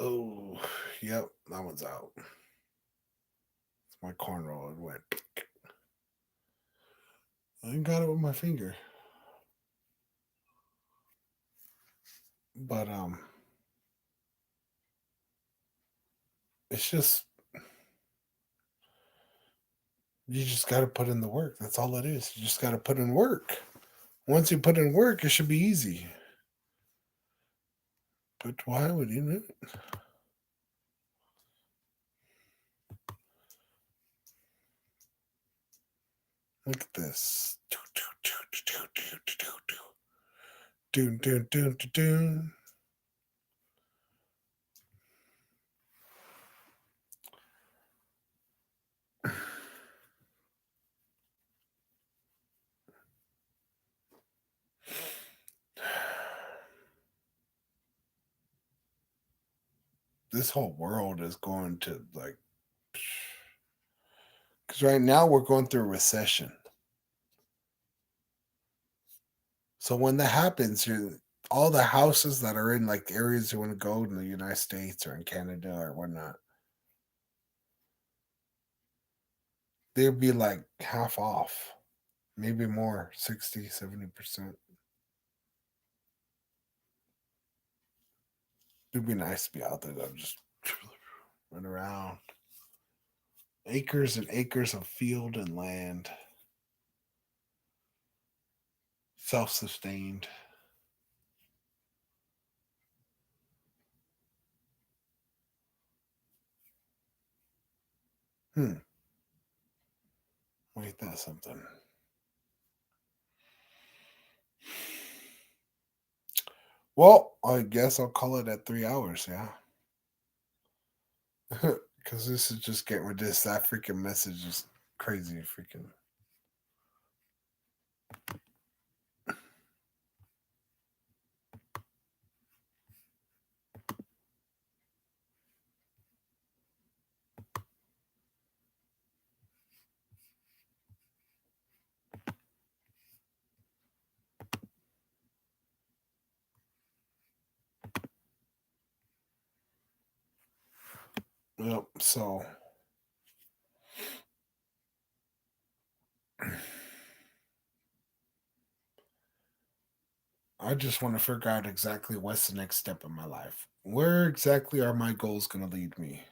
Oh, yep, that one's out. It's my cornrow. It went. I got it with my finger, but it's just you just got to put in the work. That's all it is. You just got to put in work. Once you put in work, it should be easy. But why would you? Look at this. Doon, doon, doon, doon, doon. This whole world is going to like, because right now we're going through a recession. So when that happens, all the houses that are in like areas you want to go in the United States or in Canada or whatnot, they'd be like half off, maybe more, 60, 70%. It'd be nice to be out there though, just run around. Acres and acres of field and land, self sustained. Hmm. Wait, that's something. Well, I guess I'll call it at 3 hours, yeah. Because this is just getting rid of this. That freaking message is crazy. Freaking. Yep. So I just want to figure out exactly what's the next step in my life. Where exactly are my goals going to lead me?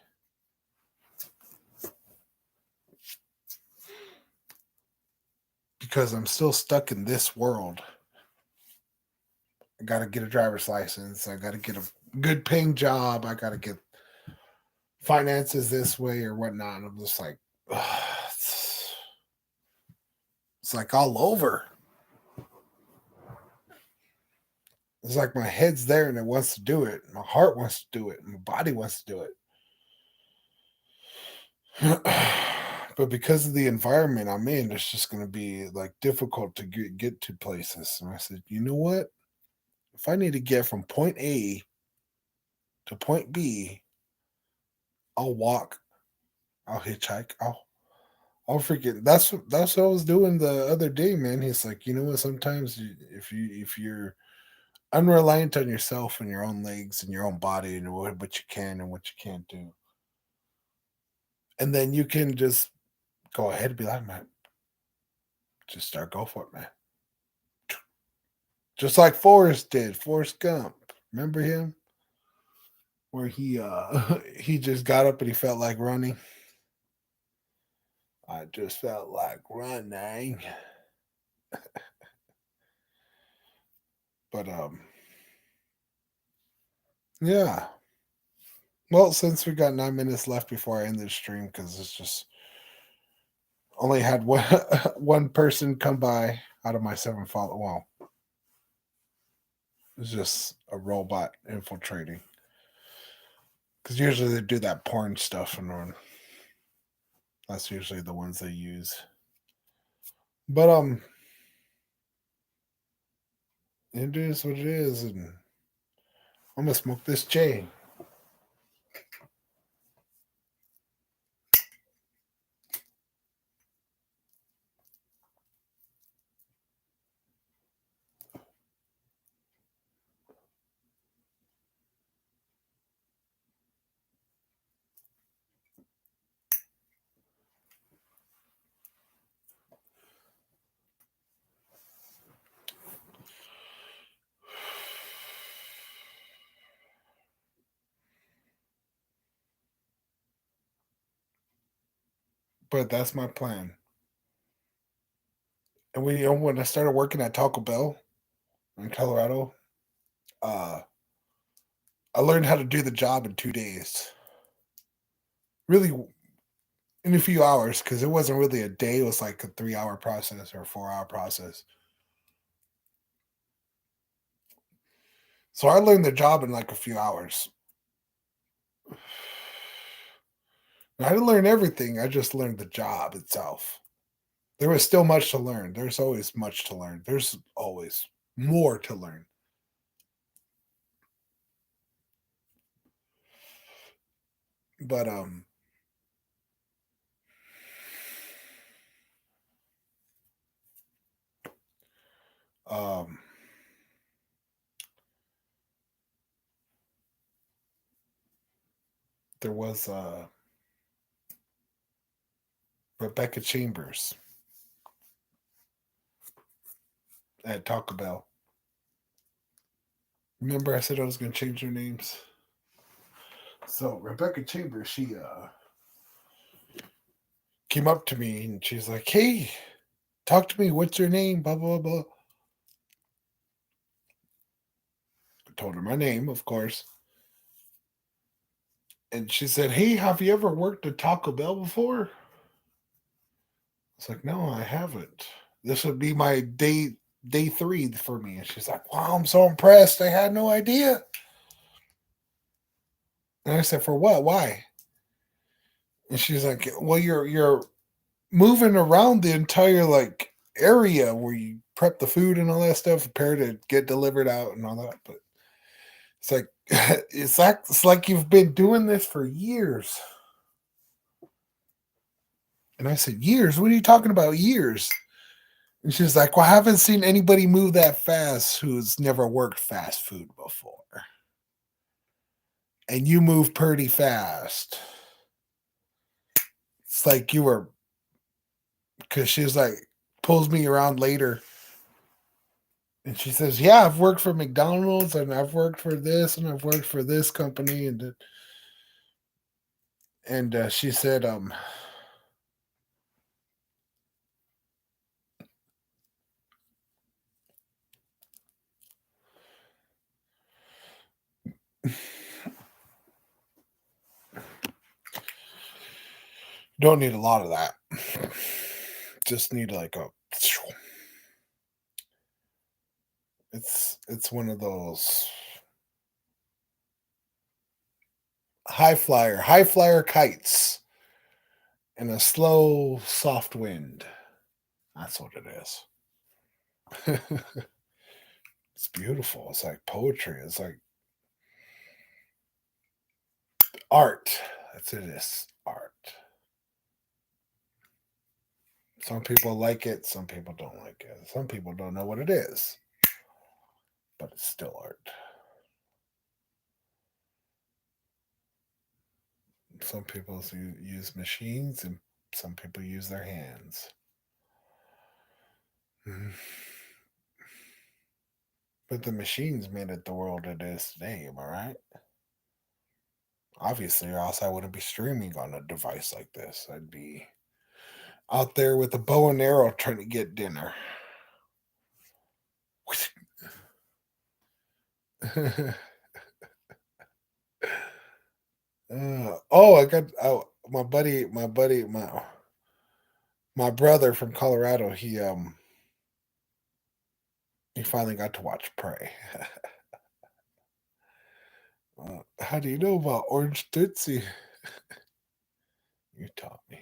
Because I'm still stuck in this world. I got to get a driver's license. I got to get a good paying job. I got to get finances this way or whatnot. And I'm just like, ugh, it's like all over. It's like my head's there and it wants to do it. My heart wants to do it. My body wants to do it. But because of the environment I'm in, it's just going to be like difficult to get to places. And I said, you know what? If I need to get from point A to point B, I'll walk, I'll hitchhike, I'll freaking. That's what I was doing the other day, man. He's like, you know what? Sometimes if you're unreliant on yourself and your own legs and your own body and what you can and what you can't do, And then you can just go ahead and be like, man, go for it, man. Just like Forrest did, Forrest Gump. Remember him? Where he he just got up and he felt like running. I just felt like running. But yeah. Well, since we got 9 minutes left before I end the stream, because it's just only had one one person come by out of my 7 follow. Well, it's just a robot infiltrating. Because usually they do that porn stuff, and that's usually the ones they use. But it is what it is, and I'm gonna smoke this J. But that's my plan. And when I started working at Taco Bell in Colorado, uh, I learned how to do the job in 2 days. Really, in a few hours, because it wasn't really a day. It was like a 3 hour process or a 4 hour process. So I learned the job in like a few hours. I didn't learn everything. I just learned the job itself. There was still much to learn. There's always much to learn. There's always more to learn. But um there was Rebecca Chambers at Taco Bell. Remember I said I was gonna change their names? So Rebecca Chambers, she came up to me and she's like, "Hey, talk to me. What's your name?" Blah blah blah. I told her my name, of course. And she said, "Hey, have you ever worked at Taco Bell before?" It's like, "No, I haven't. This would be my day 3 for me." And she's like, "Wow, I'm so impressed. I had no idea." And I said, "For what? Why?" And she's like, "Well, you're moving around the entire like area where you prep the food and all that stuff, prepare to get delivered out and all that." But it's like it's like you've been doing this for years. And I said, "Years? What are you talking about? Years?" And she's like, "Well, I haven't seen anybody move that fast who's never worked fast food before. And you move pretty fast." It's like you were, because she's like, pulls me around later. And she says, "Yeah, I've worked for McDonald's and I've worked for this and I've worked for this company." And she said, don't need a lot of that. Just need like a, it's one of those high flyer kites in a slow, soft wind. That's what it is. It's beautiful. It's like poetry. It's like art. That's it. Is art. Some people like it. Some people don't like it. Some people don't know what it is, but it's still art. Some people use machines, and some people use their hands. Mhm. But the machines made it the world it is today, am I right? Obviously, or else I wouldn't be streaming on a device like this. I'd be out there with a bow and arrow trying to get dinner. I got my brother from Colorado. He finally got to watch Prey. How do you know about Orange Tootsie? You taught me.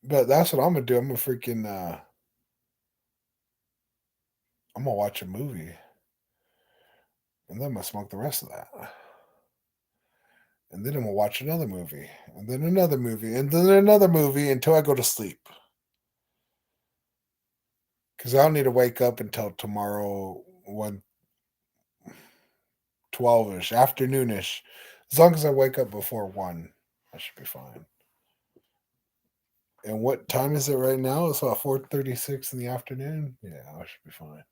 But that's what I'm gonna do. I'm gonna watch a movie and then I'm gonna smoke the rest of that. And then I'm gonna watch another movie, and then another movie, and then another movie until I go to sleep. Because I don't need to wake up until tomorrow 1:12ish, afternoonish. As long as I wake up before 1, I should be fine. And what time is it right now? It's about 4:36 in the afternoon. Yeah, I should be fine.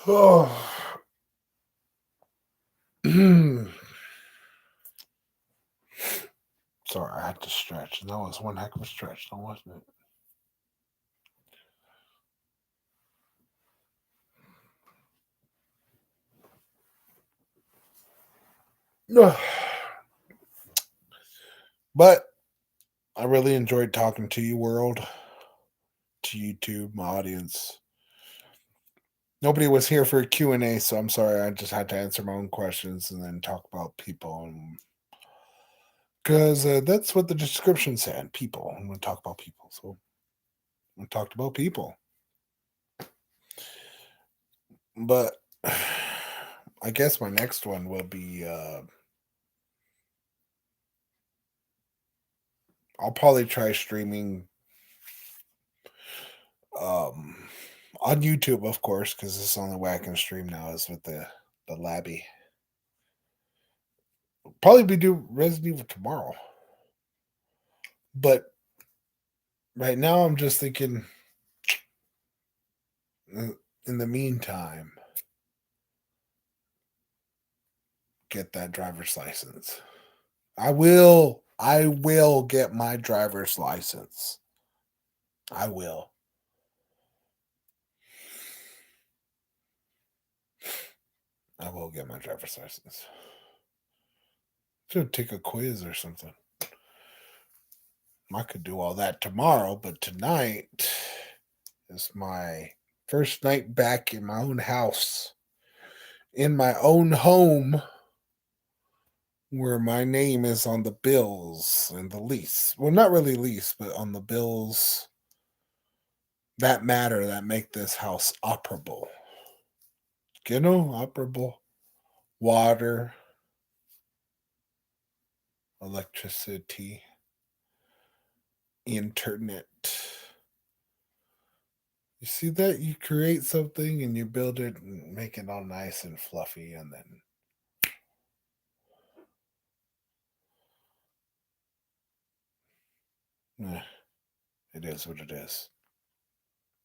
Oh. Sorry, I had to stretch. That was one heck of a stretch, though, wasn't it? But I really enjoyed talking to you, world, to YouTube, my audience. Nobody was here for a Q&A, so I'm sorry. I just had to answer my own questions and then talk about people. Because that's what the description said, people. I'm going to talk about people. So I talked about people. But I guess my next one will be I'll probably try streaming on YouTube, of course, because this is the only way I can stream now is with the labby. Probably be do Resident Evil tomorrow. But right now I'm just thinking in the meantime, get that driver's license. I will get my driver's license. I will. I will get my driver's license. Should take a quiz or something. I could do all that tomorrow, but tonight is my first night back in my own house, in my own home, where my name is on the bills and the lease. Well, not really lease, but on the bills that matter that make this house operable. You know, operable. Water, electricity, internet. You see that? You create something and you build it and make it all nice and fluffy, and then it is what it is.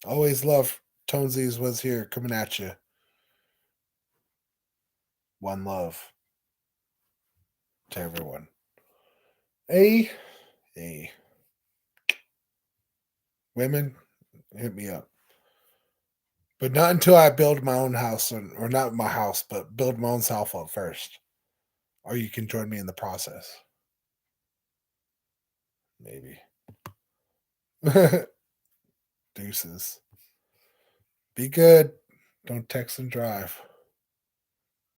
Always love ToneZies was here coming at you. One love to everyone. Hey, hey. Women, hit me up. But not until I build my own house, or not my house, but build my own cell phone first. Or you can join me in the process. Maybe. Deuces. Be good. Don't text and drive.